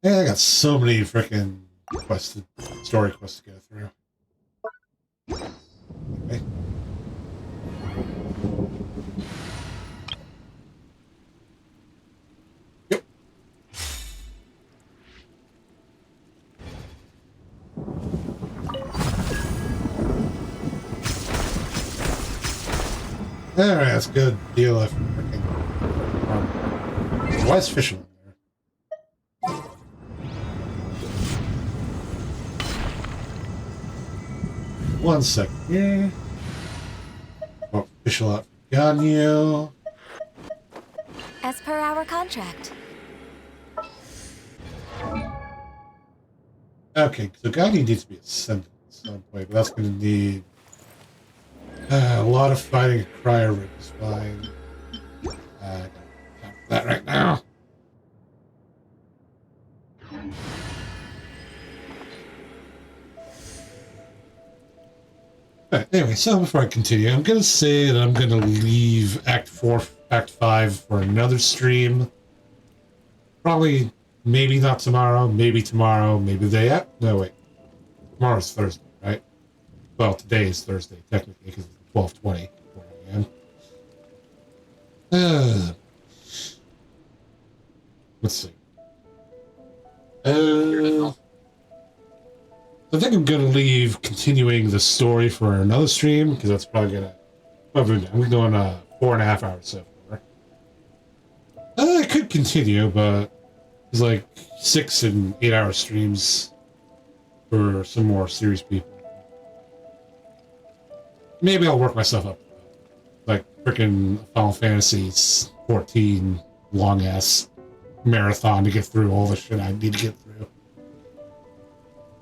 Yeah, I got so many freaking story quests to go through. Okay. Yep. Alright, that's a good deal of freaking why is fishing? One second here. Official out for Ganyu. As per our contract. Okay, so Ganyu needs to be ascended at some point, but that's going to need a lot of fighting at Cryo Rig is fine. I got that right now. Right, anyway, so before I continue, I'm going to say that I'm going to leave Act 4, Act 5 for another stream. Probably, maybe not tomorrow, maybe the day after. No, wait. Tomorrow's Thursday, right? Well, today is Thursday, technically, because it's 12:20 a.m. Let's see. I think I'm going to leave continuing the story for another stream, because that's probably going to... I'm doing 4.5 hours so far. I could continue, but it's like 6 and 8 hour streams for some more serious people. Maybe I'll work myself up. Like freaking Final Fantasy 14 long-ass marathon to get through all the shit I need to get through.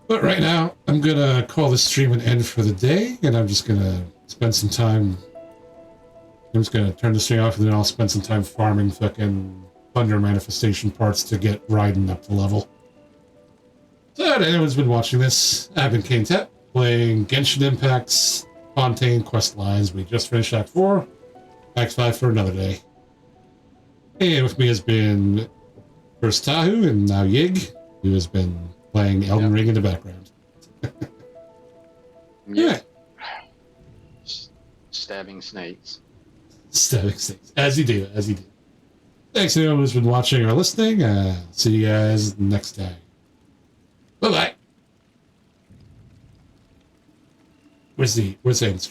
But right now, I'm going to call this stream an end for the day, and I'm just going to spend some time... I'm just going to turn the stream off, and then I'll spend some time farming fucking Thunder Manifestation parts to get Raiden up the level. So anyone's been watching this, I've been Cánh Thép, playing Genshin Impact's Fontaine quest lines. We just finished Act 4, Act 5 for another day. And with me has been first Tahu and now Yig, who has been playing Elden Ring in the background. Yeah. Stabbing snakes. Stabbing snakes. As you do, as you do. Thanks to everyone who's been watching or listening. See you guys next time. Bye-bye. Where's the answer?